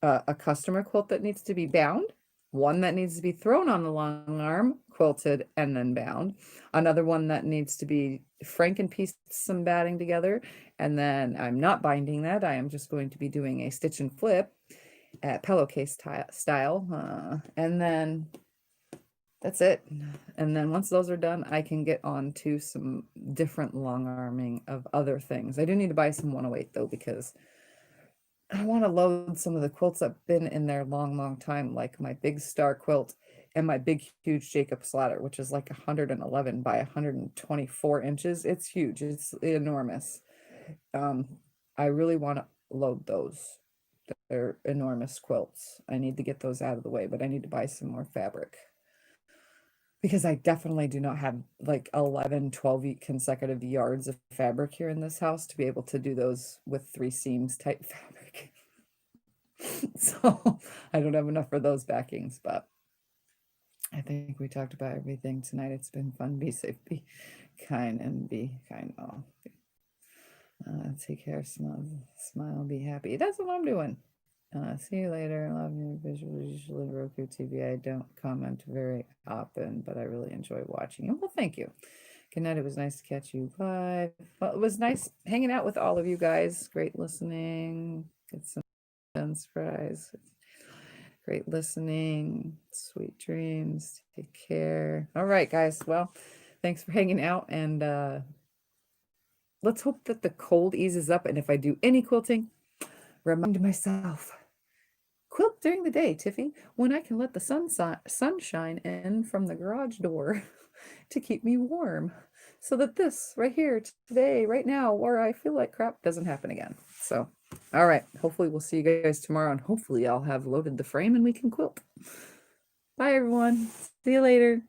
a customer quilt that needs to be bound, one that needs to be thrown on the long arm, quilted, and then bound, another one that needs to be franken-pieced some batting together, and then I'm not binding that. I am just going to be doing a stitch and flip at pillowcase style, and then that's it. And then once those are done, I can get on to some different long arming of other things. I do need to buy some 108 though, because I want to load some of the quilts that have been in there long time, like my big star quilt and my big huge Jacob's ladder, which is like 111 by 124 inches. It's huge. It's enormous. I really want to load those. They're enormous quilts. I need to get those out of the way, but I need to buy some more fabric, because I definitely do not have like 11, 12 consecutive yards of fabric here in this house to be able to do those with 3 seams type fabric. So I don't have enough for those backings, but I think we talked about everything tonight. It's been fun. Be safe, be kind, and be kind. Oh, take care, smile, be happy. That's what I'm doing. See you later. Love you. Visually Roku TV. I don't comment very often, but I really enjoy watching you. Well, thank you. Good night. It was nice to catch you live. Well, it was nice hanging out with all of you guys. Great listening. Get some surprise. Great listening. Sweet dreams. Take care. All right, guys. Well, thanks for hanging out, and let's hope that the cold eases up. And if I do any quilting, remind myself, quilt during the day, Tiffy, when I can let the sunshine in from the garage door to keep me warm, so that this right here today, right now, where I feel like crap, doesn't happen again. So, all right, hopefully we'll see you guys tomorrow, and hopefully I'll have loaded the frame and we can quilt. Bye, everyone. See you later.